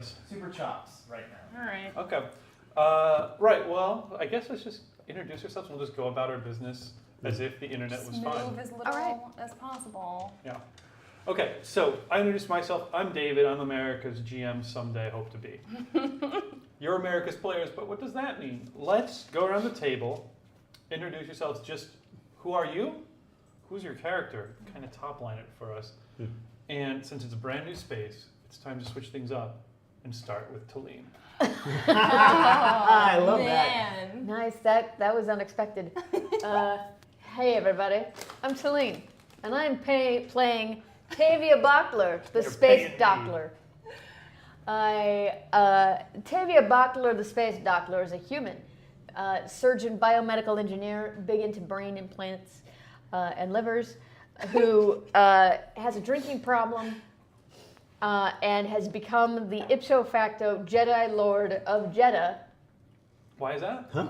Super chops right now. All right. Okay. Right, well, I guess let's just introduce ourselves and we'll just go about our business as if the internet was fine. Move as little as possible. Yeah. Okay, so I introduced myself. I'm David. I'm America's GM someday, hope to be. You're America's players, but what does that mean? Let's go around the table, introduce yourselves. Just who are you? Who's your character? Kind of top line it for us. And since it's a brand new space, it's time to switch things up and start with Talene. I love Man. Nice, that was unexpected. Hey everybody, I'm Talene, and I'm playing Tavia Bockler, the You're Space paying me. Dockler. Tavia Bockler, the Space Dockler, is a human, surgeon, biomedical engineer, big into brain implants and livers, who has a drinking problem and has become the ipso facto Jedi Lord of Jeddah. Why is that? Huh?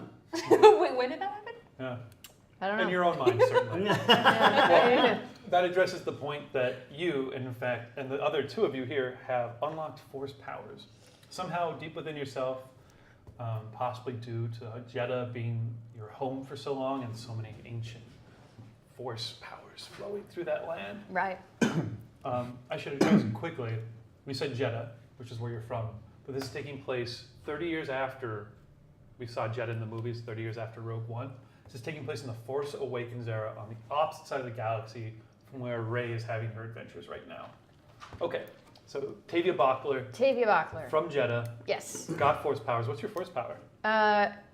Wait, when did that happen? Yeah. I don't know. In your own mind, certainly. Yeah. That addresses the point that you, in fact, and the other two of you here have unlocked force powers. Somehow deep within yourself, possibly due to Jeddah being your home for so long and so many ancient force powers flowing through that land. Right. I should address quickly. We said Jeddah, which is where you're from, but this is taking place 30 years after we saw Jeddah in the movies, 30 years after Rogue One. This is taking place in the Force Awakens era on the opposite side of the galaxy from where Rey is having her adventures right now. Okay, so Tavia Bockler Tavia Bockler. from Jeddah Yes. got force powers. What's your force power?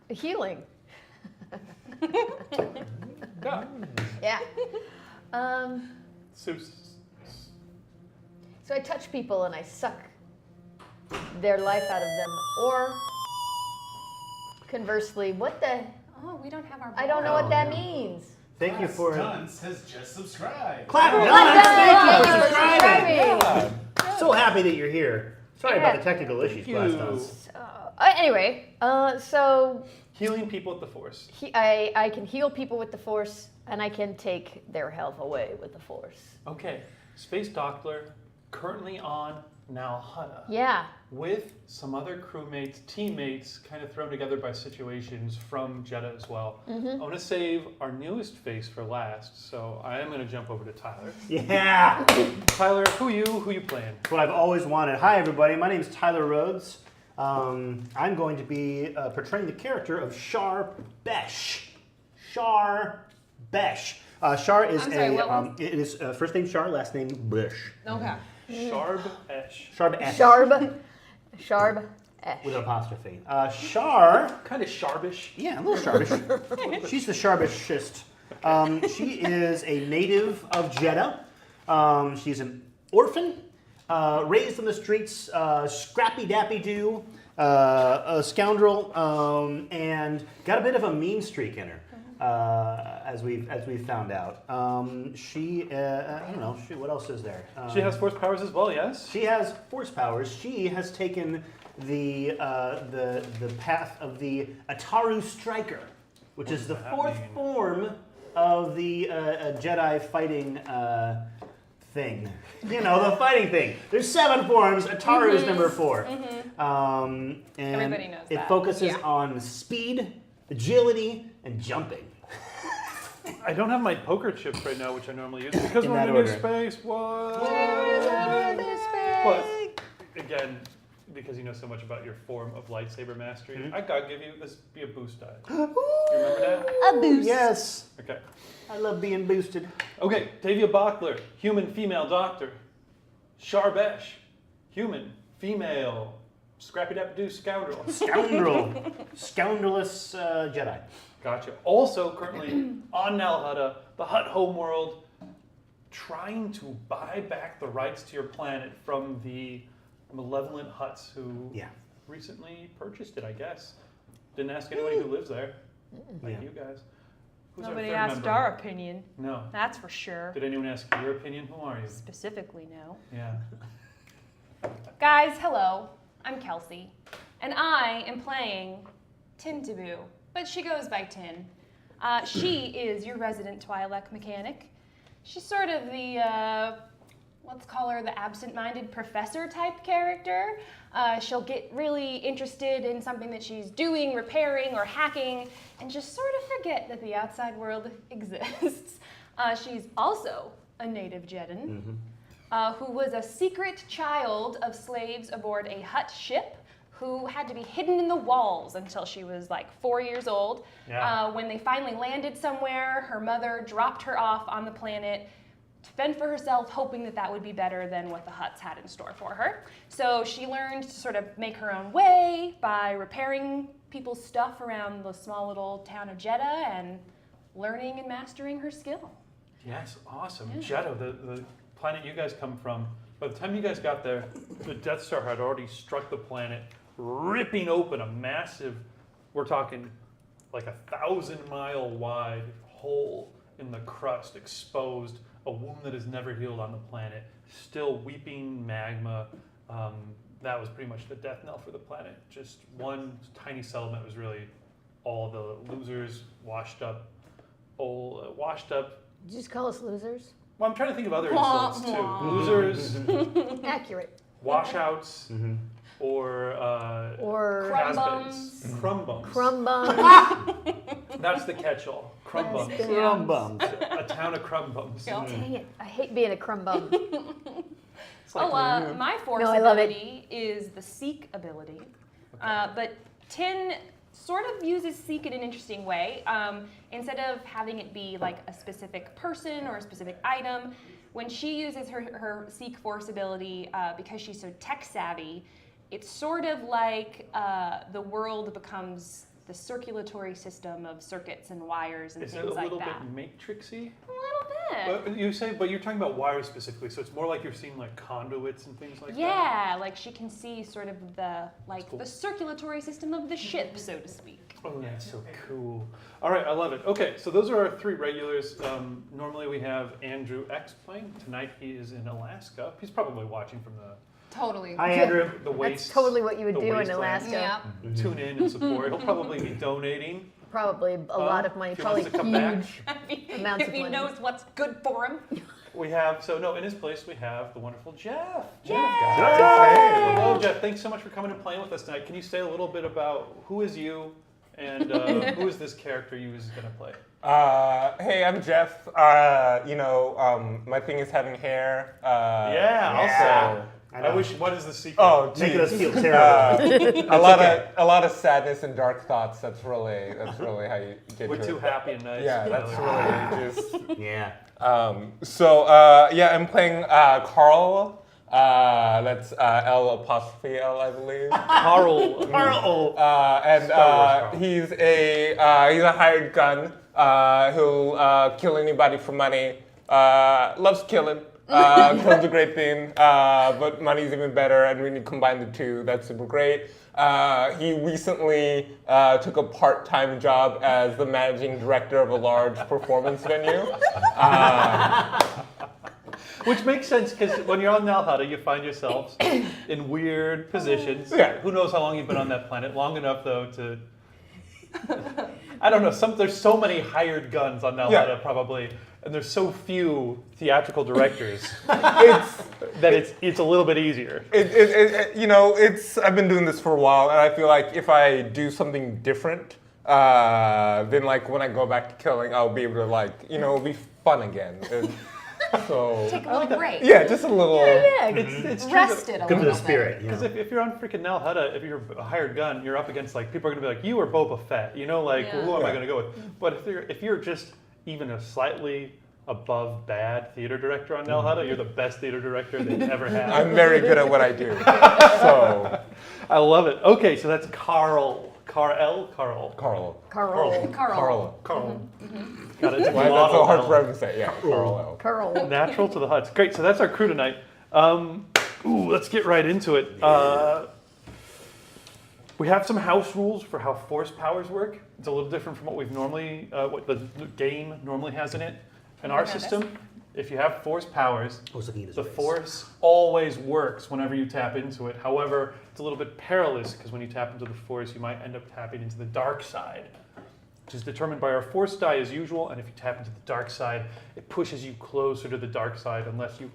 Healing. Yeah. Yeah. So, So I touch people and I suck their life out of them. Or conversely, what the? Oh, we don't have our. I don't know what that means. Thank you for Dunce has just subscribed. clap. Well Dunce, done. thank you for subscribing. subscribing. So happy that you're here. Sorry about the technical issues you. last Dunce. Anyway, so Healing people with the force. I can heal people with the Force, and I can take their health away with the Force. Okay, Space Dockler, currently on Nalhutta. Yeah. With some other crewmates, teammates, kind of thrown together by situations from Jeddah as well. I want to save our newest face for last, so I am going to jump over to Tyler. Yeah. Tyler, who you playing? It's what I've always wanted. Hi, everybody. My name is Tyler Rhodes. I'm going to be portraying the character of Shar Besh. Shar Besh. Shar is I'm sorry, what was- it is first name Shar, last name Bush. Okay. Sharb Esh. Sharb Esh. Sharb. Esh. With an apostrophe. Shar. Kind of sharbish. Yeah, a little Sharbish. She's the Sharbishist. She is a native of Jeddah. She's an orphan, raised on the streets, scrappy dappy do, a scoundrel, and got a bit of a mean streak in her. As we've found out, she I don't know. What else is there? She has force powers as well, yes? She has force powers. She has taken the path of the Ataru Striker, which is the that fourth mean? form of the Jedi fighting thing. You know, the fighting thing. There's 7 forms. Ataru is number 4. And Everybody knows it that. focuses Yeah. on speed, agility, and jumping. I don't have my poker chips right now, which I normally use, because In we're that in a new order. space. What? But, again, because you know so much about your form of lightsaber mastery, I gotta give you this be a boost die. You remember that? A boost. Yes. Okay. I love being boosted. Okay, Tavia Bockler, human female doctor. Sharbesh, human female scrappy dap do scoundrel. Scoundrel. Scoundrelous Jedi. Gotcha. Also currently on Nalhutta, the Hutt homeworld, trying to buy back the rights to your planet from the malevolent Hutts who Yeah. recently purchased it, I guess. Didn't ask anybody who lives there. Like Yeah. you guys. Who's Nobody third asked member? our opinion. No. That's for sure. Did anyone ask your opinion? Who are you? Specifically, no. Yeah. Guys, hello. I'm Kelsey, and I am playing Tin Taboo, but she goes by Tin. She is your resident Twi'lek mechanic. She's sort of the let's call her the absent-minded professor type character. She'll get really interested in something that she's doing, repairing, or hacking, and just sort of forget that the outside world exists. She's also a native Jeddan, who was a secret child of slaves aboard a Hutt ship who had to be hidden in the walls until she was like 4 years old. Yeah. When they finally landed somewhere, her mother dropped her off on the planet to fend for herself, hoping that that would be better than what the Hutts had in store for her. So she learned to sort of make her own way by repairing people's stuff around the small little town of Jeddah and learning and mastering her skill. Yes, awesome. Jeddah, the planet you guys come from, by the time you guys got there, the Death Star had already struck the planet, ripping open a massive, we're talking like 1,000-mile wide hole in the crust, exposed, a wound that has never healed on the planet, still weeping magma. That was pretty much the death knell for the planet. Just one tiny settlement was really all the losers, washed up. Did you just call us losers? Well, I'm trying to think of other insults too. Losers, Accurate. washouts, or Crumb has-beens. Crumb bums. Crumb bums. That's the catch-all. Crumb bums. That's Crumb bums. A town of crumb bums. Yeah. Dang it. I hate being a crumb bum. It's like My force No, I love it. ability is the Seek ability. But Tin sort of uses Seek in an interesting way. Instead of having it be like a specific person or a specific item, when she uses her Seek Force ability, because she's so tech savvy, it's sort of like the world becomes the circulatory system of circuits and wires and Is it a things like little that. bit matrixy? A little bit. But you're talking about wires specifically, so it's more like you're seeing like conduits and things like that. Yeah, like she can see sort of the cool. the circulatory system of the ship, so to speak. Oh, that's so cool. All right, I love it. Okay, so those are our three regulars. Normally we have Andrew X playing. Tonight he is in Alaska. He's probably watching from the Totally. Hi, Andrew. waste. That's totally what you would the do in wasteland. Alaska. Yeah. Tune in and support. He'll probably be donating. Probably a lot of money. If he Probably wants to come back. huge amounts if of he money. knows what's good for him. We have, in his place we have the wonderful Jeff. Yay! Hello, Jeff. Thanks so much for coming and playing with us tonight. Can you say a little bit about who is you and who is this character you is going to play? Hey, I'm Jeff. My thing is having hair. Also. I know. What is the secret? Oh, Making us geez. feel terrible. A lot of sadness and dark thoughts. That's really how you get We're to too it. happy and nice. Yeah, that's really just. Yeah. I'm playing Carl. That's L''L, I believe. Carl. He's a hired gun who'll kill anybody for money. Loves killing. Kill's a great thing, but money's even better, and when you combine the two, that's super great. He recently took a part-time job as the managing director of a large performance venue. Which makes sense because when you're on Nalhada, you find yourselves in weird positions. Yeah. Who knows how long you've been on that planet? Long enough, though, to... I don't know. There's so many hired guns on Nalhada, probably, and there's so few theatrical directors it's a little bit easier. I've been doing this for a while, and I feel like if I do something different, then like when I go back to killing, I'll be able to it'll be fun again. So Take a little break. yeah, just a little. It's true Rest that- it a Good little to the spirit. bit. You Because know? if you're on freaking Nalhada, if you're a hired gun, you're up against people are gonna be like, you or Boba Fett, who am I gonna go with? But if you're just even a slightly above bad theater director on Nalhada, you're the best theater director they've ever had. I'm very good at what I do. So I love it. Okay, so that's Carl. Carl. Carl. Got it. Why that's so hard for everyone to say? Yeah, Carl. Carl. Natural to the Huts. Great. So that's our crew tonight. Let's get right into it. We have some house rules for how force powers work. It's a little different from what we've normally, what the game normally has in it. In our system, if you have force powers, I was looking at his the face. force always works whenever you tap into it. However, it's a little bit perilous because when you tap into the force, you might end up tapping into the dark side. which is determined by our force die as usual, and if you tap into the dark side, it pushes you closer to the dark side unless you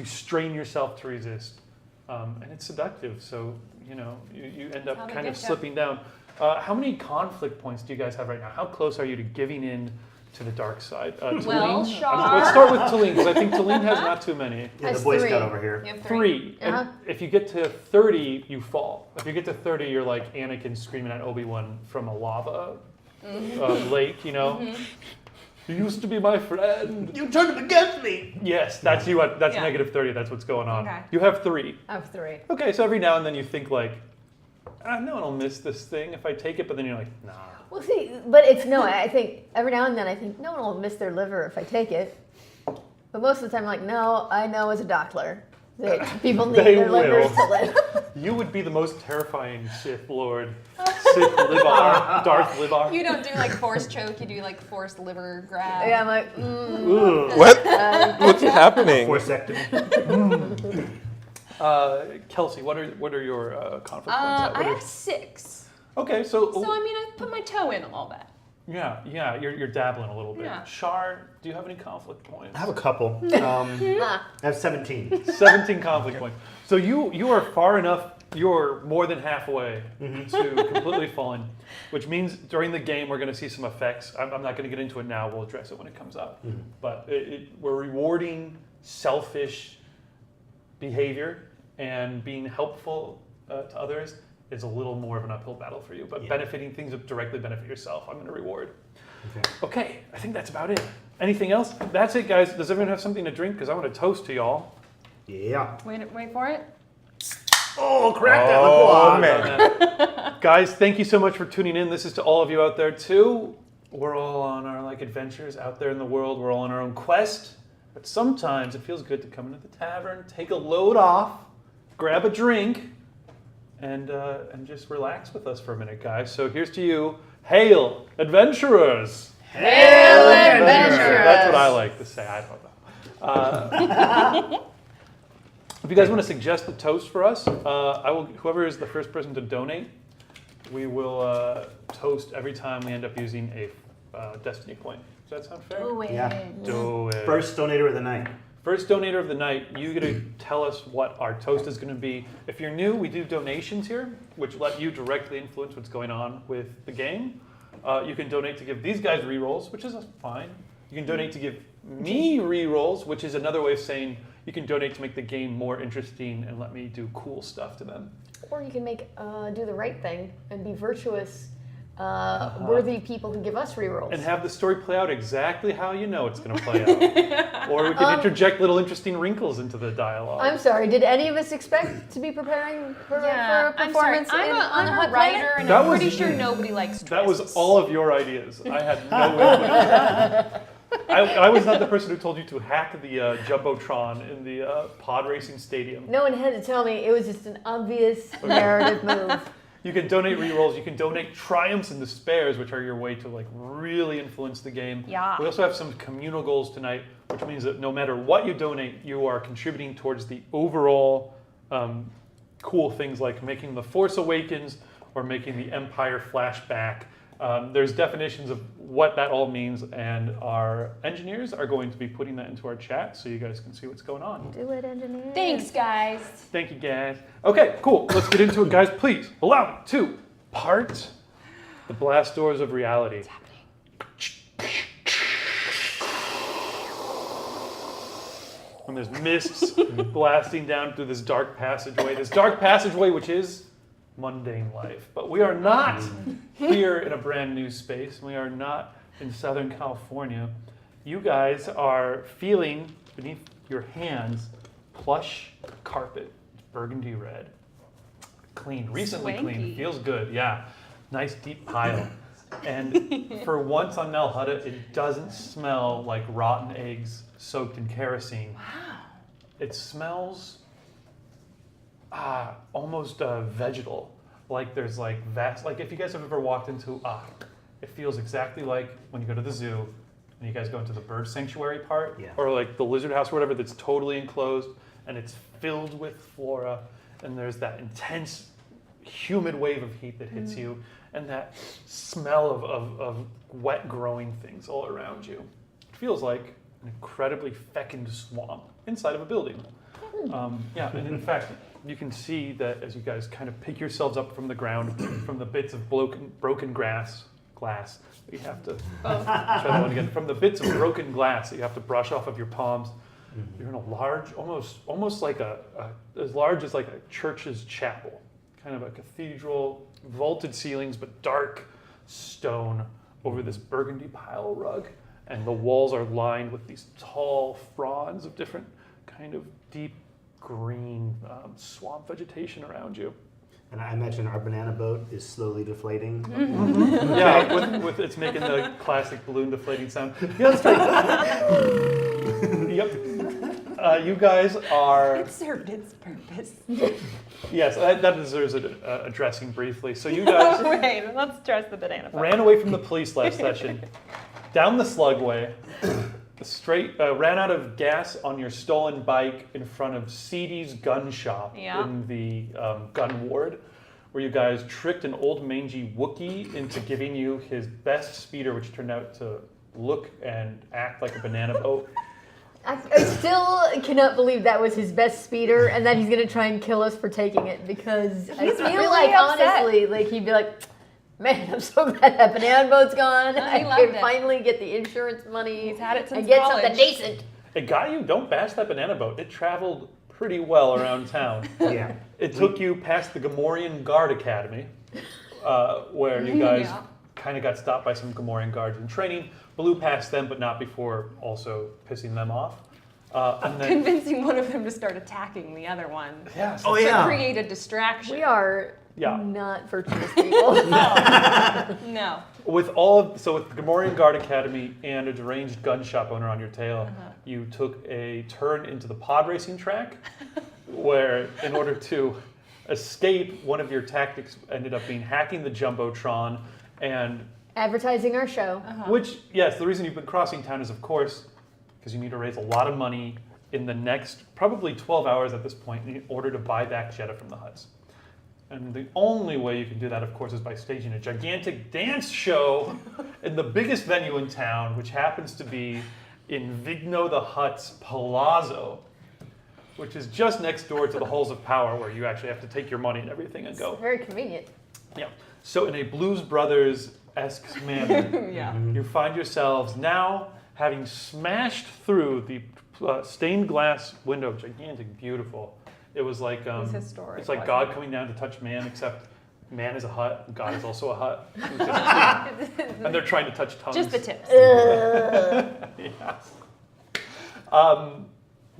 strain yourself to resist. And it's seductive, so you end up how they kind of get ya. slipping down. How many conflict points do you guys have right now? How close are you to giving in to the dark side? Well, Tulane? Char. Let's start with Tulane, because I think Tulane has not too many. Yeah, the That's Boy 3. Scout over here. You have 3. And Uh-huh. if you get to 30, you fall. If you get to 30, you're like Anakin screaming at Obi-Wan from a lava lake, You used to be my friend. You turned him against me. Yes, that's you. That's Yeah. negative 30. That's what's going on. Okay. You have 3. I have 3. Okay, so every now and then you think like, no one will miss this thing if I take it, but then you're like, nah. Well, see, but it's no. I think every now and then I think no one will miss their liver if I take it. But most of the time, I'm like, no, I know as a doctor that people need They their livers will. to live. You would be the most terrifying Sith Lord. Sith Libar, Darth Libar. You don't do like force choke, you do like forced liver grab. Yeah, I'm like, Ugh. What? What's happening? Forcectomy. Kelsey, what are your conflict points? At? I What are- have 6. Okay, so So I mean, I put my toe in a little bit. yeah, you're dabbling a little bit. Yeah. Shar, do you have any conflict points? I have a couple. I have 17. 17 conflict points. So you are far enough. You're more than halfway to completely falling, which means during the game we're going to see some effects. I'm not going to get into it now. We'll address it when it comes up. But we're rewarding selfish behavior, and being helpful to others is a little more of an uphill battle for you. But benefiting things that directly benefit yourself, I'm going to reward. Okay, I think that's about it. Anything else? That's it, guys. Does everyone have something to drink? Because I want to toast to y'all. Yeah. Wait for it. Oh, crack that Oh, liqueur. man. Guys, thank you so much for tuning in. This is to all of you out there too. We're all on our adventures out there in the world. We're all on our own quest. But sometimes it feels good to come into the tavern, take a load off, grab a drink, and just relax with us for a minute, guys. So here's to you. Hail, adventurers! Hail, adventurers! That's what I like to say. I don't know. If you guys want to suggest a toast for us, whoever is the first person to donate, we will toast every time we end up using a Destiny point. Does that sound fair? Oh, wait. Yeah. Do it. First donator of the night. First donator of the night, you get to tell us what our toast is going to be. If you're new, we do donations here, which let you directly influence what's going on with the game. You can donate to give these guys rerolls, which is fine. You can donate to give me rerolls, which is another way of saying you can donate to make the game more interesting and let me do cool stuff to them. or you can do the right thing and be virtuous, worthy people who give us rerolls. And have the story play out exactly how you know it's going to play out. Or we can interject little interesting wrinkles into the dialogue. I'm sorry, did any of us expect to be preparing for a I'm sorry. performance I'm on the a Hot writer, Planet? and That I'm was pretty sure you. nobody likes twists. That was all of your ideas. I had no input. I was not the person who told you to hack the Jumbotron in the pod racing stadium. No one had to tell me. It was just an obvious narrative move. You can donate rerolls. You can donate triumphs and despairs, which are your way to really influence the game. Yeah. We also have some communal goals tonight, which means that no matter what you donate, you are contributing towards the overall cool things like making The Force Awakens or making the Empire flashback. There's definitions of what that all means, and our engineers are going to be putting that into our chat so you guys can see what's going on. Do it, engineer. Thanks, guys. Thank you, guys. Okay, cool. Let's get into it, guys. Please allow me to part the blast doors of reality. And there's mists blasting down through this dark passageway. This dark passageway, which is mundane life. But we are not here in a brand new space. We are not in Southern California. You guys are feeling beneath your hands plush carpet. It's burgundy red. Clean, recently Swanky. clean. Feels good, yeah. Nice deep pile. And for once on Nel Hutta, it doesn't smell like rotten eggs soaked in kerosene. Wow. It smells almost vegetal. Like there's vast, if you guys have ever walked into, it feels exactly like when you go to the zoo and you guys go into the bird sanctuary part, Yeah. or the lizard house or whatever that's totally enclosed and it's filled with flora, and there's that intense humid wave of heat that hits you, and that smell of wet growing things all around you. It feels like an incredibly fecund swamp inside of a building. Yeah, and in fact, you can see that as you guys kind of pick yourselves up from the ground, from the bits of broken glass, that you have to try that one again. From the bits of broken glass that you have to brush off of your palms, you're in a large, almost like as large as like a church's chapel, kind of a cathedral, vaulted ceilings, but dark stone over this burgundy pile rug, and the walls are lined with these tall fronds of different kind of deep green swamp vegetation around you. And I imagine our banana boat is slowly deflating. Yeah, with it's making the classic balloon deflating sound. Yeah, that's right. Yep. You guys are. It served its purpose. Yes, that deserves addressing briefly. So you guys Wait, let's address the banana boat. ran away from the police last session, down the slugway, ran out of gas on your stolen bike in front of Seedy's gun shop in the gun ward, where you guys tricked an old mangy Wookiee into giving you his best speeder, which turned out to look and act like a banana boat. I still cannot believe that was his best speeder, and that he's gonna try and kill us for taking it, because I feel really like upset. honestly, like he'd be like, "Man, I'm so glad that banana boat's gone. He I loved can it. finally get the insurance money He's had it since and get college. something decent." It got you. Don't bash that banana boat. It traveled pretty well around town. Yeah. It took you past the Gamorrean Guard Academy, where you guys kind of got stopped by some Gamorrean guards in training. Blew past them, but not before also pissing them off. And then, Convincing one of them to start attacking the other one. yeah, Oh, To yeah. create a distraction. We are Yeah. not virtuous people. No. with the Gamorrean Guard Academy and a deranged gun shop owner on your tail, you took a turn into the pod racing track, where in order to escape, one of your tactics ended up being hacking the Jumbotron, and Advertising our show. which, yes, the reason you've been crossing town is, of course, because you need to raise a lot of money in the next probably 12 hours at this point in order to buy back Jeddah from the Hutts. And the only way you can do that, of course, is by staging a gigantic dance show in the biggest venue in town, which happens to be in Vigno the Hutt's Palazzo, which is just next door to the Halls of Power, where you actually have to take your money and everything and go. Very convenient. Yeah. So in a Blues Brothers-esque manner, Yeah. you find yourselves now having smashed through the stained glass window, gigantic, beautiful. It was like was historic, it's like wasn't God it? coming down to touch man, except man is a hut, and God is also a hut. It was just and they're trying to touch tongues. Just the tips. Yes.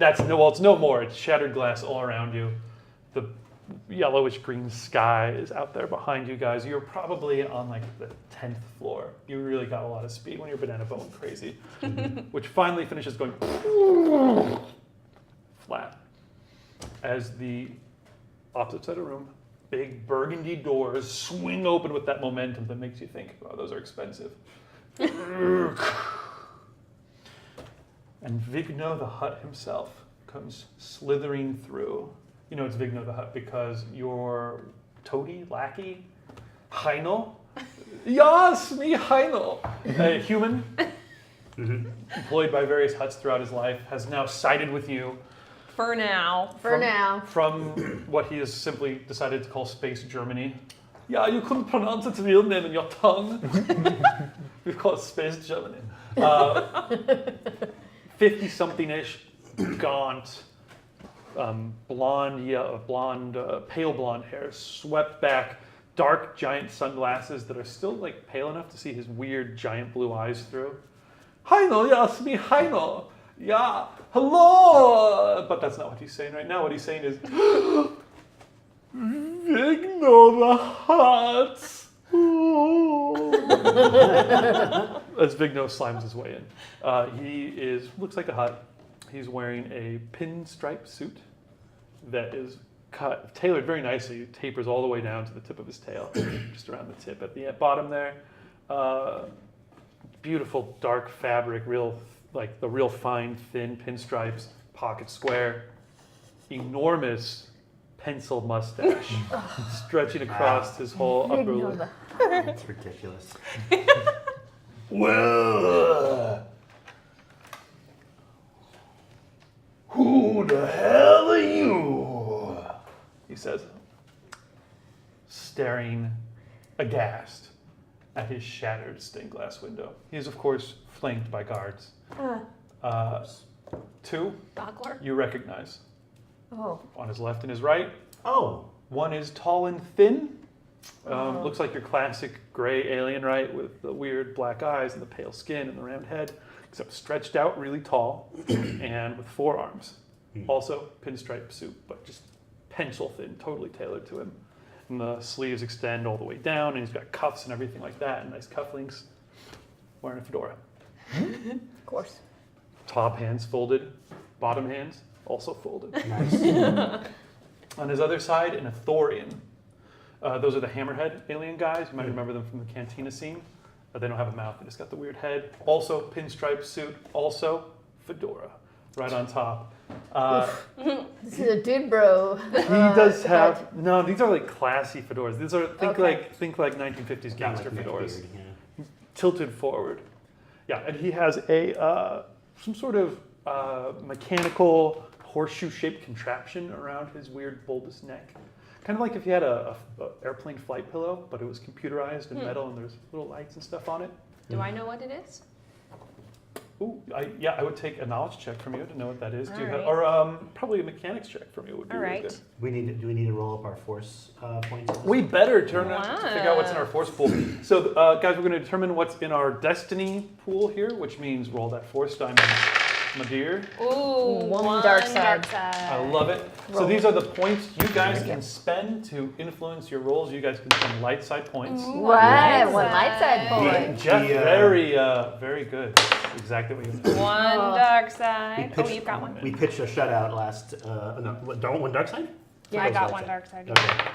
It's no more. It's shattered glass all around you. The yellowish green sky is out there behind you guys. You're probably on like the 10th floor. You really got a lot of speed when you're banana boating crazy, which finally finishes going flat as the opposite side of the room, big burgundy doors swing open with that momentum that makes you think, oh, those are expensive. And Vigno the Hutt himself comes slithering through. You know it's Vigno the Hutt because your toady, lackey, Heinel, yes, me Heinel, a human employed by various huts throughout his life, has now sided with you For now. from what he has simply decided to call Space Germany. Yeah, you couldn't pronounce its real name in your tongue. We call it Space Germany. 50-something-ish, gaunt, pale blonde hair, swept back, dark giant sunglasses that are still like pale enough to see his weird giant blue eyes through. Heino, yes, me Heino. Yeah, hello. But that's not what he's saying right now. What he's saying is, Vigno the Hutt. As Vigno slimes his way in. He looks like a Hutt. He's wearing a pinstripe suit that is tailored very nicely. It tapers all the way down to the tip of his tail, just around the tip at the bottom there. Beautiful dark fabric, the real fine, thin pinstripes, pocket square, enormous pencil mustache stretching across his whole upper lip. That's ridiculous. Well, who the hell are you? He says, staring aghast at his shattered stained glass window. He is, of course, flanked by guards. Two, Buckler. you recognize. Oh. On his left and his right. Oh, One is tall and thin. Looks like your classic gray alien, right? With the weird black eyes and the pale skin and the round head. Except stretched out really tall and with 4 arms. Also pinstripe suit, but just pencil thin, totally tailored to him. And the sleeves extend all the way down, and he's got cuffs and everything like that, and nice cufflinks. Wearing a fedora. Of course. Top hands folded, bottom hands also folded. nice. On his other side, an Athorian. Those are the hammerhead alien guys. You might remember them from the cantina scene. They don't have a mouth, they just got the weird head. Also pinstripe suit, also fedora, right on top. This is a dude bro. He does have, no, these are like classy fedoras. These are, think like 1950s gangster Not like fedoras. Beard, yeah. Tilted forward. Yeah, and he has a some sort of mechanical horseshoe-shaped contraption around his weird bulbous neck. Kind of like if you had a airplane flight pillow, but it was computerized and metal, and there's little lights and stuff on it. Do I know what it is? Ooh, I would take a knowledge check from you to know what that is. Do you have, All or probably a mechanics check from you would be All really right. good. Do we need to roll up our force points? We better turn to figure out what's in our force pool. So, guys, we're going to determine what's in our destiny pool here, which means roll that force diamond, my dear. Ooh, One dark side. I love it. So these are the points you guys can spend to influence your rolls. You guys can spend light side points. Right, one light side point. Jeff, very good. That's exactly what you need. One dark side. Oh, you've got one. We pitched a shutout last. One dark side? Yeah, I got one dark side. Yeah. Okay.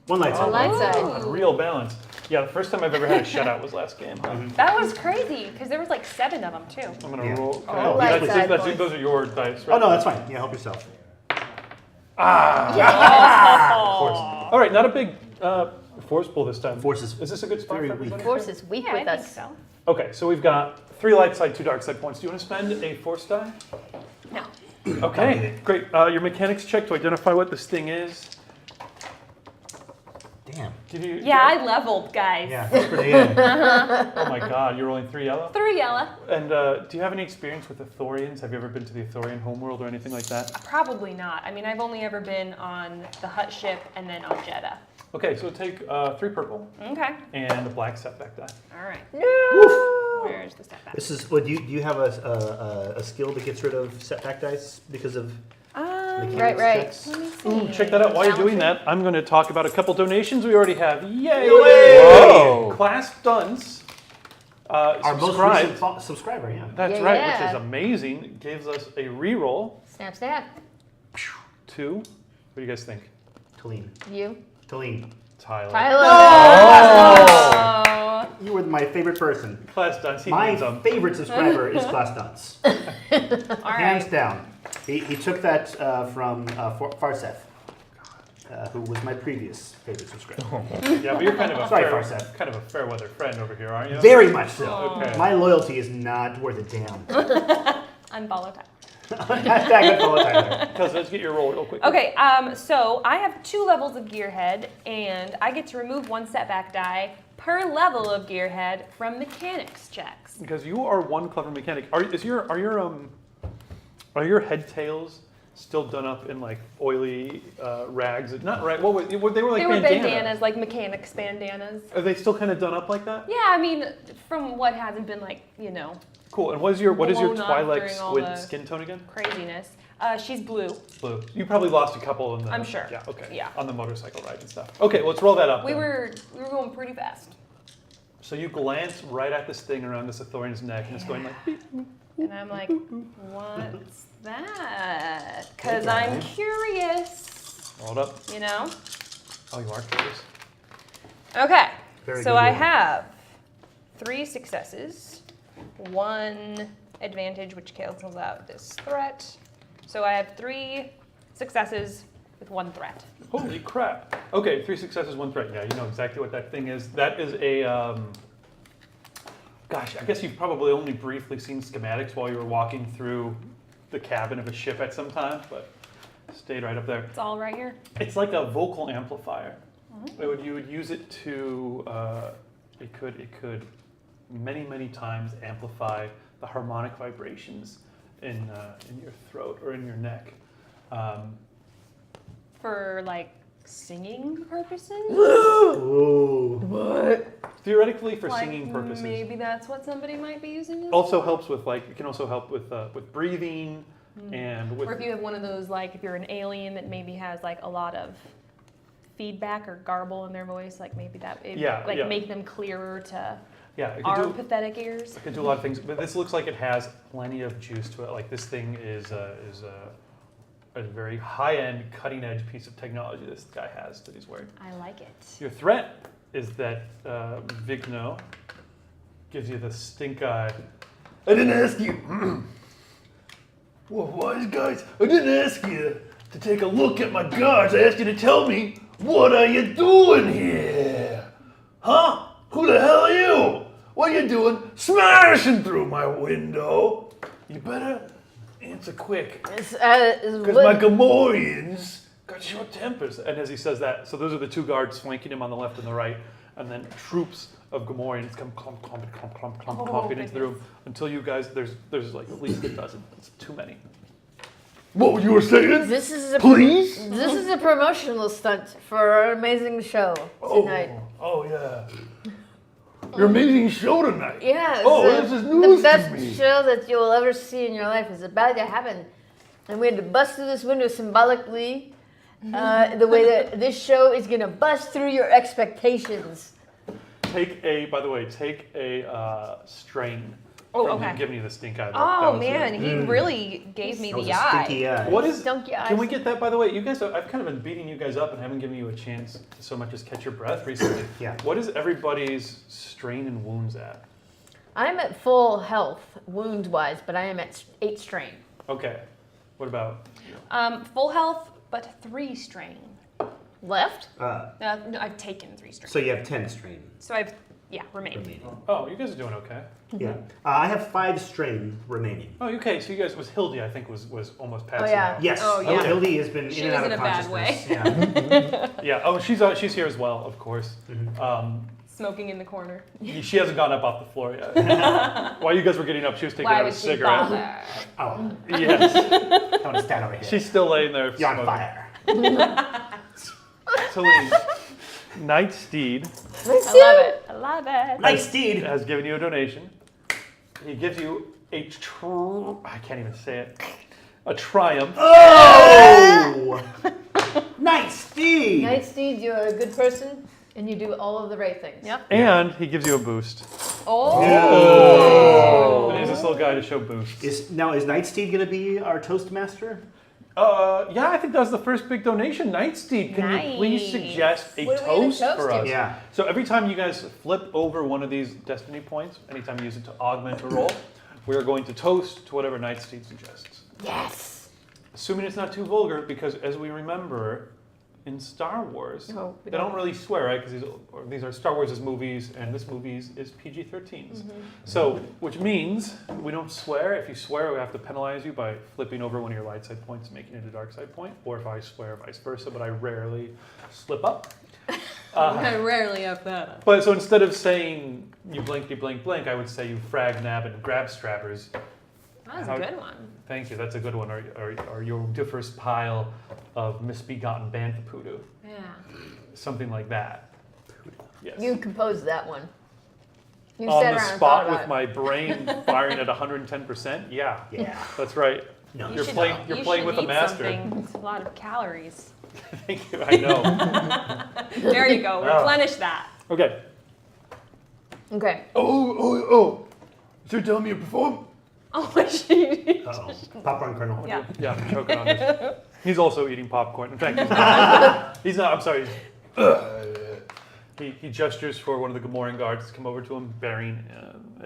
One light side. One light side. A real balance. Yeah, the first time I've ever had a shutout was last game. Huh? That was crazy because there was like 7 of them too. I'm gonna Yeah. roll. Oh, light that's- side that's- points. those are your dice, Oh right? no, that's fine. Yeah, help yourself. Of course. All right, not a big force pull this time. Force is this a good spot very for weak. everybody? Force is weak Yeah, I with think us. so. Okay, so we've got 3 light side, 2 dark side points. Do you want to spend a force die? No. Okay, great. Your mechanics check to identify what this thing is. Damn. Did you? Yeah, I leveled, guys. Yeah, that's pretty good. Oh my God, you're rolling 3 yellow. 3 yellow. And do you have any experience with Athorians? Have you ever been to the Athorian homeworld or anything like that? Probably not. I mean, I've only ever been on the Hutt ship and then on Jeddah. Okay, so take 3 purple Okay. and a black setback die. All right. No. Where's the step back? This is. What do you have a skill that gets rid of setback dice because of mechanics Right. checks? Let me see. Ooh, check that out. While you're doing that, I'm going to talk about a couple donations we already have. Yay! Whoa. Class Dunce. Our most Subscribed. recent subscriber, yeah. That's Yeah, right, yeah. which is amazing. It gives us a reroll Snap, snap. to, what do you guys think? Talene. You. Tyler. Oh. You were my favorite person. Class Dunce. He My needs them. favorite subscriber is Class Dunce. All Hands right. down. He took that from Farseth, who was my previous favorite subscriber. Yeah, but you're kind of a Sorry, fair, Farseth. kind of a fair weather friend over here, aren't you? Very much so. Okay. My loyalty is not worth a damn. Unfollow Tyler. Hashtag unfollow Tyler. Because let's get your roll real quick. Okay, so I have 2 levels of Gearhead, and I get to remove 1 setback die per level of Gearhead from mechanics checks. Because you are one clever mechanic. Are your head tails still done up in like oily rags? Not right. What were they? Were like They were bandana. bandanas, like mechanics bandanas. Are they still kind of done up like that? Yeah, I mean, from what hasn't been like, Cool. And what is your blown up Twi'lek during all squid the- skin tone again? craziness. She's blue. Blue. You probably lost a couple in the. I'm sure. Yeah. Okay. Yeah. On the motorcycle ride and stuff. Okay. Let's roll that up. We then. were going pretty fast. So you glance right at this thing around this Athorian's neck, and it's going like. Beep. And I'm like, what's that? Because I'm curious, Roll it up. Oh, you are curious. Okay, Very so good I roll. have 3 successes, 1 advantage, which cancels out this threat. So I have 3 successes, with 1 threat. Holy crap. Okay, 3 successes, 1 threat. Yeah, you know exactly what that thing is. That is a, gosh, I guess you've probably only briefly seen schematics while you were walking through the cabin of a ship at some time, but stayed right up there. It's all right here. It's like a vocal amplifier. You would use it to, it could many times amplify the harmonic vibrations in your throat or in your neck. For like singing purposes? Ooh. Theoretically, for Like, singing purposes. Maybe that's what somebody might be using this Also helps with it can also help with breathing and with. Or if you have one of those, like if you're an alien that maybe has like a lot of feedback or garble in their voice, like maybe that would make them clearer to it our can pathetic ears. It can do a lot of things, but this looks like it has plenty of juice to it. Like this thing is a very high-end, cutting-edge piece of technology this guy has that he's wearing. I like it. Your threat is that Vigno gives you the stink eye. I didn't ask you. Well, wise guys, I didn't ask you to take a look at my guards. I asked you to tell me, what are you doing here? Huh? Who the hell are you? What are you doing smashing through my window? You better answer quick. Because my Gamorreans got short tempers. And as he says that, so those are the 2 guards flanking him on the left and the right, and then troops of Gamorreans come clumping into the room until you guys, there's like at least a dozen. It's too many. What you were saying? This is a Please? This is a promotional stunt for our amazing show tonight. Oh yeah. Your amazing show tonight. Yeah, this is news the to best me. show that you'll ever see in your life is about to happen. And we had to bust through this window symbolically, the way that this show is going to bust through your expectations. Take a strain. Oh, from okay. him giving you the stink eye. Oh man, he really gave me That was the a eye. stinky eye. What is? Stunky eyes. Can we get that? By the way, you guys, I've kind of been beating you guys up and haven't given you a chance to so much as catch your breath recently. Yeah. What is everybody's strain and wounds at? I'm at full health, wound-wise, but I am at 8 strain. Okay. What about? Full health, but 3 strain. Left? No, I've taken 3 strain. So you have 10 strain So I've remained. remaining. Oh, you guys are doing okay. Yeah. I have 5 strain remaining. Oh, okay. So you guys was Hildy, I think, was almost passing yeah. out. Yes. Oh, yeah. Hildy has been She in and was out in of a bad way. consciousness. Yeah. Yeah. Oh, she's here as well, of course. Smoking in the corner. She hasn't gone up off the floor yet. While you guys were getting up, she was taking Why out a would she cigarette. bother? Oh, Yes. I want to stand over here. She's still laying there You're on smoking. fire. Celine, Night Steed I love it. Nice steed. has given you a donation. He gives you I can't even say it. A triumph. Oh! Nice steed. Night Steed, you're a good person, and you do all of the right things. Yep. And he gives you a boost. Oh. And he's this little guy to show boosts. Is Night Steed going to be our Toastmaster? Yeah, I think that was the first big donation. Night Steed, can you please Nice. suggest a What are we gonna toast toast for to? us? Yeah. So every time you guys flip over one of these destiny points, anytime you use it to augment a roll, we are going to toast to whatever Night Steed suggests. Yes. Assuming it's not too vulgar, because as we remember, in Star Wars, Oh, we they don't don't. really swear, right? Because these are Star Wars' movies, and this movie is PG-13s. So, which means we don't swear. If you swear, we have to penalize you by flipping over one of your light side points and making it a dark side point, or if I swear, vice versa, but I rarely slip up. I rarely have that. But so instead of saying you blank, I would say you frag, nab, and grab strappers. That was How- a good one. Thank you, that's a good one. Or your differ's pile of misbegotten banthapoodo. Yeah. Something like that. Yes. You composed that one. You On sat the around and spot thought with about my brain firing at 110%? Yeah. Yeah. That's right. No. You're playing with a master. It's a lot of calories. Thank you, I know. There you go. Replenish that. Okay. it. Okay. Oh. So you're telling me you perform? Oh, she. Uh-oh. Popcorn kernel. Yeah. Yeah, I'm choking on this. He's also eating popcorn. In fact, he's not. He's not, I'm sorry. He gestures for one of the Gamorrean guards to come over to him, bearing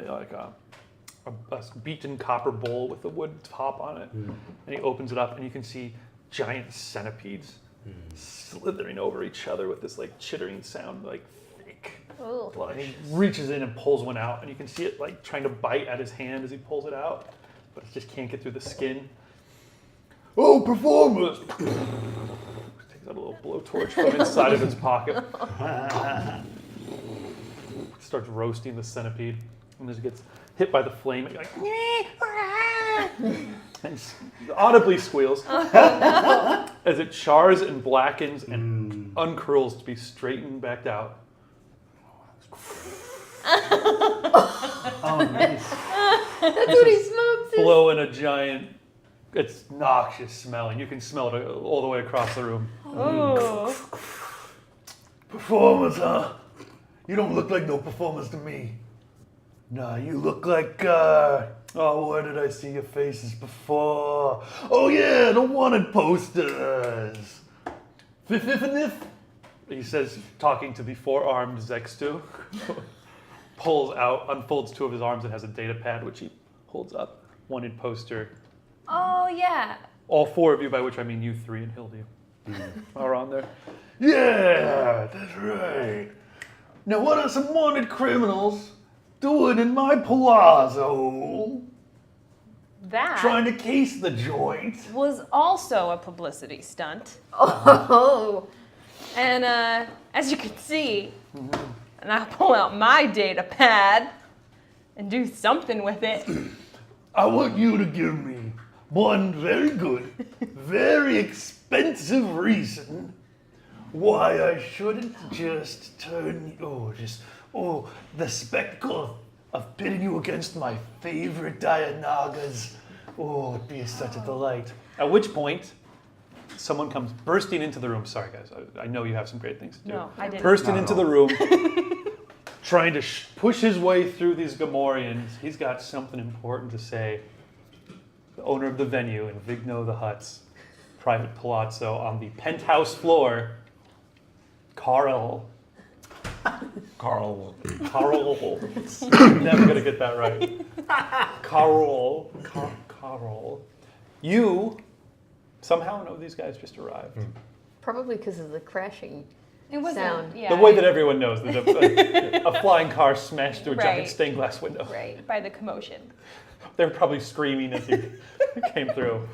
like a beaten copper bowl with a wood top on it. And he opens it up, and you can see giant centipedes slithering over each other with this like chittering sound, like thick Ooh. blood. And he reaches in and pulls one out, and you can see it like trying to bite at his hand as he pulls it out, but it just can't get through the skin. Oh, performers! Takes out a little blowtorch from inside of his pocket. Starts roasting the centipede, and as it gets hit by the flame, it like and audibly squeals as it chars and blackens and uncurls to be straightened back out. Oh, nice. That's what he smokes. Blowing a giant, it's noxious smelling. You can smell it all the way across the room. Ooh. Performance, huh? You don't look like no performance to me. Nah, you look like, oh, where did I see your faces before? Oh yeah, the wanted posters. Fifth, he says, talking to the four-armed Zextu. Unfolds two of his arms and has a data pad, which he holds up. Wanted poster. Oh, yeah. All four of you, by which I mean you three and Hildy, are on there. Yeah, that's right. Now, what are some wanted criminals doing in my palazzo? That Trying to case the joint. was also a publicity stunt. Oh. And as you can see, and I'll pull out my data pad and do something with it. I want you to give me one very good, very expensive reason why I shouldn't just the spectacle of pitting you against my favorite Dianagas. Oh, it'd be such a delight. At which point, someone comes bursting into the room. Sorry, guys, I know you have some great things to do. No, I didn't. Bursting Not into at the room, trying to push his way through these Gamorreans. He's got something important to say. The owner of the venue in Vigno the Hutt's private palazzo on the penthouse floor, Carl. Never gonna get that right. Carl. You somehow know these guys just arrived. Probably because of the crashing It wasn't. sound. Yeah, The way that everyone knows that a flying car smashed through a giant Right. stained glass window. Right, by the commotion. They were probably screaming as he came through.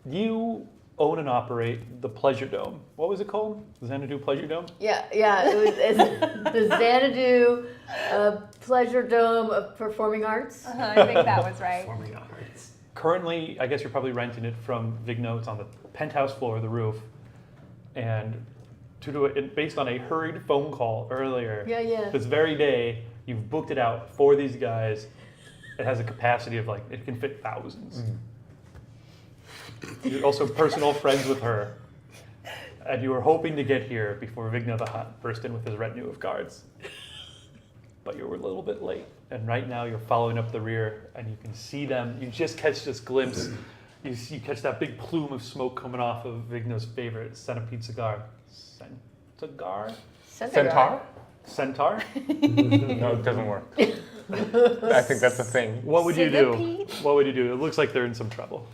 You own and operate the Pleasure Dome. What was it called? The Xanadu Pleasure Dome? Yeah. It's the Xanadu Pleasure Dome of Performing Arts. I think that was right. Performing arts. Currently, I guess you're probably renting it from Vigno. It's on the penthouse floor, the roof. And to do it based on a hurried phone call earlier, Yeah. this very day, you've booked it out for these guys. It has a capacity of it can fit thousands. You're also personal friends with her. And you were hoping to get here before Vigno the Hutt burst in with his retinue of guards. But you were a little bit late. And right now you're following up the rear and you can see them. You just catch this glimpse. You catch that big plume of smoke coming off of Vigno's favorite centipede cigar. Centaur? Centaur? No, it doesn't work. I think that's a thing. What would you do? Centipede? What would you do? It looks like they're in some trouble.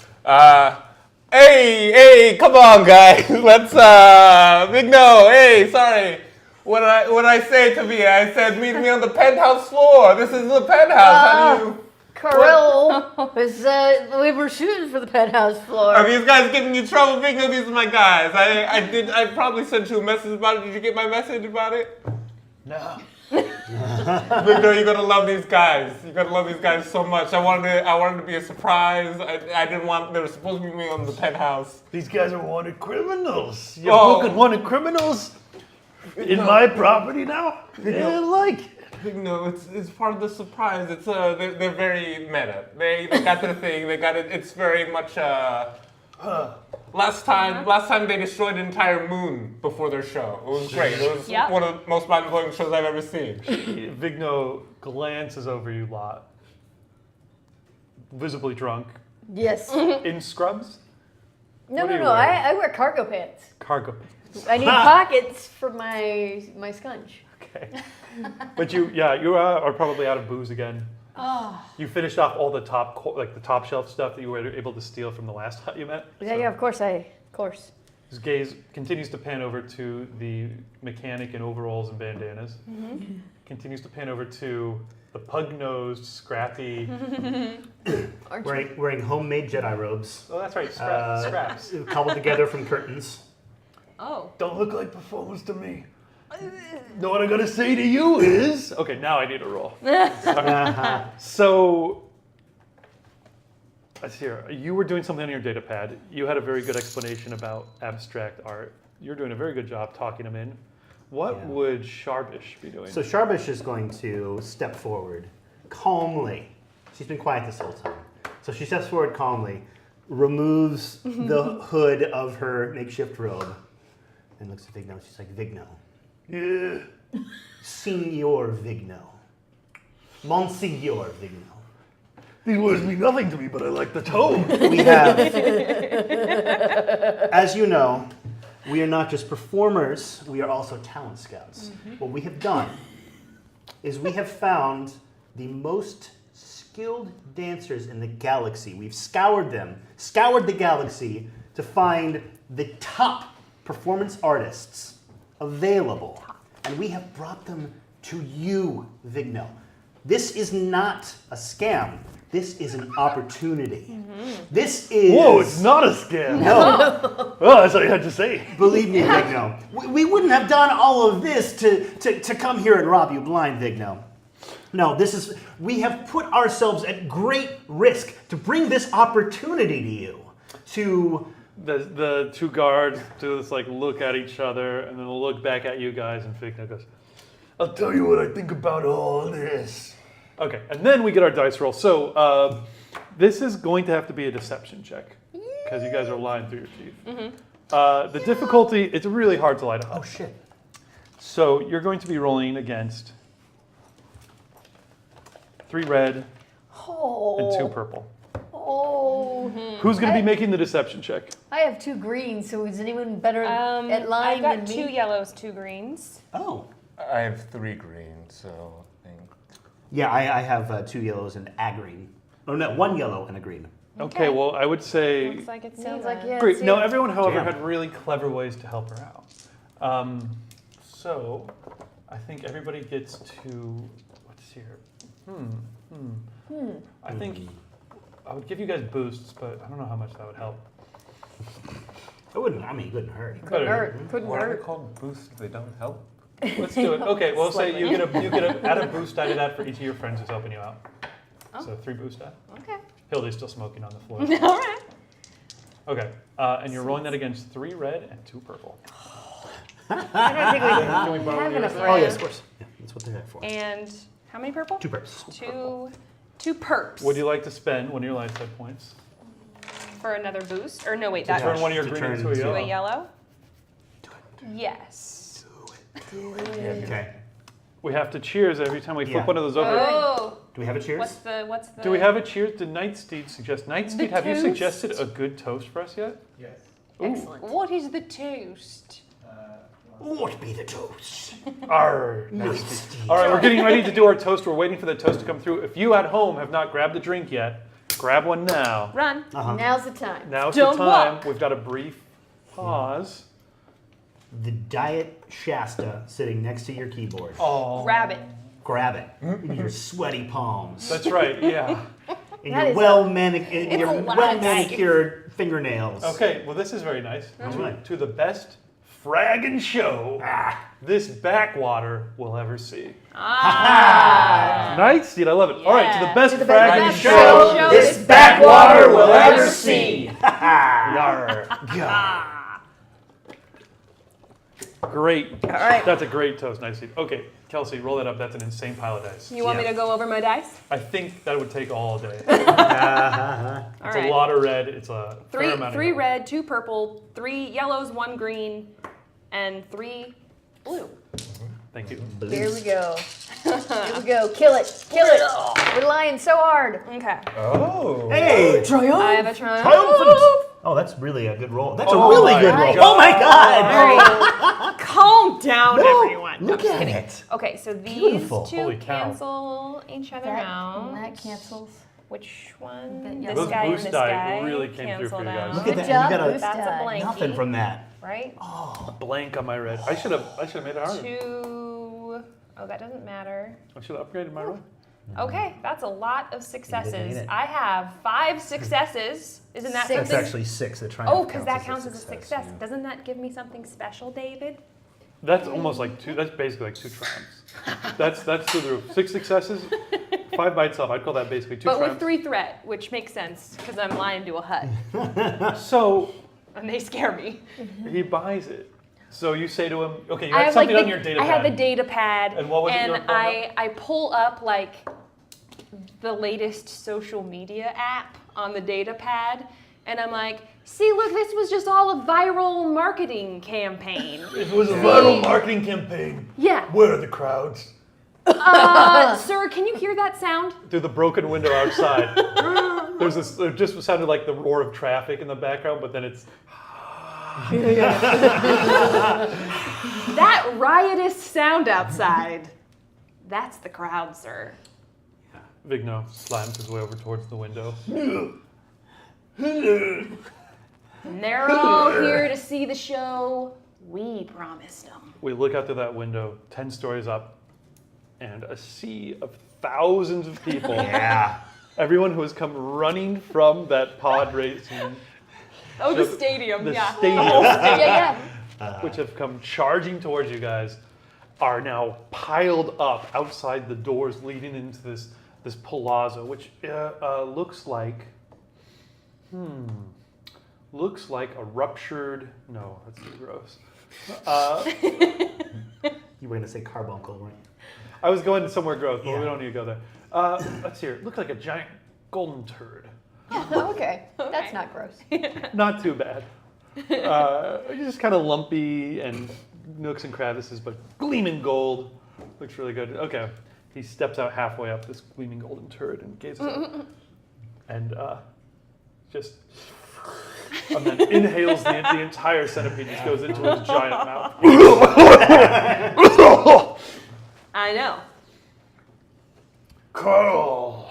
Hey, come on, guys. Let's, Vigno, hey, sorry. What I say to me? I said, meet me on the penthouse floor. This is the penthouse. How do you... Carl was, we were shooting for the penthouse floor. Are these guys giving you trouble, Vigno? These are my guys. I probably sent you a message about it. Did you get my message about it? No. Vigno, you're gonna love these guys. You're gonna love these guys so much. I wanted to be a surprise. I didn't want. They were supposed to be me on the penthouse. These guys are wanted criminals. You're Oh. booking wanted criminals in my property now? Yeah, like it. Vigno, it's part of the surprise. It's they're very meta. They got their thing. They got it. It's very much Last time they destroyed an entire moon before their show. It was great. It was Yep. one of the most mind-blowing shows I've ever seen. Vigno glances over you lot, visibly drunk, Yes. in scrubs, No, What do no, you no. wear? I wear cargo pants. cargo pants. I need pockets for my scunch. Okay. But you are probably out of booze again. Oh, You finished off all the top shelf stuff that you were able to steal from the last hut you met. Yeah, yeah. Of course, I Of course. His gaze continues to pan over to the mechanic in overalls and bandanas. Continues to pan over to the pug-nosed, scrappy. Wearing homemade Jedi robes. Oh, that's right, scraps. Cobbled together from curtains. Oh. Don't look like performance to me. Know what I gotta say to you is... Okay, now I need a roll. So, let's hear. You were doing something on your data pad. You had a very good explanation about abstract art. You're doing a very good job talking them in. What would Sharbish be doing? So Sharbish is going to step forward calmly. She's been quiet this whole time. So she steps forward calmly, removes the hood of her makeshift robe, and looks at Vigno. She's like, Vigno. Yeah. Signor Vigno. Monsignor Vigno. These words mean nothing to me, but I like the tone. We have, as you know, we are not just performers, we are also talent scouts. What we have done is we have found the most skilled dancers in the galaxy. We've scoured the galaxy to find the top performance artists available. And we have brought them to you, Vigno. This is not a scam. This is an opportunity. This is... Whoa, it's not a scam. No. Oh, that's what I had to say. Believe me, Vigno. We wouldn't have done all of this to come here and rob you blind, Vigno. No, we have put ourselves at great risk to bring this opportunity to you. The two guards do this, like, look at each other, and then they'll look back at you guys, and Vigno goes, I'll tell you what I think about all this. Okay, and then we get our dice roll. So this is going to have to be a deception check, because you guys are lying through your teeth. The difficulty, it's really hard to lie to us. Oh, shit. So you're going to be rolling against 3 red and 2 purple. Oh. Who's going to be making the deception check? I have 2 greens, so is anyone better at lying I've got than me? 2 yellows, 2 greens. Oh. I have 3 greens, so I think. Yeah, I have 2 yellows and a green. Oh, no, 1 yellow and a green. Okay, well, I would say... Looks like it's Sounds like, yeah. Great. it's No, you. everyone, however, Damn. had really clever ways to help her out. So, I think everybody gets to... What's here? I think I would give you guys boosts, but I don't know how much that would help. It wouldn't hurt. Couldn't hurt. Couldn't What are they hurt. called? Boosts? They don't help? Let's do it. Okay, well, say Slightly. you get a add a boost die to that for each of your friends who's helping you out. Oh. So 3 boost die. Okay. Hildy's still smoking on the floor. All right. Okay, and you're rolling that against 3 red and 2 purple. I don't think we Can we borrow have yours? enough Oh, rounds. yes, of course. Yeah, that's what they're there for. And how many purple? 2 purples. Two perps. Would you like to spend one of your life set points? For another boost? Or no, wait, To that turn one of your to green turn into a to to yellow? a yellow? Do it. Yes. Okay. We have to cheers every time we flip Yeah. one of those over. Oh. Do we have a cheers? What's the Do we have a cheers? Did Nightsteed suggest? Nightsteed, have you toast. suggested a good toast for us yet? Yes. Ooh. Excellent. What is the toast? What be the toast? Arr, Nice. All right, we're getting ready to do our toast. We're waiting for the toast to come through. If you at home have not grabbed a drink yet, grab one now. Run. Now's the time. Now's Don't the time. walk. We've got a brief pause. The Diet Shasta sitting next to your keyboard. Oh, Grab it. Grab it in your sweaty palms. that's right. Yeah. In That your is It's a lot of manicured fingernails. Okay. Well, this is very nice. That's right. To the best fragging show this backwater will ever see. Nightsteed, I love it. All right, to the Yeah. best To the best fragging show show this backwater will ever see. Yarr. God. Great. All right. That's a great toast. Nightsteed. Okay, Kelsey, roll that up. That's an insane pile of dice. You want me Yeah. to go over my dice? I think that would take all day. All It's right. a lot of red. It's a fair amount of Three yellow. red, 2 purple, 3 yellows, 1 green, and 3 blue. Thank you. Here we go. Here we go. Kill it. Kill it. We're lying so hard. Okay. Oh. Hey! I have a triumph. Triumphant! Oh, that's really a good roll. That's Oh a really my good roll. God. Oh my god! Calm down, everyone. Look at it. Okay, so these Beautiful. 2 Holy cow. cancel each other out. That cancels. Which one? Yeah. This Those guy and boost this die guy really came through for you canceled guys. out. Look Good at that. job, You got Boost That's a Die. blank. nothing from that. Right? A blank on my red. I should have made it harder. 2. Oh, that doesn't matter. I should have upgraded my red. Okay, that's a lot of need successes. it. I have 5 successes. Isn't that Six. That's something? actually 6. The Oh, because that counts as a success. Doesn't that give me something special, David? That's almost like 2. That's basically like 2 triumphs. That's through the roof. 6 successes, 5 by itself. I'd call that basically 2 But with triumphs. 3 threat, which makes sense because I'm lying to a hut So and they scare me. he buys it. So you say to him, okay, you I had have something like on your data I pad. had the data pad, And what was it you were pulling I pull up like the latest social media app on the data pad, and I'm like, see, look, this was just all a viral marketing campaign. It was a viral marketing campaign. Yeah. Where are the crowds? Sir, can you hear that sound? Through the broken window outside. There's this. It just sounded like the roar of traffic in the background, but then it's. That riotous sound outside. That's the crowd, sir. Vigno slams his way over towards the window. And they're all here to see the show. We promised them. We look out through that window, 10 stories up, and a sea of thousands of people. Yeah. Everyone who has come running from that pod racing, Oh, the So stadium, the yeah. stadium, Yeah, which have come charging towards you guys, are now piled up outside the doors leading into this palazzo, which looks like a ruptured. No, that's too gross. You were going to say carbuncle, weren't you? I was going somewhere gross, but Yeah. we don't need to go there. Let's hear. It looked like a giant golden turd. yeah. Okay. That's not gross. Not too bad. Just kind of lumpy and nooks and crevices, but gleaming gold. Looks really good. Okay. He steps out halfway up this gleaming golden turd and gazes up. And and then inhales the entire centipede, just goes into his giant mouth. I know. Carl,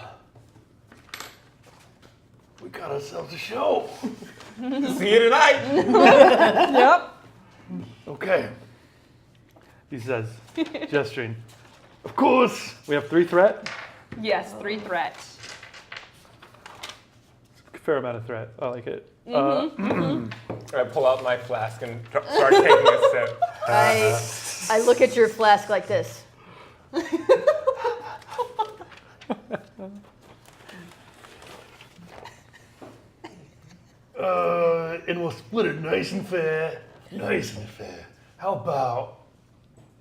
we got ourselves a show. See you tonight. Yep. Okay. He says, gesturing. Of course, we have 3 threat. Yes, 3 threats. Fair amount of threat. I like it. I pull out my flask and start taking a sip. I look at your flask like this. And we'll split it nice and fair. Nice and fair. How about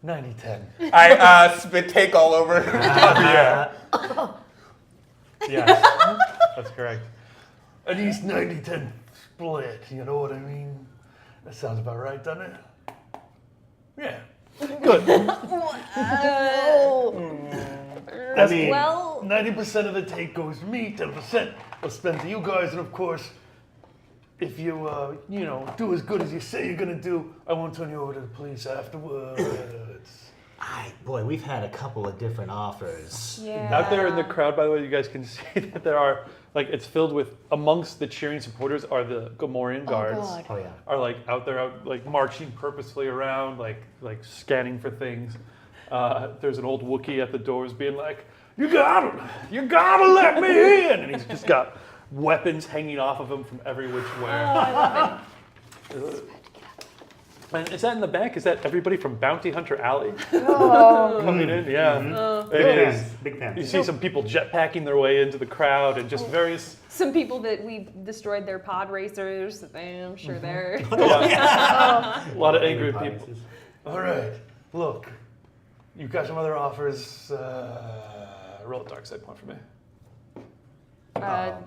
90-10? I spit take all over. Yeah. Yes, that's correct. An East 90-10 split, you know what I mean? That sounds about right, doesn't it? Yeah. Good. I mean, Well, 90% of the take goes to me, 10% was spent to you guys, and of course, if you, do as good as you say you're gonna do, I won't turn you over to the police afterwards. boy, we've had a couple of different offers. yeah. Out there in the crowd, by the way, you guys can see that there are, it's filled with, amongst the cheering supporters are the Gomorian guards. God. Oh, yeah. Are out there, marching purposefully around, like scanning for things. There's an old Wookiee at the doors being like, you gotta let me in! And he's just got weapons hanging off of him from every which way. I love And is that in the back? Is that everybody from Bounty Hunter Alley coming in? Yeah. It Big is. fans. Big fans. You see some people jetpacking their way into the crowd and just various. Some people that we destroyed their pod racers. I'm sure they're. A lot of angry Pie people. races. All right, look, you've got some other offers. Roll a dark side point for me.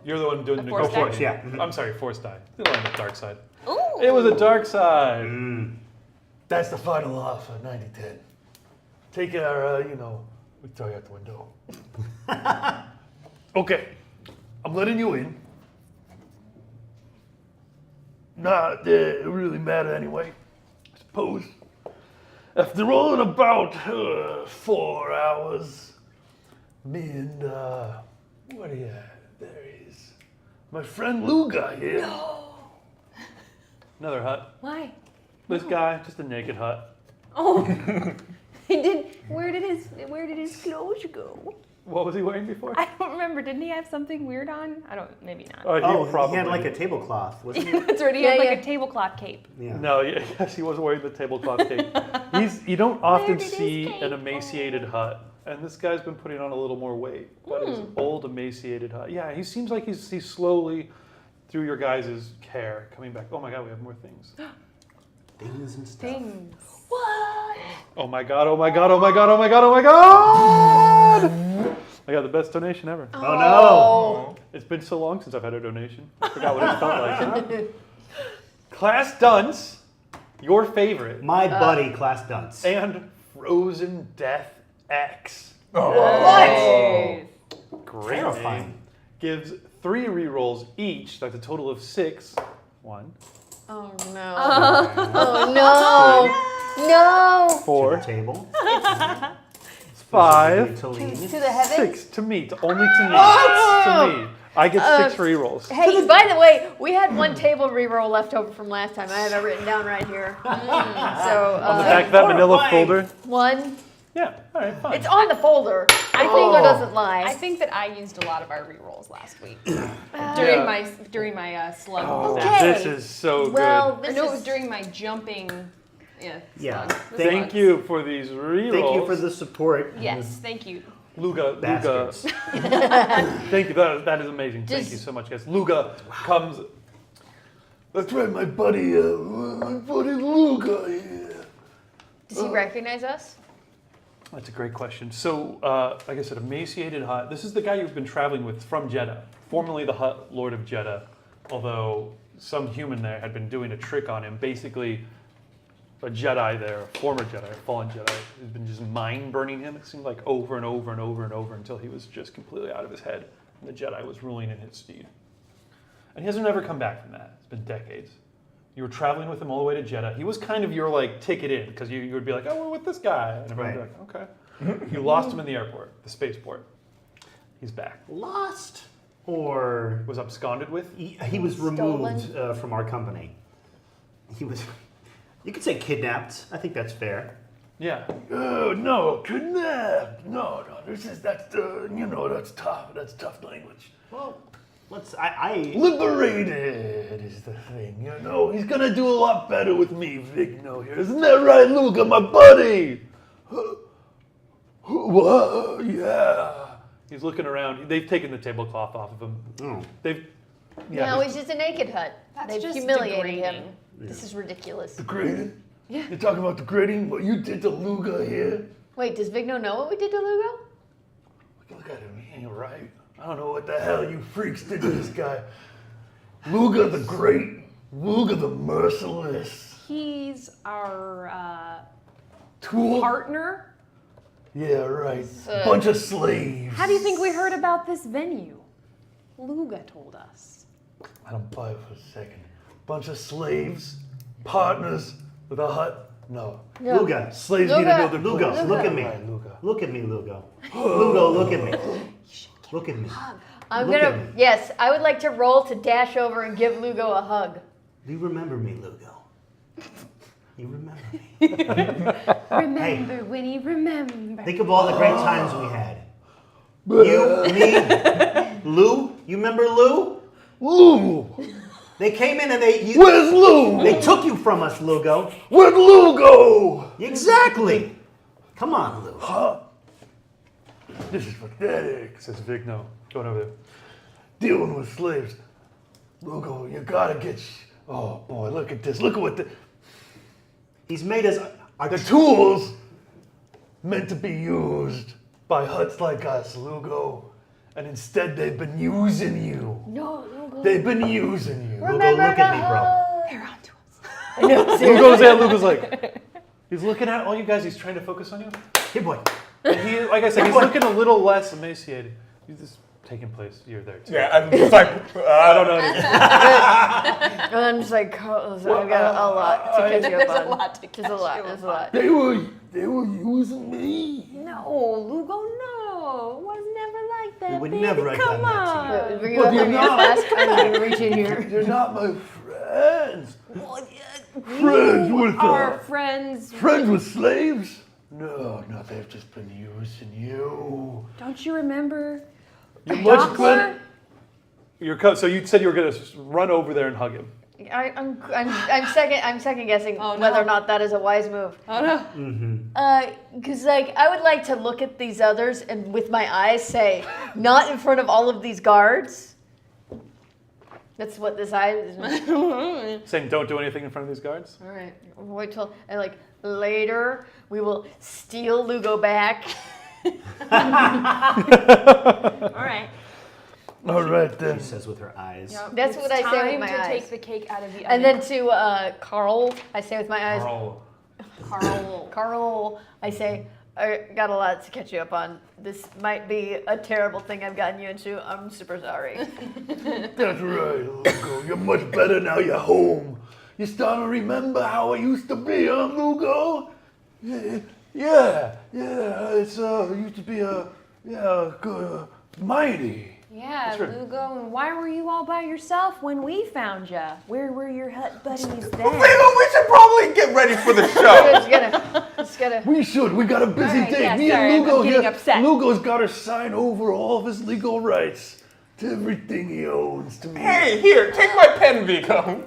You're the one doing the force negotiation. die? Yeah. Mhm. I'm sorry, force die. The one on the dark side. Ooh. It was a dark side. That's the final offer, 90-10. Take our, we throw you out the window. Okay, I'm letting you in. Not that it really matter anyway, I suppose. After all, in about 4 hours, me and, what are you at? There he is. My friend Luga here. No. Another hut. Why? This guy, just a naked hut. Oh, he did. Where did his clothes go? What was he wearing before? I don't remember. Didn't he have something weird on? I don't. Maybe not. He had like a tablecloth, wasn't he? That's right. He had like a tablecloth cape. Yeah. No, yes, he was wearing the tablecloth cape. You don't often did his see cape an emaciated hut, and this guy's been putting on a little more weight. But his old emaciated hut, yeah, he seems like he's slowly, through your guys' care, coming back. Oh my God, we have more things. Things and stuff. Things. What? Oh my God! Oh my God! Oh my God! Oh my God! Oh my God! I got the best donation ever. Oh no! It's been so long since I've had a donation. I forgot what it felt like. Class Dunce, your favorite, My buddy, Class Dunce. and Frozen Death X. What? Great Terrifying. name. Gives 3 rerolls each. That's a total of 6. 1, Oh no. Oh no. No. 4, To the table. 5, To lean. To the heavens. 6 to me. Only to me. To me. I get 6 rerolls. Hey, by the way, we had one table reroll left over from last time. I have it written down right here. So On the back of that manila horrifying. folder. one. Yeah. All right. Fine. It's on the folder. The folder doesn't lie. I think that I used a lot of our rerolls last week during my slug. Oh, Okay. this is so good. well, Or this no, it is was during my jumping. Yeah. slug. Thank you for these rerolls. Thank you for the support. Yes, thank you. Luga. Bastards. Thank you. That is amazing. Thank you Just- so much, guys. Luga comes. That's right, my buddy Luga here. Does he recognize us? That's a great question. So, like I said, emaciated hut. This is the guy you've been traveling with from Jeddah, formerly the Hut Lord of Jeddah, although some human there had been doing a trick on him. Basically, a Jedi there, a former Jedi, a fallen Jedi, has been just mind burning him, it seemed like, over and over and over and over until he was just completely out of his head, and the Jedi was ruling in his stead. And he hasn't ever come back from that. It's been decades. You were traveling with him all the way to Jeddah. He was kind of your like ticket in, because you would be like, oh, we're with this guy. And everyone would be like, okay. You lost him in the airport, the spaceport. He's back. Lost or Was absconded with? he was removed from our company. He was. You could say kidnapped. I think that's fair. Yeah. Oh no, kidnapped. No, that's tough. That's tough language. Well, I Liberated is the thing, He's gonna do a lot better with me, Vigno here. Isn't that right, Luca, my buddy? What? Yeah. He's looking around. They've taken the tablecloth off of him. Oh. They've. No, he's just a naked hut. That's They've just humiliated degrading. him. This is ridiculous. Degrading? Yeah. You're talking about degrading? What you did to Luga here? Wait, does Vigno know what we did to Lugo? Look at him, he ain't right. I don't know what the hell you freaks did to this guy. Luga the Great, Luga the Merciless. He's our Tool? partner. Yeah, right. Bunch of slaves. How do you think we heard about this venue? Luga told us. I don't buy it for a second. Bunch of slaves, partners with a hut. No. Luga. Slaves need to know their Lugo, place. look at me. Right, Luga. Look at me, Lugo. Lugo, look at me. Look at me. I'm Look gonna. at me. Yes, I would like to roll to dash over and give Lugo a hug. Do you remember me, Lugo? You remember me? Remember, Winnie, remember. Think of all the great times we had. You, me, Lou. You remember Lou? Lou! They came in and Where's Lou? they took you from us, Lugo. Where'd Lou go? Exactly. Come on, Lou. Huh? This is pathetic. Says Vigno. Going over there. Dealing with slaves. Lugo, you gotta get... Oh, boy, look at this. Look at what the... He's made us. The tools meant to be used by huts like us, Lugo. And instead they've been using you. No, Lugo. They've been using you. Lugo, look at me, bro. They're onto us. Lugo's there. Lugo's like, he's looking at all you guys. He's trying to focus on you. Hey, boy. And he, like I said, he's looking a little less emaciated. He's just taking place. You're there too. Yeah, I'm just like, I don't know anything. I'm just like, oh, so I've got a lot to catch you up There's on. a lot to There's catch a lot. you There's a up lot. They were using me. No, Lugo, no. It was never like that, We would baby. never have Come done that to you. on. Were you But up you're on your not. desk? I'm gonna reach in here. You're not my friends. Friends with Our friends. friends with slaves? No, they've just been using you. Don't you remember? You're much better. So you said you were gonna run over there and hug him. I'm second guessing Oh, no. whether or not that is a wise move. Oh no. Because like I would like to look at these others and with my eyes say, not in front of all of these guards. That's what this eye is. Saying don't do anything in front of these guards. All right. Wait till and like later we will steal Lugo back. All right. All right then. She says with her eyes. Yep, That's it's what I say with time my to eyes. take the cake out of the oven. And then to Carl, I say with my eyes. Carl. Carl, I say, I got a lot to catch you up on. This might be a terrible thing I've gotten you into. I'm super sorry. That's right, Lugo. You're much better now you're home. You starting to remember how it used to be, huh, Lugo? Yeah. It's used to be good, mighty. yeah, Sure. Lugo, and why were you all by yourself when we found ya? Where were your hut buddies then? We should probably get ready for the show. Just gotta. We should. We got a busy All right, day. yeah, Me sorry, and Lugo I'm getting here. upset. Lugo's got to sign over all of his legal rights to everything he owns to me. Hey, here, take my pen, Vico.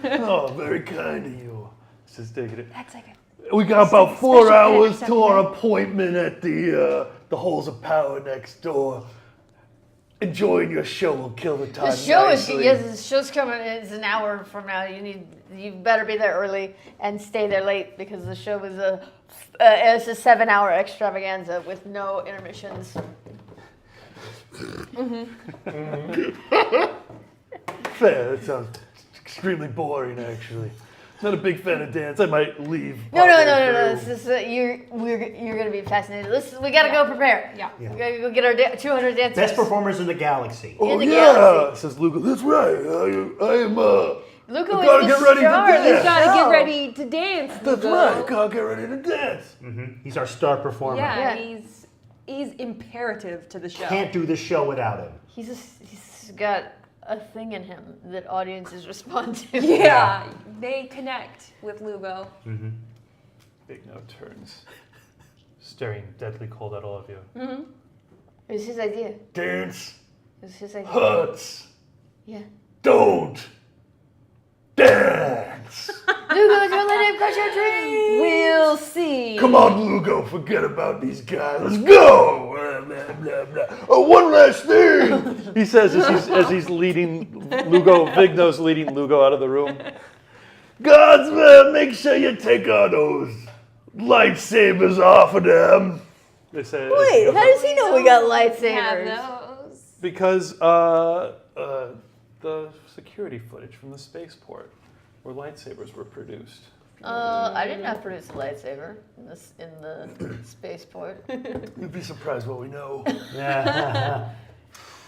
Oh, very kind of you. Just taking it. That's like We got about 4 special hours kind to of our stuff appointment at the Halls of Power next door. Enjoying your show will kill the time The show is nicely. yes, the show's coming. It's an hour from now. You better be there early and stay there late because the show is it's a 7-hour extravaganza with no intermissions. Fair. That sounds extremely boring, actually. Not a big fan of dance. I might leave. No. partway This through. is you're gonna be fascinated. We gotta go prepare. Yeah. Yeah. We gotta go get our 200 dancers. Best performers in the galaxy. Oh, the yeah, galaxy. says Lugo. That's right. I am. Lugo gotta is the get ready to star. of dance. the gotta show. get ready to dance. That's Lugo. right. Gotta get ready to dance. He's our star performer. Yeah, Yeah. he's imperative to the show. Can't do this show without him. He's got a thing in him that audiences respond to. Yeah, they connect with Lugo. Big no turns, staring deadly cold at all of you. It was his idea. Dance It was his idea. hurts. Yeah. Don't dance. Lugo, don't let him crush your dreams. We'll see. Come on, Lugo. Forget about these guys. Let's go. Blah, blah, blah, blah. Oh, one last thing. He says as he's leading Lugo. Vigno's leading Lugo out of the room. Guards, man, make sure you take all those lightsabers off of them. They say Wait, how does he know we got Have lightsabers? those. because the security footage from the spaceport where lightsabers were produced. I did not produce a lightsaber in the spaceport. You'd be surprised what we know.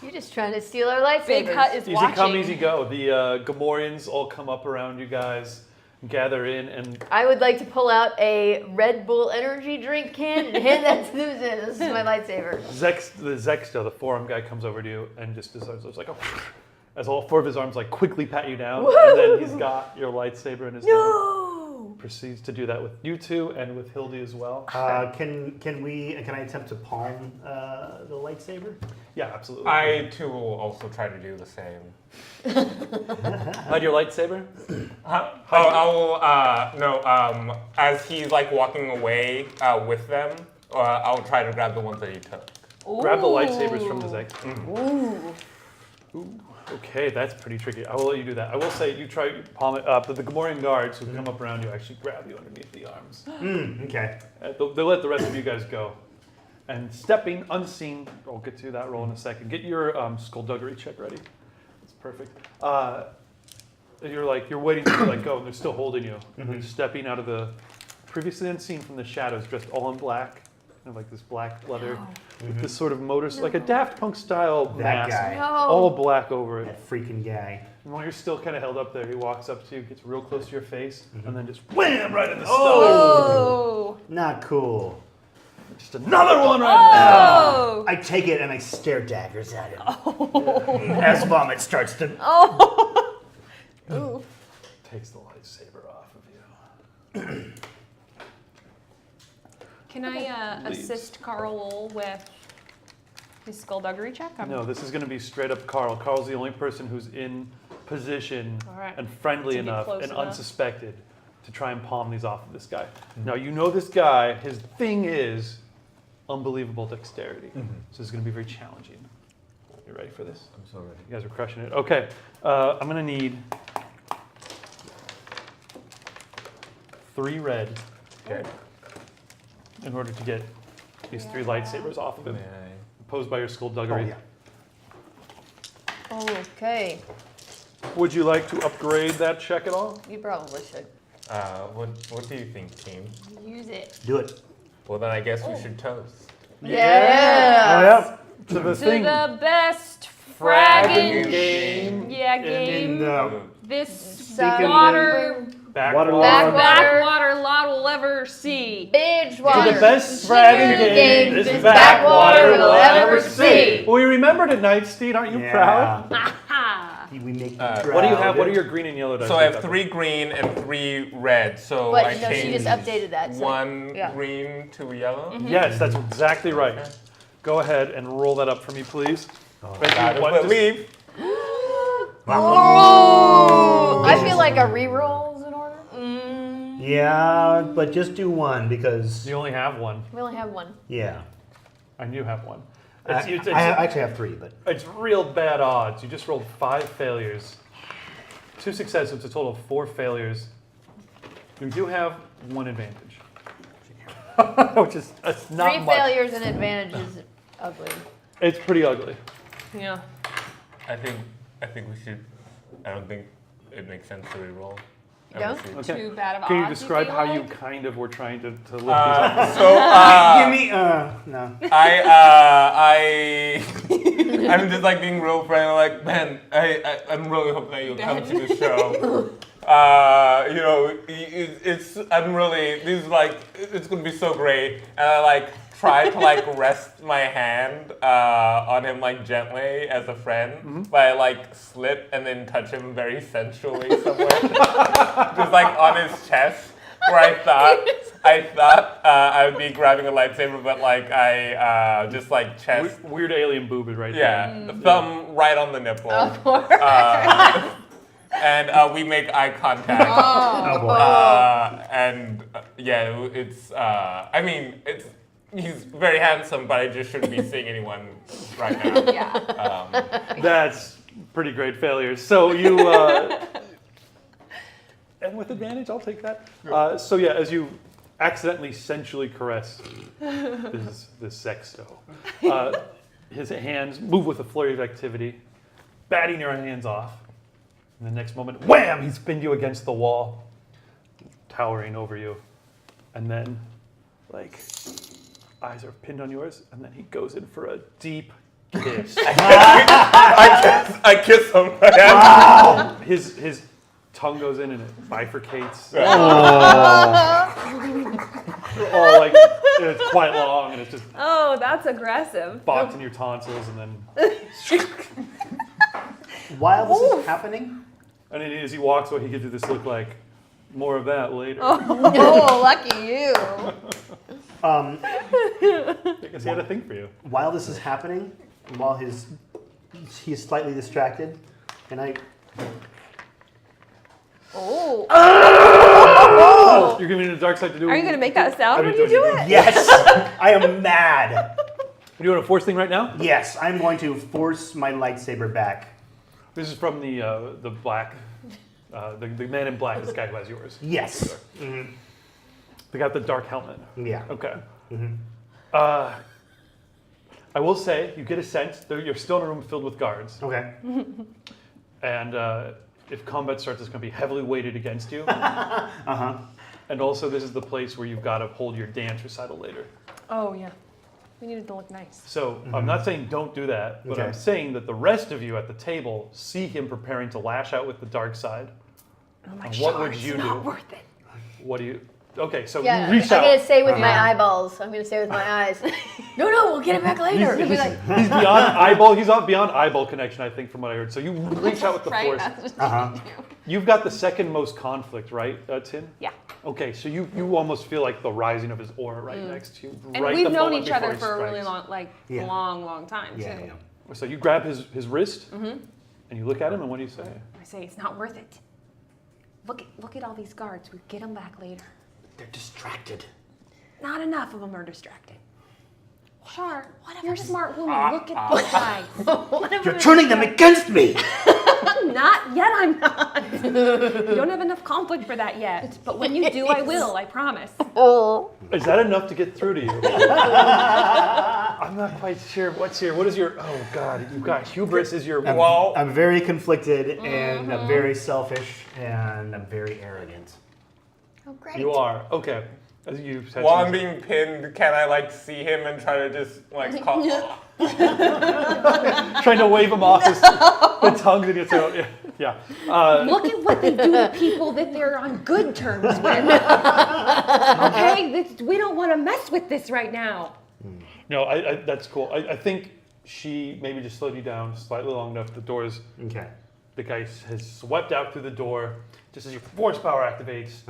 You're just trying to steal our lightsabers. Big Hut is Easy watching. come, easy go. The Gamorreans all come up around you guys, gather in, and I would like to pull out a Red Bull energy drink can and hand that to them. This is my lightsaber. the Zexta, the forum guy, comes over to you and just decides, like, as all 4 of his arms like quickly pat you down, and then he's got your lightsaber in his hand. No. Proceeds to do that with you two and with Hildy as well. Can I attempt to palm the lightsaber? Yeah, absolutely. I too will also try to do the same. Hide your lightsaber. As he's like walking away with them, I'll try to grab the ones that he took. Grab the lightsabers from the Zexta. Ooh. Okay, that's pretty tricky. I will let you do that. I will say you try to palm it up, but the Gamorrean guards who come up around you actually grab you underneath the arms. Okay. They'll let the rest of you guys go. And stepping unseen, I'll get to that roll in a second. Get your skullduggery check ready. That's perfect. You're waiting to let go, and they're still holding you. And they're stepping out of the previously unseen from the shadows, dressed all in black, kind of like this black leather, with this sort of like a Daft Punk style That mask, guy. No. all black over it. That freaking guy. And while you're still kind of held up there, he walks up to you, gets real close to your face, and then just wham right in the stomach. Oh. Not cool. Just another one right now. Oh! I take it and I stare daggers at him. As vomit starts to. Oh! Ooh. Takes the lightsaber off of you. Can I Leaves. assist Carl with his skullduggery check? No, this is going to be straight up Carl. Carl's the only person who's in position All right. and friendly To be enough close and enough. unsuspected to try and palm these off of this guy. Now, you know this guy, his thing is unbelievable dexterity. So this is going to be very challenging. You ready for this? I'm so ready. You guys are crushing it. Okay, I'm going to need 3 red Okay. in order to get these 3 lightsabers off of him. Opposed by your Oh, skullduggery. yeah. Okay. Would you like to upgrade that check at all? You probably should. What do you think, team? Use it. Do it. Well, then I guess we should toast. Oh, yeah. To the To thing. the best Fragging fragging game. game In this Speaking water Backwater. backwater lot will ever see. Binge To water. the best fragging game this backwater will ever see. Well, you remembered it, Nightsteed. Aren't you proud? Ha! We make you What do you have? proud. What are your green and yellow dice? So I have 3 green and 3 red. So But I no, she changed just updated that. So, 1 yeah. green to yellow. Yes, that's exactly right. Go ahead and roll that up for me, please. Gotta believe. Oh! I feel like a reroll is in order. Yeah, but just do one because. You only have 1, We only have 1. Yeah. and you have 1. I actually have 3, but. It's real bad odds. You just rolled 5 failures, 2 successes, it's a total of 4 failures. You do have 1 advantage, which is it's not 3 much. failures and advantage is ugly. It's pretty ugly. Yeah. I think we should. I don't think it makes sense to reroll. I Yeah? would say- Okay. Too bad of Can you odds, describe feel how like? you kind of were trying to lift these up? So Give me. No. I'm just like being real friendly. Like, Ben, I'm really hoping that you'll come to the show. You know, I'm really, this is like, it's gonna be so great. And I like try to like rest my hand on him like gently as a friend, but I like slip and then touch him very sensually somewhere, just like on his chest, where I thought I would be grabbing a lightsaber, but like I just like chest. Weird alien boob is right Yeah, there. the thumb right on the nipple. Of course. And we make eye contact. Oh, boy. And yeah, it's. I mean, he's very handsome, but I just shouldn't be seeing anyone right now. Yeah. That's pretty great failures. So you, and with advantage, I'll take that. So yeah, as you accidentally sensually caress this sexto, his hands move with a flurry of activity, batting your hands off. And the next moment, wham! He's pinned you against the wall, towering over you, and then, like, eyes are pinned on yours, and then he goes in for a deep kiss. I kiss him. Wow! His tongue goes in and it bifurcates. All like it's quite long, and it's just Oh, that's aggressive. boxed in your tonsils, and then While this is happening, and then as he walks away, he gives you this look like more of that later. Oh, lucky you. um, I guess he had a thing for you. while this is happening, while he's slightly distracted, and I. Oh. You're giving me the dark side to do. Are you going to make that sound when mean, you do it? Yes, I am mad. You doing a force thing right now? Yes, I'm going to force my lightsaber back. This is from the black, the man in black. This guy who has yours. Yes. The guy with the dark helmet. Yeah. Okay. I will say, you get a sense that you're still in a room filled with guards, Okay. and if combat starts, it's going to be heavily weighted against you. Uh-huh. And also, this is the place where you've got to hold your dance recital later. Oh, yeah. We need it to look nice. So I'm not saying don't do that, but Okay. I'm saying that the rest of you at the table see him preparing to lash out with the dark side. I'm like, What sure, would it's you not do? worth it. What do you? Okay, so Yeah, you reach I'm out. gonna say with my Yeah. eyeballs. I'm gonna say with my eyes. No, we'll get it back later. It'll be like, He's beyond eyeball. He's beyond eyeball connection, I think, from what I heard. So you reach out with the Right? force. That's what Uh-huh. you do. You've got the second most conflict, right, Tin? Yeah. Okay, so you almost feel like the rising of his aura right next to you. And right we've the known moment each other before he for a really strikes. long, Yeah. long time Yeah, too. yeah. So you grab his wrist, and you look at him, and what do you say? I say it's not worth it. Look at all these guards. We get them back later. They're distracted. Not enough of them are distracted. Char, you're a smart woman. Look at these guys. You're turning them against me. Not yet, I'm not. You don't have enough conflict for that yet. But when you do, I will, I promise. Is that enough to get through to you? I'm not quite sure what's here. What is your? Oh God, you've got hubris. Is your wall? I'm very conflicted, and I'm very selfish, and I'm very arrogant. oh great. You are okay. As you said, While I'm being pinned, can I like see him and try to just like call? trying to wave him off the tongue that gets out. Yeah. Look at what they do to people that they're on good terms with. Okay, we don't want to mess with this right now. No, that's cool. I think she maybe just slowed you down slightly long enough. The doors. Okay. The guy has swept out through the door just as your force power activates,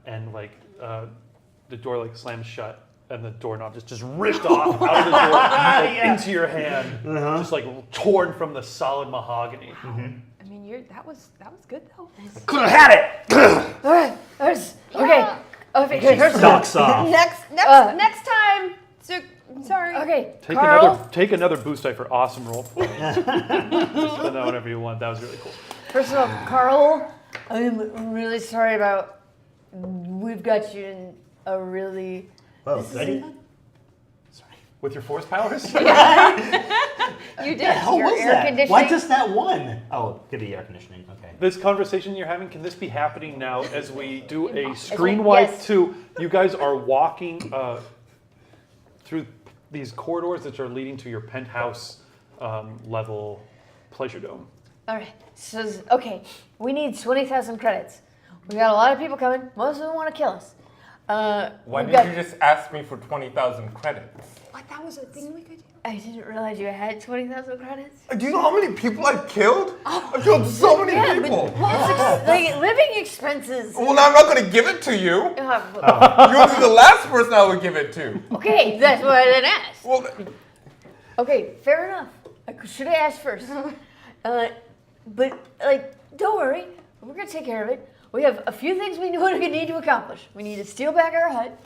and like the door like slams shut, and the doorknob just ripped off out of the door like, into your hand, just like torn from the solid mahogany. I mean, that was good though. Could have had it. All right. Okay. Okay. First Stalks off. Next time. So, sorry. Okay. Take Carl. take another boost die for awesome roll. Just spend that whenever you want. That was really cool. First of all, Carl, I'm really sorry about. We've got you in a really. Oh, This is ready? With your force powers? You did. How Your was air that? Why conditioning? just that one? Oh, good air conditioning. Okay. This conversation you're having, can this be happening now as we do a screen wipe Yes. to you guys are walking through these corridors that are leading to your penthouse level pleasure dome. All right. So okay, we need 20,000 credits. We got a lot of people coming. Most of them want to kill us. Why we've did got- you just ask me for 20,000 credits? What? That was a thing we could do. I didn't realize you had 20,000 credits. Do you know how many people I killed? I killed so many Yeah, people. but like living expenses. Well, now I'm not going to give it to you. Uh, You'll be the last person I would give it to. Okay, that's why I didn't ask. Well, Okay, fair enough. I should have asked first. But like, don't worry, we're gonna take care of it. We have a few things we need to accomplish. We need to steal back our hut.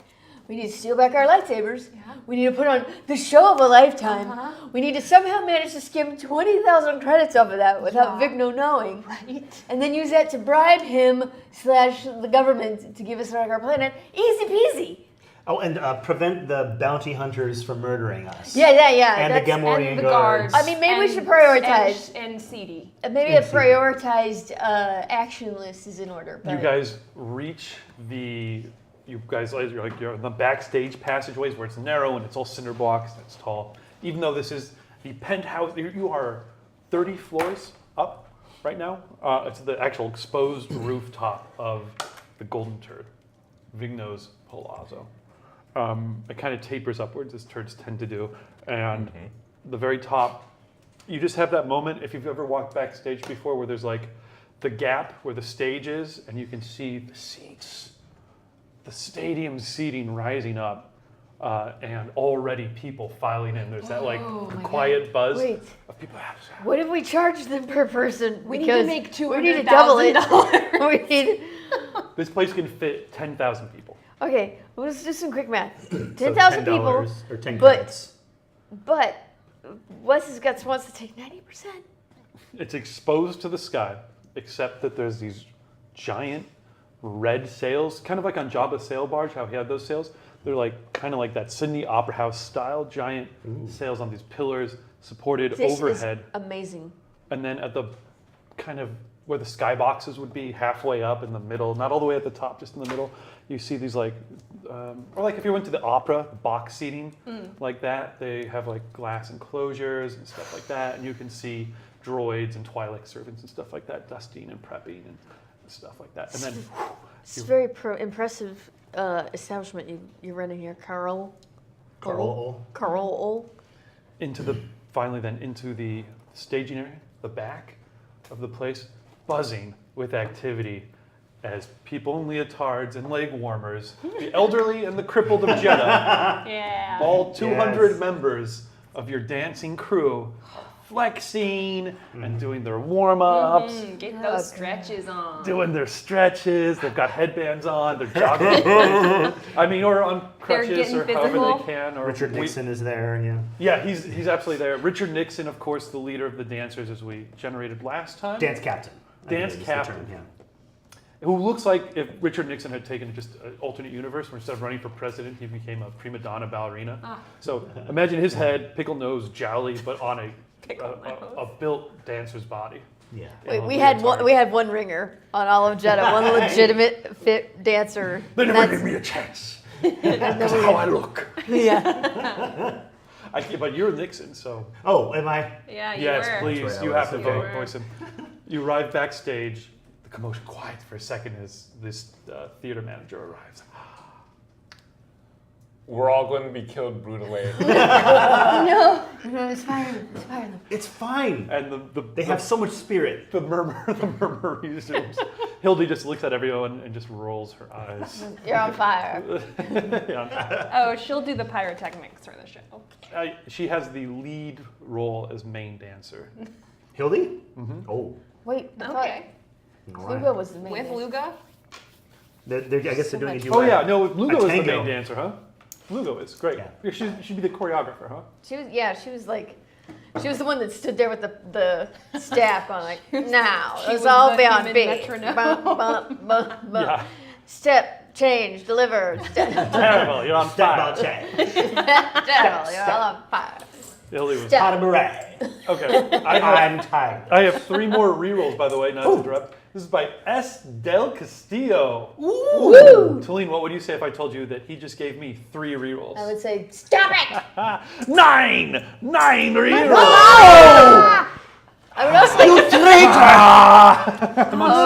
We need to steal back our lightsabers. We need to put on the show of a lifetime. We need to somehow manage to skim 20,000 credits off of that without Vigno knowing. Right. And then use that to bribe him / the government to give us back our planet. Easy peasy. Oh, and prevent the bounty hunters from murdering us. Yeah. And the that's- Gamorrean And the guards. guards. I mean, maybe we should prioritize. And CD. Maybe a prioritized action list is in order. But You guys reach you're in the backstage passageways where it's narrow and it's all cinder blocks and it's tall. Even though this is the penthouse, you are 30 floors up right now. It's the actual exposed rooftop of the Golden Turd, Vigno's Palazzo. It kind of tapers upwards, as turds tend to do. And the very top, you just have that moment, if you've ever walked backstage before, where there's like the gap where the stage is, and you can see the seats, the stadium seating rising up, and already people filing in. There's that like quiet buzz Wait. of people. what if we charge them per person? We need to Because make we need to double it. $200,000. we need. This place can fit 10,000 people. Okay, let's do some quick math. So 10,000 people, $10 or 10 but- credits. but Wes has Guts wants to take 90%. It's exposed to the sky, except that there's these giant red sails, kind of like on Jabba's sail barge, how he had those sails. They're like kind of like that Sydney Opera House style giant sails on these pillars supported This overhead. is amazing. And then at the kind of where the skyboxes would be, halfway up in the middle, not all the way at the top, just in the middle, you see these like, or like if you went to the opera, box seating like that, they have like glass enclosures and stuff like that, and you can see droids and Twi'lek servants and stuff like that, dusting and prepping and stuff like that. And then It's very impressive establishment you're running here, Carl? Carl. Finally then into the staging area, the back of the place, buzzing with activity as people in leotards and leg warmers, the elderly and the crippled of Jeddah, Yeah. all 200 Yes. members of your dancing crew are flexing and doing their warm-ups, Get those stretches on. doing their stretches. They've got headbands on. They're jogging. I mean, or on crutches getting or however physical. they can. Or Richard Nixon is there. Yeah. Yeah, he's absolutely there. Richard Nixon, of course, the leader of the dancers, as we generated last time. Dance captain. I think Dance is the captain. term, yeah. Who looks like if Richard Nixon had taken just an alternate universe where instead of running for president, he became a prima donna ballerina. So imagine his head, pickle nose, jowly, but on a built dancer's body. Yeah. Wait, Oh, we had leotard. one ringer on all of Jeddah, one legitimate fit dancer. They never That's- give me a chance. That's how I look. Yeah. But you're Nixon, so Oh, am I? Yeah, you yes, were. please, That's right, you I have to was, vote, okay. voice him. You arrive backstage. The commotion quiets for a second as this theater manager arrives. We're all going to be killed brutally. No, it's fine. It's fine. It's fine. And They have so much spirit. the murmur resumes. Hildy just looks at everyone and just rolls her eyes. You're on fire. Yeah. Oh, she'll do the pyrotechnics for the show. She has the lead role as main dancer. Hildy? Mm-hmm. Oh. Wait, I Okay. all thought right. Lugo was the main. With dancer. Luga? I guess they're doing a duet. Oh yeah, no, Lugo is the tango. main dancer, huh? Lugo is great. Yeah. She'd be the choreographer, huh? She was the one that stood there with the staff going like, now, She let's was all the be on human beat. metronome. Bump, bump, bump, bump. Yeah. Step, change, deliver. Step, Terrible, you're on Step fire. ball check. general, you're all on fire. Hildy was Step. Hot beret. okay. I'm tired. I have 3 more rerolls, by the way, not to interrupt. This is by S. Del Castillo. Woo! Talene, what would you say if I told you that he just gave me 3 rerolls? I would say, stop it! 9 rerolls. I would also say,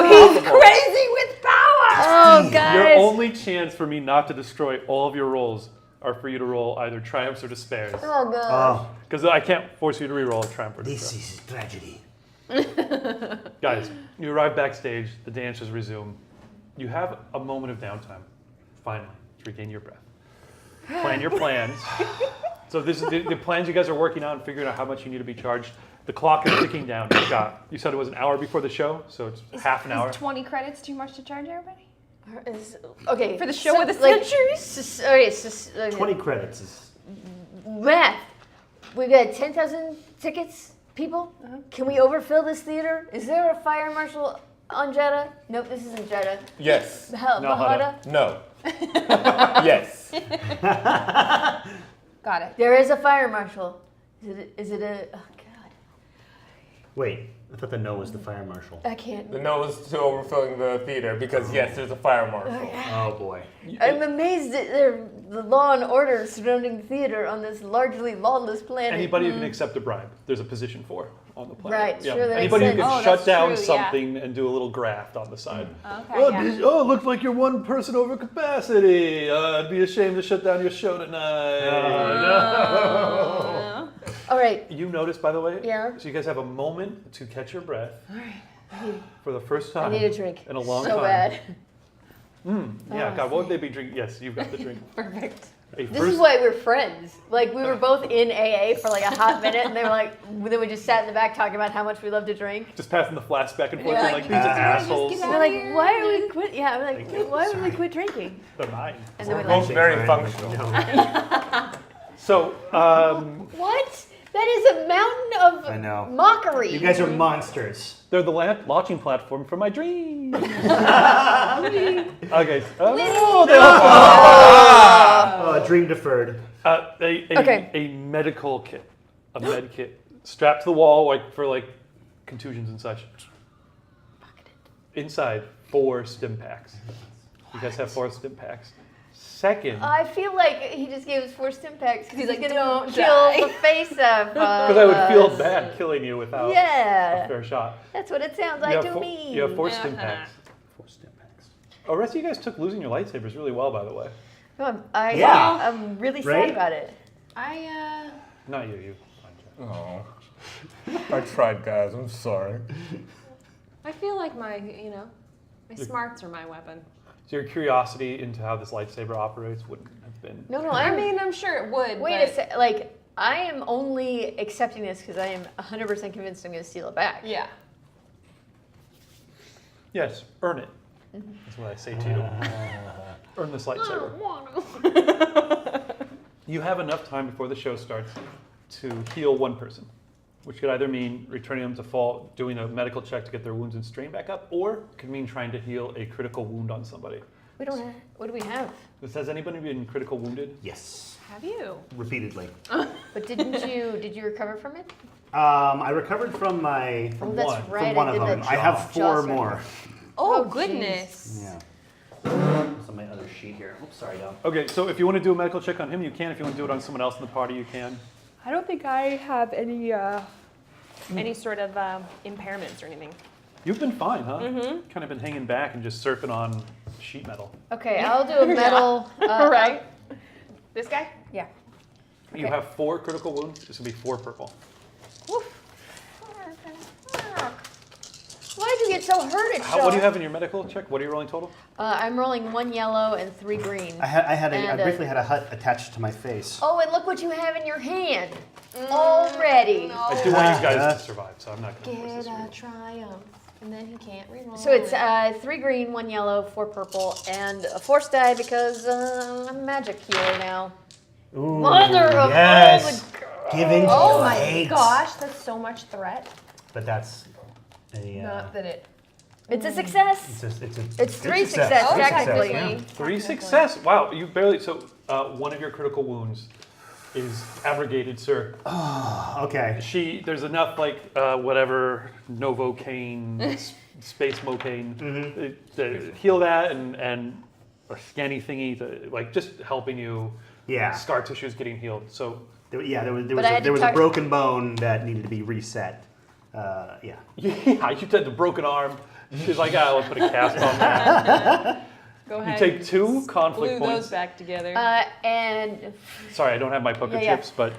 He's crazy with power! Oh, guys. Your only chance for me not to destroy all of your rolls are for you to roll either triumphs or despairs. Oh, God. Oh, Because I can't force you to reroll a triumph or this despair. is tragedy. Guys, you arrive backstage, the dancers resume. You have a moment of downtime, finally, to regain your breath. Plan your plans. So this is the plans you guys are working on, figuring out how much you need to be charged. The clock is ticking down. You said it was an hour before the show, so it's half an hour. Is 20 credits too much to charge everybody? Okay. For the show of the century? 20 credits is. Math. We've got 10,000 tickets, people. Can we overfill this theater? Is there a fire marshal on Jeddah? Nope, this isn't Jeddah. Yes. Bahada? No. Yes. Got it. There is a fire marshal. Is it a... Oh, God. Wait, I thought the no was the fire marshal. I can't... The no is to overfilling the theater because yes, there's a fire marshal. Oh boy. I'm amazed at the law and order surrounding the theater on this largely lawless planet. Anybody who can accept a bribe, there's a position for on the planet. Right, sure, that makes Anybody who sense. can Oh, shut that's down true, yeah. something and do a little graft on the side. Okay, yeah. Oh, it looks like you're one person over capacity. I'd be ashamed to shut down your show tonight. All right. You notice, by the way, Yeah. so you guys have a moment to catch your breath for the first I time need a drink. in a long so time. bad. Yeah, God, what would they be drinking? Yes, you've got the drink. Perfect. This is why we're friends. Like, we were both in AA for like a hot minute, and they were like, then we just sat in the back talking about how much we love to drink. Just passing the flask back and forth. Yeah, You're like, like, these assholes. just And get we're out like, here. why are we quit? Yeah, we're like, why would we quit drinking? They're mine. And then we Both like, very functional. So, what? That is a mountain of I know. mockery. You guys are monsters. they're the launching platform for my dreams. Okay. Oh, dream deferred. Okay. A medical kit, a med kit strapped to the wall, like for like contusions and such. Inside, 4 stim packs. You guys have 4 stim packs. Second, I feel like he just gave us 4 stim packs because he's like, Don't don't die." kill the face of because I would feel bad killing you without a Yeah, fair shot. that's what it sounds You like have to four- me. You have 4 stim packs. 4 stim packs. The rest of you guys took losing your lightsabers really well, by the way. No, Yeah. I'm really sad Right? about it. Not you. Fine, Jeff. Oh. I tried, guys. I'm sorry. I feel like my smarts are my weapon. So your curiosity into how this lightsaber operates wouldn't have been. No, I mean, I'm sure it would. Wait but a sec. Like, I am only accepting this because I am 100% convinced I'm going to steal it back. Yeah. Yes, earn it. That's what I say to you. Earn this lightsaber. You have enough time before the show starts to heal one person, which could either mean returning them to fall, doing a medical check to get their wounds and strain back up, or could mean trying to heal a critical wound on somebody. We don't have. What do we have? Has anybody been critical wounded? Yes, Have you? repeatedly. But did you recover from it? I recovered from my Oh, that's one. right. from one I of did them. that I have jaw 4 surgery. more. Oh, jeez. goodness. Yeah. It's on my other sheet here. Oops, sorry, Dom. Okay, so if you want to do a medical check on him, you can. If you want to do it on someone else in the party, you can. I don't think I have any sort of impairments or anything. You've been fine, huh? Kind of been hanging back and just surfing on sheet metal. Okay, I'll do a metal. Right. This guy? Yeah. You Okay. have 4 critical wounds. This will be 4 purple. Why did you get so hurt at What do you have in your medical check? What are you rolling total? I'm rolling 1 yellow and 3 green. I And, briefly had a hut attached to my face. Oh, and look what you have in your hand. Already. I do want you guys to survive, so I'm not going to force Get this. a triumph, and then he can't reroll. So it's 3 green, 1 yellow, 4 purple, and a force die because I'm a magic healer now. Ooh, Mother of yes. all the Giving Oh my hate. gosh, that's so much threat. But that's a. Not that it. It's a success. It's a It's good 3 success. success, Good technically. yeah. 3 success. Wow, you barely. So one of your critical wounds is abrogated, sir. Okay. There's enough like whatever Novocaine, space mocaine, to heal that and a scanny thingy to like just helping you. Yeah. Scar tissue is getting healed. So There was But I had to there was a talk- broken bone that needed to be reset. Yeah. yeah, you had the broken arm. She's like, let's put a cast on that. Go You ahead. take 2 conflict Glue points. those back together. And Sorry, I don't have my poker Yeah. chips, but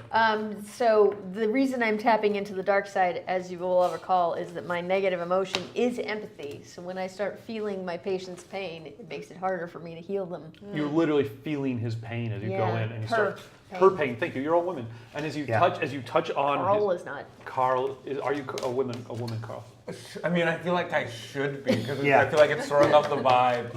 so the reason I'm tapping into the dark side, as you will all recall, is that my negative emotion is empathy. So when I start feeling my patient's pain, it makes it harder for me to heal them. you're literally feeling his pain as you go Yeah, in and you her start pain. her pain. Thank you. You're all women, and as you Yeah. touch on Carl his, is not. Carl, are you a woman, Carl? I mean, I feel like I should be because Yeah. I feel like it's throwing off the vibe.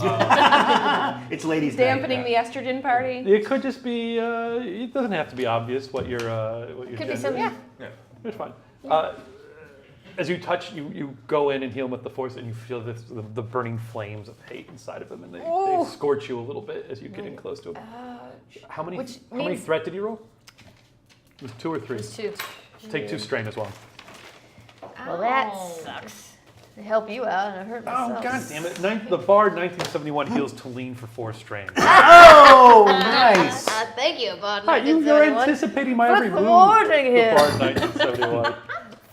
It's ladies' night. Dampening the estrogen party. It could just be. It doesn't have to be obvious what your Could gender be something. is. Yeah. Yeah. It's fine. As you touch, you go in and heal him with the force, and you feel the burning flames of hate inside of him, and they Ooh. scorch you a little bit as you get in close to him. How many Which how many means- threat did you roll? It was 2 or 3. It's 2. Take 2 strain as well. Well, that Ow. sucks. To help you out, and I hurt myself. Oh, god damn it. The Bard 1971 heals Tulane for 4 strain. Oh, nice. Thank you, Bud. Hi, you're anticipating my For every move. thwarting The him. Bard 1971.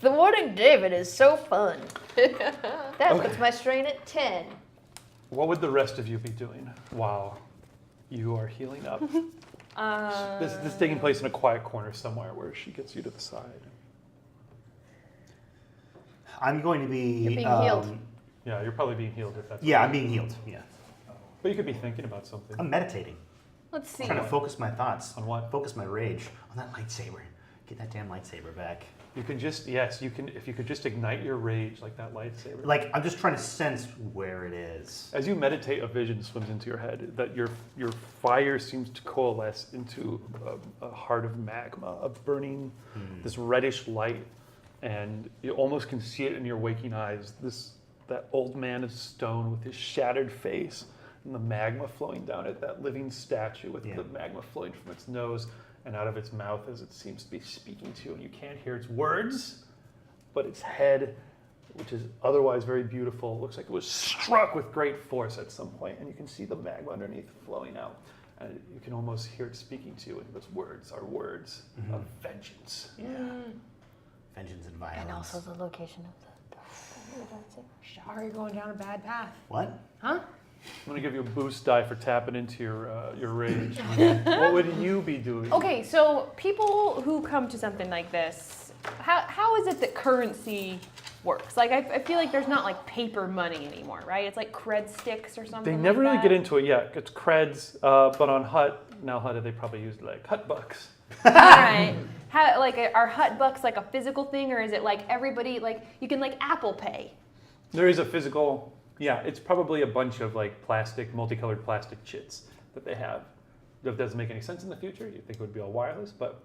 Thwarting David is so fun. That Okay. puts my strain at 10. What would the rest of you be doing while you are healing up? This is taking place in a quiet corner somewhere where she gets you to the side. I'm going to be. You're being healed. Yeah, you're probably being healed if that's. Yeah, I'm being healed. Yeah. But you could be thinking about something. I'm meditating. Let's see. I'm trying to focus my thoughts. On what? Focus my rage on that lightsaber. Get that damn lightsaber back. You can just, yes, you can, if you could just ignite your rage like that lightsaber. Like, I'm just trying to sense where it is. As you meditate, a vision swims into your head that your fire seems to coalesce into a heart of magma, of burning, this reddish light, and you almost can see it in your waking eyes. That old man of stone with his shattered face and the magma flowing down it. That living statue with the magma flowing from its nose and out of its mouth as it seems to be speaking to you, and you can't hear its words, but its head, which is otherwise very beautiful, looks like it was struck with great force at some point, and you can see the magma underneath flowing out, and you can almost hear it speaking to you, and those words are words of vengeance. Yeah. Vengeance and violence. And also the location of the. Shar, you're going down a bad path. What? Huh? I'm gonna give you a boost die for tapping into your rage. What would you be doing? Okay, so people who come to something like this, how is it that currency works? Like, I feel like there's not like paper money anymore, right? It's like cred sticks or something. They never like really that. get into it yet. It's creds, but on Hut, now Hut, they probably used like Hut bucks. All right. How, like, are Hut bucks like a physical thing, or is it like everybody, like, you can like Apple Pay? There is a physical, yeah, it's probably a bunch of like plastic, multicolored plastic chits that they have. That doesn't make any sense in the future. You'd think it would be all wireless, but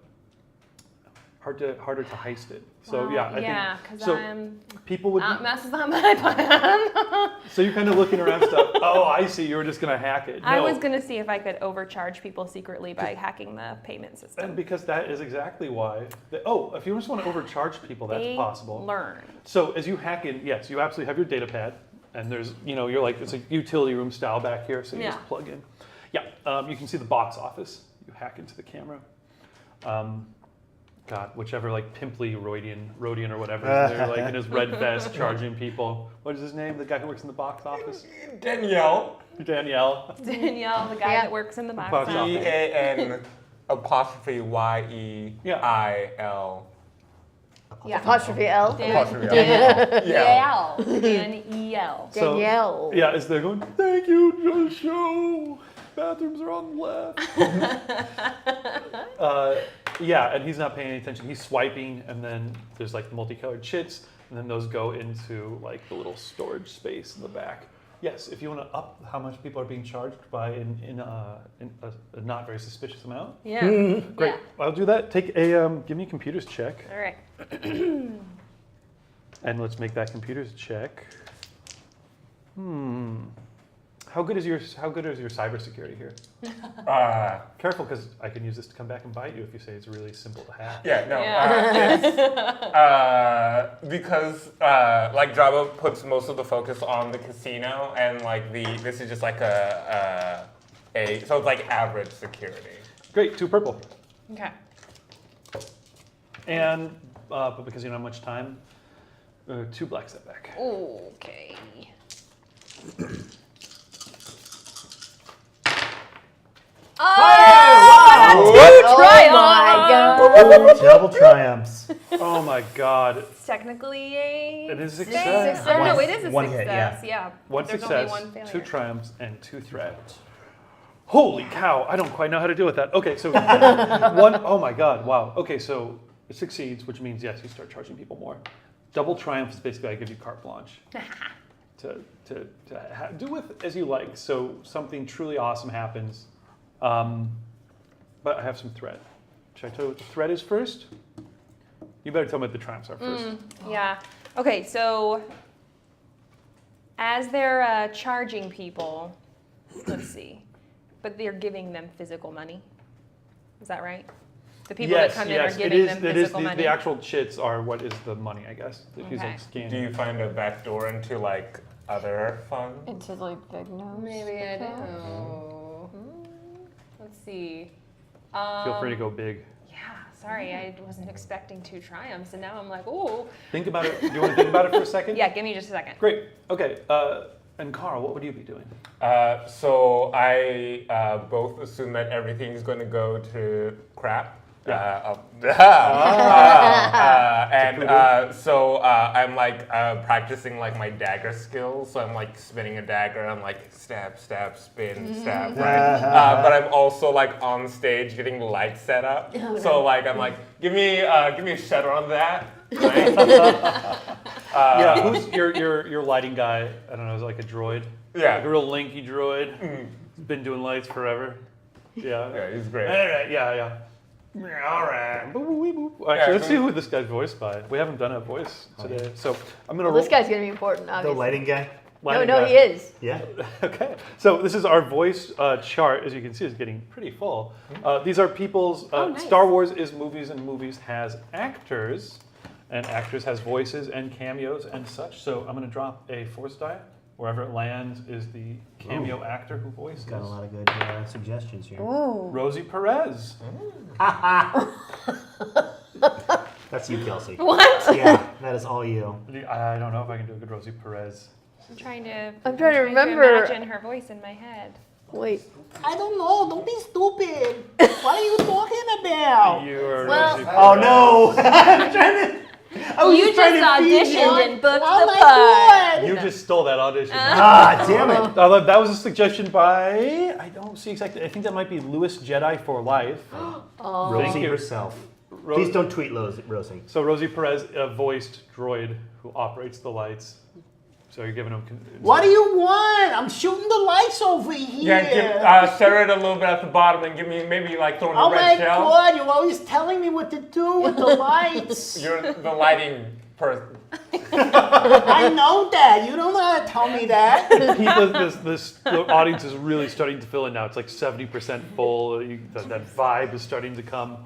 harder to heist it. So Wow, I because think so. I'm People would. not messes on my plan. So you're kind of looking around stuff. Oh, I see. You were just gonna hack it. I No. was gonna see if I could overcharge people secretly by hacking the payment system. And because that is exactly why. If you just want to overcharge people, that's They possible. learn. So as you hack in, yes, you absolutely have your data pad, and there's, you're like, it's a utility room style back here, so you Yeah. just plug in. Yeah, you can see the box office. You hack into the camera. God, whichever like pimply Rodian or whatever is there, like in his red vest charging people. What is his name? The guy who works in the box office? Danielle. Danielle. Danielle, the guy Yeah. that works in the box Box office. office. DAN''YEIL. Yeah. Apostrophe L. Apostrophe L. Danielle. Danielle. So, Danielle. Yeah, is they're going, thank you, just show. Bathrooms are on the left. Yeah, and he's not paying any attention. He's swiping, and then there's like the multicolored chits, and then those go into like the little storage space in the back. Yes, if you want to up how much people are being charged by in a not very suspicious amount. Yeah. Great, Yeah. I'll do that. Take a give me a computers check, All right. and let's make that computers check. How good is your cybersecurity here? Careful, because I can use this to come back and bite you if you say it's really simple to hack. Yeah, no. Yeah. It's, because like Java puts most of the focus on the casino, and like this is just like so it's like average security. Great, 2 purple. Okay. And but because you don't have much time, 2 black setback. Okay. Oh my god. Double triumphs. Oh my God! It's technically a It is a success. success. Oh, no, it is a One hit, success. Yeah. One There's success, only one failure. 2 triumphs, and 2 threats. Holy cow! I don't quite know how to deal with that. Okay, so one. Oh my God! Wow. Okay, so it succeeds, which means yes, you start charging people more. Double triumph is basically I give you carte blanche to do with as you like. So something truly awesome happens, but I have some threat. Should I tell you what the threat is first? You better tell me what the triumphs are first. Yeah. Okay, so as they're charging people, let's see, but they're giving them physical money. Is that right? The people that come in are giving them physical money. The actual chits are what is the money, I guess. If he's Okay. like scanning. Do you find a backdoor into like other funds? Into like big nose. Maybe I do. Let's see. Feel free to go big. Yeah, sorry, I wasn't expecting 2 triumphs, and now I'm like, ooh. Think about it. Do you want to think about it for a second? Yeah, give me just a second. Great. Okay. And Carl, what would you be doing? So I both assume that everything's going to go to crap. So I'm like practicing like my dagger skills. So I'm like spinning a dagger. I'm like stab, stab, spin, stab, right? But I'm also like on stage getting the lights set up. So like I'm like, give me a shutter on that. Right? Yeah. Who's your lighting guy? I don't know. Is it like a droid? Yeah. Like a real lanky droid. Been doing lights forever. Yeah. Yeah, he's great. All right. Yeah. All right. Actually, let's see who this guy's voiced by. We haven't done a voice today, so I'm gonna Well, this guy's gonna be important, The obviously. lighting guy? lighting No, guy. he is. Yeah. Okay, so this is our voice chart. As you can see, is getting pretty full. These are people's. Nice. Star Wars is movies, and movies has actors, and actors has voices and cameos and such. So I'm going to drop a force die. Wherever it lands is the cameo actor who voices. Got a lot of good suggestions here. Rosie Perez. That's you, Kelsey. What? Yeah, that is all you. I don't know if I can do a good Rosie Perez. I'm trying to remember. imagine her voice in my head. Wait. I don't know. Don't be stupid. What are you talking about? You're Well- Rosie Oh Perez. no! I'm trying to. I was You just trying just to feed you. auditioned and booked Oh the my part. God. You just stole that audition. Ah, damn it. That was a suggestion by, I don't see exactly, I think that might be Louis Jedi for Life. Oh. Thank Rosie you. herself. Ro- Please don't tweet Rosie. So Rosie Perez, a voiced droid who operates the lights. So you're giving him. What do you want? I'm shooting the lights over here. Yeah, give center it a little bit at the bottom and give me maybe like throwing Oh a my red shell. God! You're always telling me what to do with the lights. You're the lighting person. I know that. You don't know how to tell me that. The audience is really starting to fill in now. It's like 70% full. That vibe is starting to come.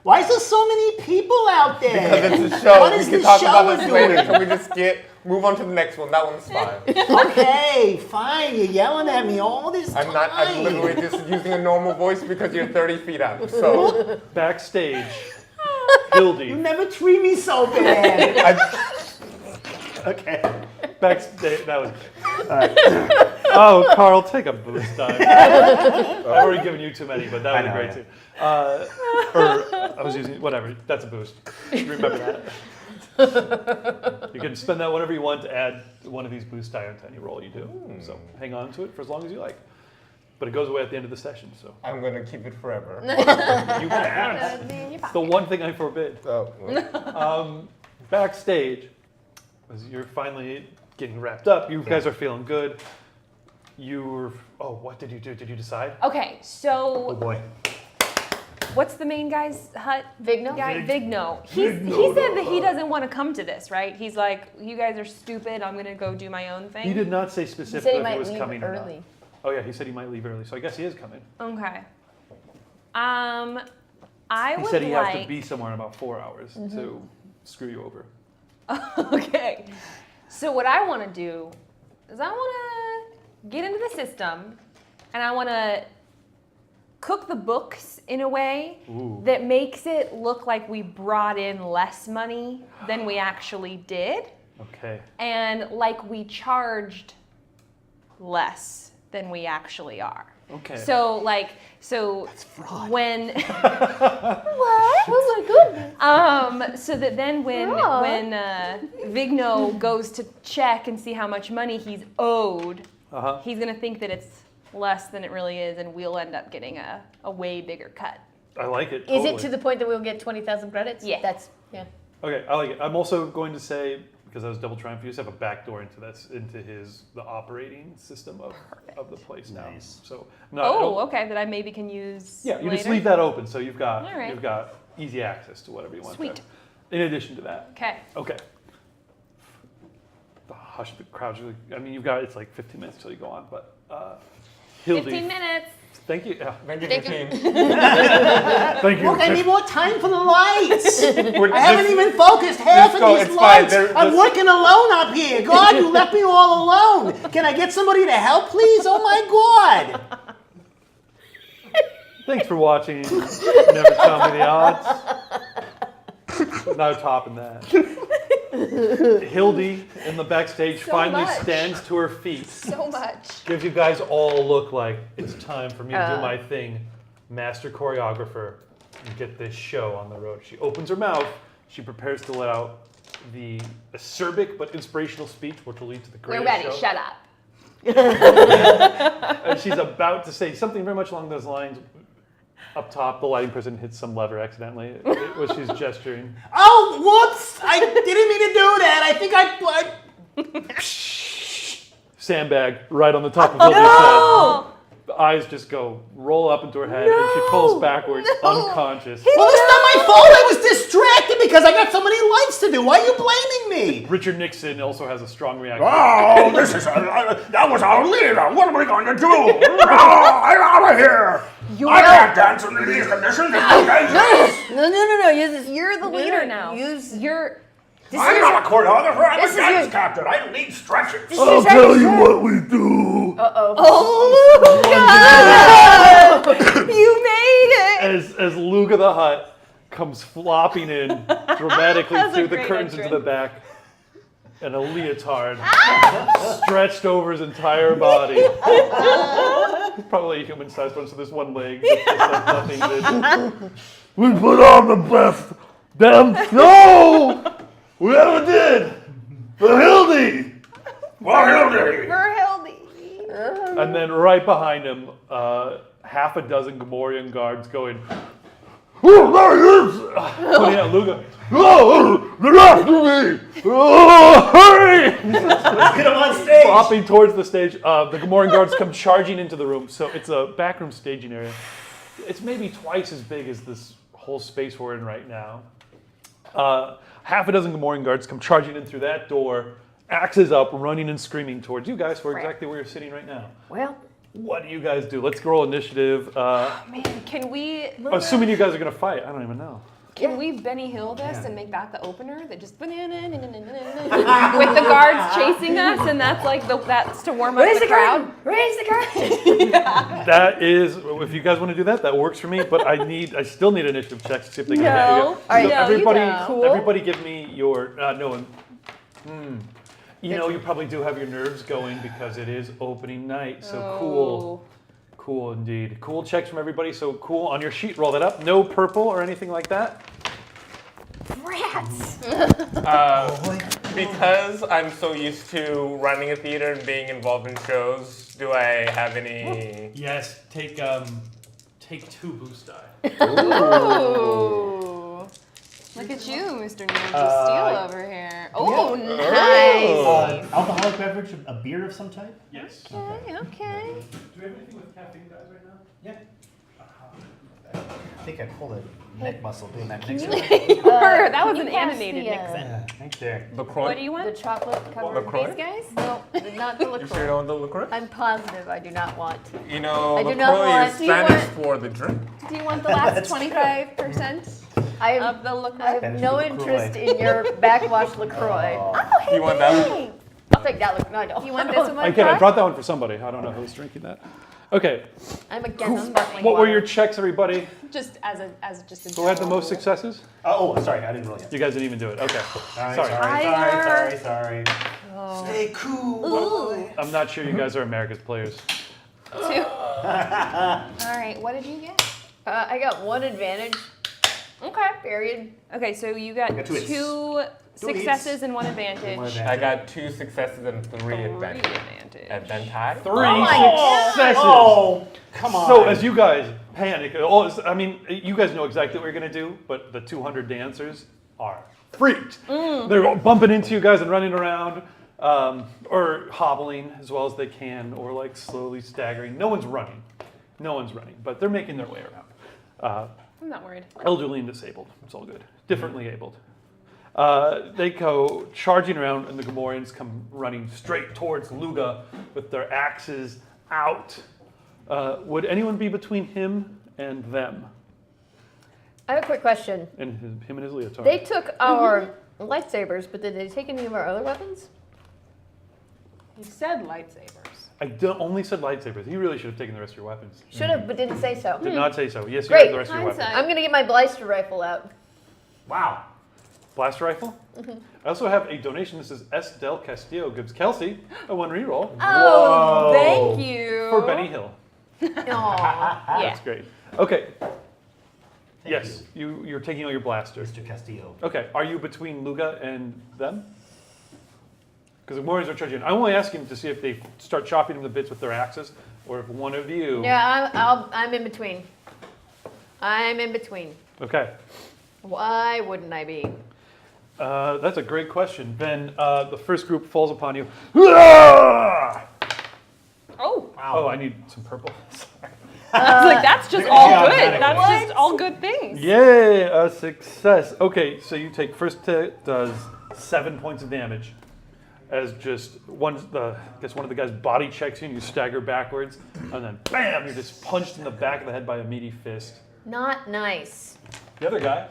Why is there so many people out there? Because it's a show. What We is can the talk show about we're this later. doing? Can we just move on to the next one? That one's fine. Okay, fine. You're yelling at me all this time. I'm literally just using a normal voice because you're 30 feet up. So Backstage, You Hildy. never treat me so bad. Okay. Backstage, that was. Oh, Carl, take a boost time. I've already given you too many, but that I would be know, great yeah. too. Or I was using whatever. That's a boost. Remember that. You can spend that whenever you want to add one of these boost die to any roll you do. So hang on to it for as long as you like. But it goes away at the end of the session. So I'm gonna keep it forever. you can. It's the one thing I forbid. Oh, well. Backstage, as you're finally getting wrapped up, you guys are feeling good. What did you do? Did you decide? Okay, Oh so boy. what's the main guy's hut? Vigno? Guy, Vigno. He said that he doesn't want to come to this, right? He's like, you guys are stupid. I'm gonna go do my own thing. He did not say He specifically said he if he might was leave coming or early. not. Oh yeah, he said he might leave early, so I guess he is coming. Okay. He said he has to be somewhere in about 4 hours to screw you over. Okay. So what I want to do is I want to get into the system, and I want to cook the books in a way Ooh. that makes it look like we brought in less money than we actually did, Okay. and like we charged less than we actually are. Okay. So fraud. when What? Oh my goodness. so that then when Vigno goes to check and see how much money he's owed, Uh-huh. he's gonna think that it's less than it really is, and we'll end up getting a way bigger cut. I like it. Is it totally. to the point that we'll get 20,000 credits? Yeah. Yeah. Okay, I like it. I'm also going to say, because I was double trying for you, to have a backdoor into the operating system of the place now. Nice. So no, I don't- Okay, that I maybe can use. yeah, you later. just leave that open, so you've got All right. easy access to whatever you want. Sweet. There. In addition to that, Okay. okay. The hush of the crowd's really. I mean, it's like 15 minutes till you go on, but Hildy. 15 minutes. Thank you. Yeah. Thank you, Thank team. Thank you. Look, I need more time for the lights. We're I haven't just- even focused half of go, these it's fine. lights. They're- I'm this- working alone up here. God, you left me all alone. Can I get somebody to help, please? Oh my God. Thanks for watching. Never tell me the odds. No topping that. Hildy in the backstage So finally much. stands to her feet. So much. Gives you guys all a look like it's time for me to do Uh. my thing. Master choreographer, and get this show on the road. She opens her mouth. She prepares to let out the acerbic but inspirational speech, which will lead to the We're greatest ready. show. Shut up. And she's about to say something very much along those lines. Up top, the lighting person hits some lever accidentally when she's gesturing. Oh, whoops. I didn't mean to do that. I think I Sandbag right on the top of Hildy's head. The eyes just roll up into her head, and she falls backwards, unconscious. Well, it's not my fault. I was distracted because I got so many lights to do. Why are you blaming me? Richard Nixon also has a strong reaction. Oh, that was our leader. What are we going to do? Oh, I'm out of here. I can't dance in these conditions. It's too dangerous. No. You're the leader now. You're. I'm not a choreographer. I'm this a is dance your- captain. I don't need stretches. I'll tell you what we do. You made it. As Luga the Hutt comes flopping in dramatically That was a through the great curtains into the entrance. back. and a leotard stretched over his entire body. Probably a human-sized one, so there's one leg. It's like nothing did. We put on the best damn show we ever did for Hildy. For Hildy. For Hildy. And then right behind him, half a dozen Gamorrean guards going, Oh, there he is. pointing at Luga. Oh, get after me. Oh, hurry. Let's get him on stage. Flopping towards the stage. The Gamorrean guards come charging into the room. So it's a backroom staging area. It's maybe twice as big as this whole space we're in right now. Half a dozen Gamorrean guards come charging in through that door, axes up, running and screaming towards you guys for exactly where you're sitting right now. Well, What do you guys do? Let's roll initiative. Man, can we Assuming you guys are going to fight. I don't even know. Benny Hill this and make that the opener? That just with the guards chasing us, and that's like that's to warm up raise the the crowd. curtain. Raise the curtain. That is, if you guys want to do that, that works for me. But I still need initiative checks to see if they can hit No. you. All right, no, you everybody, don't. Cool. everybody, give me your no one. You know, you probably do have your nerves going because it is opening night. So cool. Cool indeed. Cool checks from everybody. So cool. On your sheet, roll that up. No purple or anything like that. Rats. Because I'm so used to running a theater and being involved in shows, do I have any? Yes. Take 2 boost die. Ooh. Look at you, Mr. Ninja Steel over here. Oh, nice. Alcoholic beverage, a beer of some type? Yes. Okay, okay. Do we have anything with caffeine guys right now? Yeah. I think I pulled a neck muscle doing that next one. That was Can an you pass animated the, Nixon. Yeah, right there. LaCroix? What do you The want? chocolate covered LaCroix? These guys? No, not the You LaCroix. sure you don't want the LaCroix? I'm positive I do not want. You know, I do not LaCroix want- is do you Spanish want- for the drink. Do you want the last 25% I of have, the I LaCroix? have Spanish no for the interest LaCroix. in your backwash LaCroix. Do you want that one? I'll take that LaCroix. No, I don't. You want this one? I brought that one for somebody. I don't know who's drinking that. Okay. I'm against sparkling What were water. your checks, everybody? Just as just a Who had the general most rule. successes? Oh, sorry, I didn't roll yet. You guys didn't even do it. Okay. Sorry, Sorry. sorry. Stay cool. I'm not sure you guys are America's players. 2. All right, what did you get? I got one advantage, Okay. period. Okay, so you got got 2 hits. 2 successes and 1 advantage. I got 2 successes and 3 advantage. advantage. Advantage? 3 successes. Oh, come on. So as you guys panic, I mean, you guys know exactly what you're gonna do, but the 200 dancers are freaked. They're all bumping into you guys and running around, or hobbling as well as they can, or like slowly staggering. No one's running, but they're making their way around. I'm not worried. Elderly and disabled, it's all good. Differently abled. They go charging around, and the Gamorreans come running straight towards Luga with their axes out. Would anyone be between him and them? I have a quick question. And him and his leotard? They took our lightsabers, but did they take any of our other weapons? You said lightsabers. I only said lightsabers. He really should have taken the rest of your weapons. Should have, but didn't say so. Did not say so. Yes, you Great. have the rest of your weapons. Hindsight. I'm gonna get my blaster rifle out. Wow. Blaster rifle. I also have a donation. This is S. Del Castillo gives Kelsey a 1 reroll Oh, thank you. for Benny Hill. Aw. Yeah. That's great. Okay. Thank Yes, you're taking out your blaster. Mr. Castillo. Okay, are you between Luga and them? Because the Warriors are charging. I'm only asking to see if they start chopping him to bits with their axes, or if one of you. Yeah, I'm in between. I'm in between. Okay, Why wouldn't I be? that's a great question. Ben, the first group falls upon you. Ah! Oh, Oh, I need some purple. I was like, that's just all Yeah, good. automatically. That's just all good things. Yay, a success. Okay, so you take first hit does 7 points of damage. As just one of the guys body checks you and you stagger backwards, and then bam, you're just punched in the back of the head by a meaty fist. Not nice. The other guy,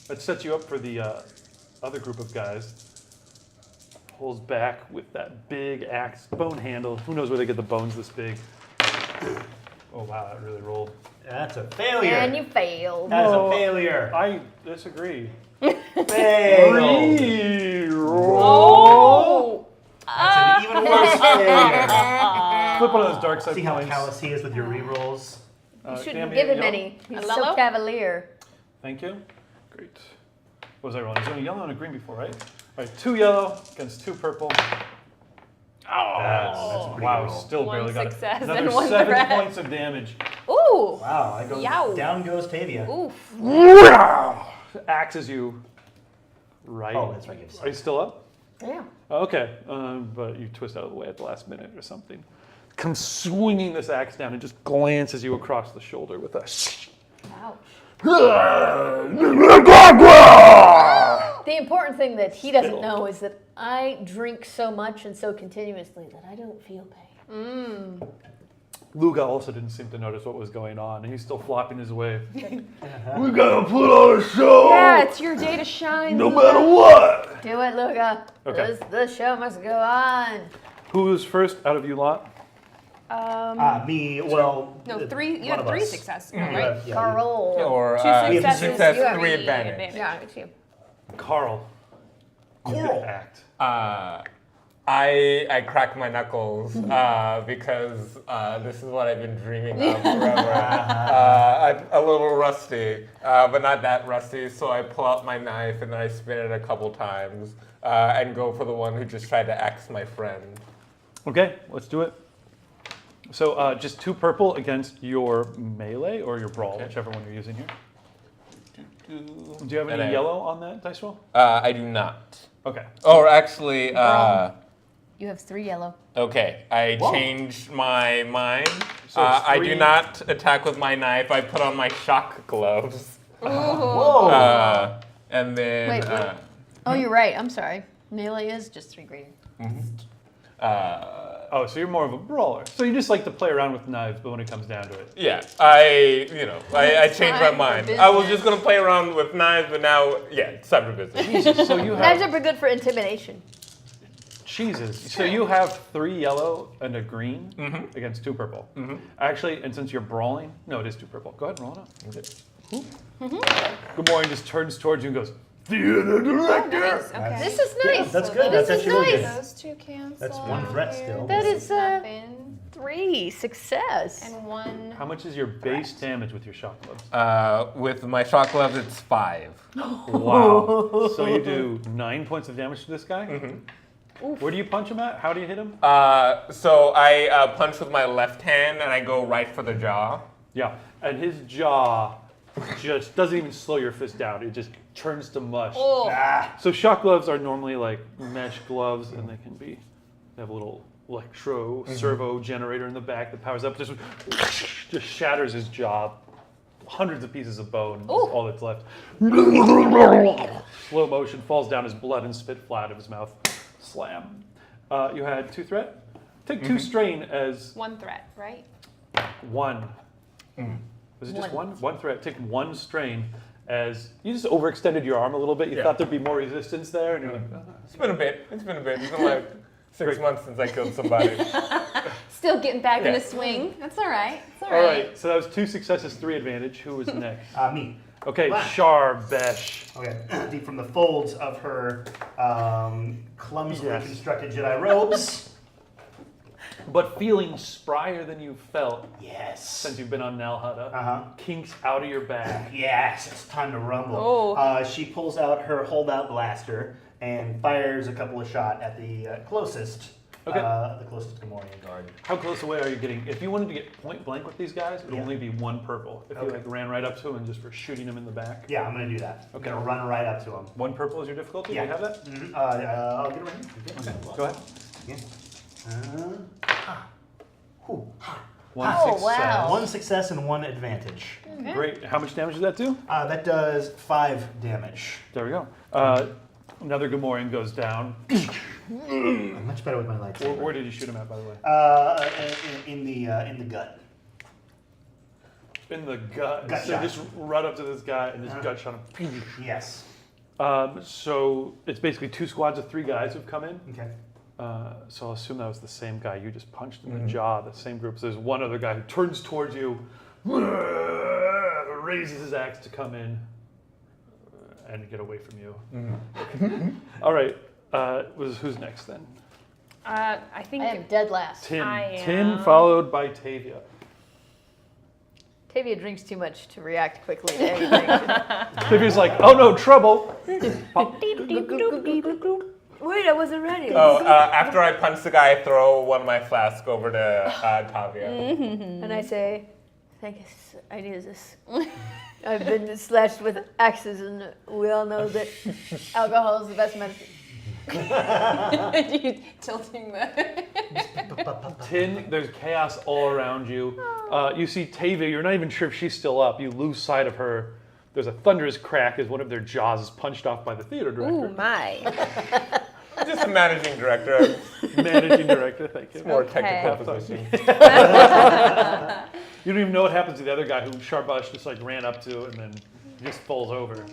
that sets you up for the other group of guys, pulls back with that big axe bone handle. Who knows where they get the bones this big? Oh wow, that really rolled. That's a failure. And you failed. That is No. a failure. I disagree. Fail. Oh! That's an even worse failure. Flip one of those dark side See how points. callous he is with your rerolls? You shouldn't Cammy, give him yellow? any. He's so Yellow? cavalier. Thank you. Great. What was I rolling? I was doing a yellow and a green before, right? All right, 2 yellow against 2 purple. Oh, That's a pretty wow, good roll. still One barely got it. success Another and 1 7 threat. points of damage. Ooh! Wow, I go Yow. down goes Tavia. Oof. Axes you right. Oh, that's right. Are you still up? Yeah. Okay, but you twist out of the way at the last minute or something. Comes swinging this axe down and just glances you across the shoulder with a. Ouch. Agua! The important thing that he doesn't know is that I drink so much and so continuously that I don't feel pain. Luga also didn't seem to notice what was going on, and he's still flopping his way. We gotta put on a show. Yeah, it's your day to shine. No matter what. Do it, Luca. Okay. The show must go on. Who's first out of you lot? Me, well. No, 3. You one have of 3 us. successes, You right? have- yeah, Carl. Or 2 have successes, success, you have 3 advantage. Yeah, it's you. Carl. You Coral. can act. I crack my knuckles because this is what I've been dreaming of forever. I'm a little rusty, but not that rusty, so I pull out my knife and I spin it a couple times and go for the one who just tried to axe my friend. Okay, let's do it. So just 2 purple against your melee or your brawl, whichever one you're using here. Do you have And any I- yellow on that dice roll? I do not. Okay. Or actually, You have 3 yellow. okay, I Whoa. changed my mind. So it's I do 3 not attack with my knife. I put on my shock gloves. Whoa. And then, Wait, wait. Oh, you're right. I'm sorry. Melee is just 3 greater. Oh, so you're more of a brawler. So you just like to play around with knives, but when it comes down to it. yeah, I changed my time for mind. I was business. just gonna play around with knives, but now, yeah, it's time for business. Jesus, so you Knives have are pretty good for intimidation. Jesus. So you have 3 yellow and a green against 2 purple. Actually, and since you're brawling, no, it is 2 purple. Go ahead and roll it up. Good morning. Just turns towards you and goes. Theater director. Nice, okay. This is Yeah, nice. that's good. This That's is actually really nice. good. Those 2 cancel. That's 1 threat still. That is Nothing. 3 success. And 1. How much is your base damage with your shock gloves? With my shock gloves, it's 5. Wow. So you do 9 points of damage to this guy? Where do you punch him at? How do you hit him? So I punch with my left hand and I go right for the jaw. Yeah. And his jaw just doesn't even slow your fist down. It just turns to mush. Oh. So shock gloves are normally like mesh gloves, and they have a little electro servo generator in the back that powers up. Just shatters his jaw. Hundreds of pieces of bone is all that's left. Slow motion, falls down his blood and spit flat out of his mouth. Slam. You had 2 threat. Take 2 strain as 1 threat, right? 1. Was it just 1? 1 threat. Take 1 strain as you just overextended your arm a little bit. You thought there'd be more resistance there, and you're like, It's been a bit. It's been like 6 months since I killed somebody. Still getting back in Yeah. the swing. That's all right. It's all right. So that was 2 successes, 3 advantage. Who was next? Me. Okay, Wow. Sharbesh. Okay. Deep from the folds of her clumsily Yes. constructed Jedi robes. But feeling sprier than you've felt Yes. since you've been on Nalhutta. Uh-huh. Kinks out of your back. Yes, it's time to rumble. Oh. She pulls out her holdout blaster and fires a couple of shots at the closest. Okay. The closest Gamorrean guard. How close away are you getting? If you wanted to get point blank with these guys, it would Yeah. only be 1 purple. If you Okay. like ran right up to him and just were shooting him in the back. Yeah, I'm gonna do that. Okay. I'm gonna run right up to him. 1 purple is your difficulty? Yeah. Do you have that? Mm-hmm. I'll get it right here. Okay, go ahead. Yeah. Whew. 1 Oh, success. wow. 1 success and 1 advantage. Great. How much damage does that do? That does 5 damage. There we go. Another Gamorrean goes down. I'm much better with my lightsaber. Where did you shoot him at, by the way? In the gut. In the gut. Gut So shot. just run up to this guy and just gut shot him. Yes. So it's basically 2 squads of 3 guys who've come in. Okay. So I'll assume that was the same guy. You just punched in the jaw, the same group. So there's one other guy who turns towards you, raises his axe to come in and get away from you. All right. Who's next then? I think I am dead last. Tin. I Tin am. followed by Tavia. Tavia drinks too much to react quickly to anything. Tavia's like, oh no, trouble. Pop. Wait, I wasn't ready. Oh, after I punch the guy, I throw one of my flasks over to Tavia. And I say, thanks, I need this. I've been slashed with axes, and we all know that alcohol is the best medicine. You tilting the. Tin, there's chaos all around you. You see Tavia, you're not even sure if she's still up. You lose sight of her. There's a thunderous crack as one of their jaws is punched off by the theater director. Ooh, my. Just a managing director. Managing director, thank you. More Okay. technical position. You don't even know what happens to the other guy who Sharbash just like ran up to and then just falls over.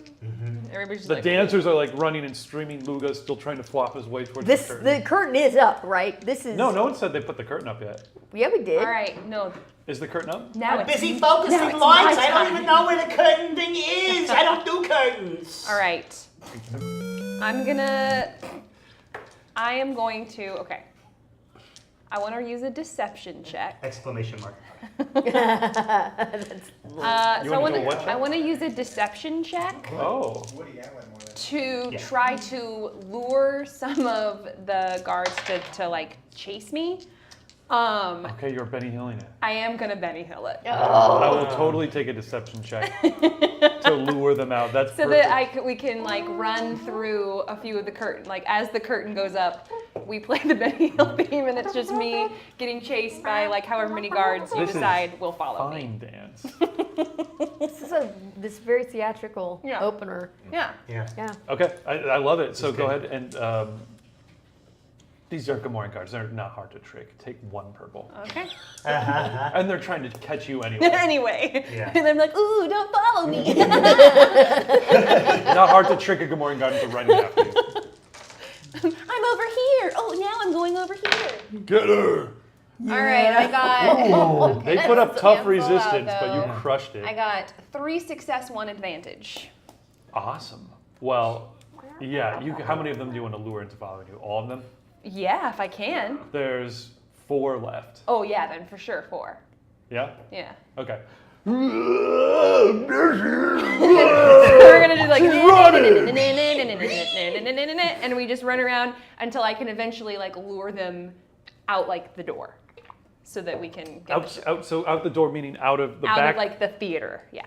Everybody's just The like, dancers are like running and streaming. Luga's still trying to flop his way towards the curtain. The curtain is up, right? This is. No one said they put the curtain up yet. Yeah, we did. all right, no, Is the curtain up? now I'm it's busy now focusing it's lights. my I don't time. even know where the curtain thing is. I don't do curtains. All right. I am going to, okay. I want to use a deception check. Exclamation mark. So You wanna do a what check? I want to use a deception check Oh. to try to lure some of the guards to like chase me. Okay, you're Benny Hilling it. I am gonna Benny Hill it. I will totally take a deception check to lure them out. That's So perfect. that we can like run through a few of the curtain. Like as the curtain goes up, we play the Benny Hill theme, and it's just me getting chased by like however many guards you This is decide will follow me. Fine dance. This is this very theatrical Yeah. opener. Yeah. Yeah. Yeah. Okay, I love it. So is go good. ahead and these are Gamorrean cards. They're not hard to trick. Take one purple, Okay. and they're trying to catch you anyway. Anyway, Yeah. and I'm like, ooh, don't follow me. Not hard to trick a Gamorrean guard into running after you. I'm over here. Oh, now I'm going over here. Get her! All right, I got. They put up tough Cancel out, resistance, but you though. crushed it. I got 3 success, 1 advantage. Awesome. Well, yeah. How many of them do you want to lure into following you? All of them? Yeah, if I can. There's 4 left. Oh yeah, then for sure 4. Yeah. Yeah. Okay. We're gonna do like and we just run around until I can eventually like lure them out like the door, so that we can get Out the door, meaning out of the out back. of like the theater. Yeah.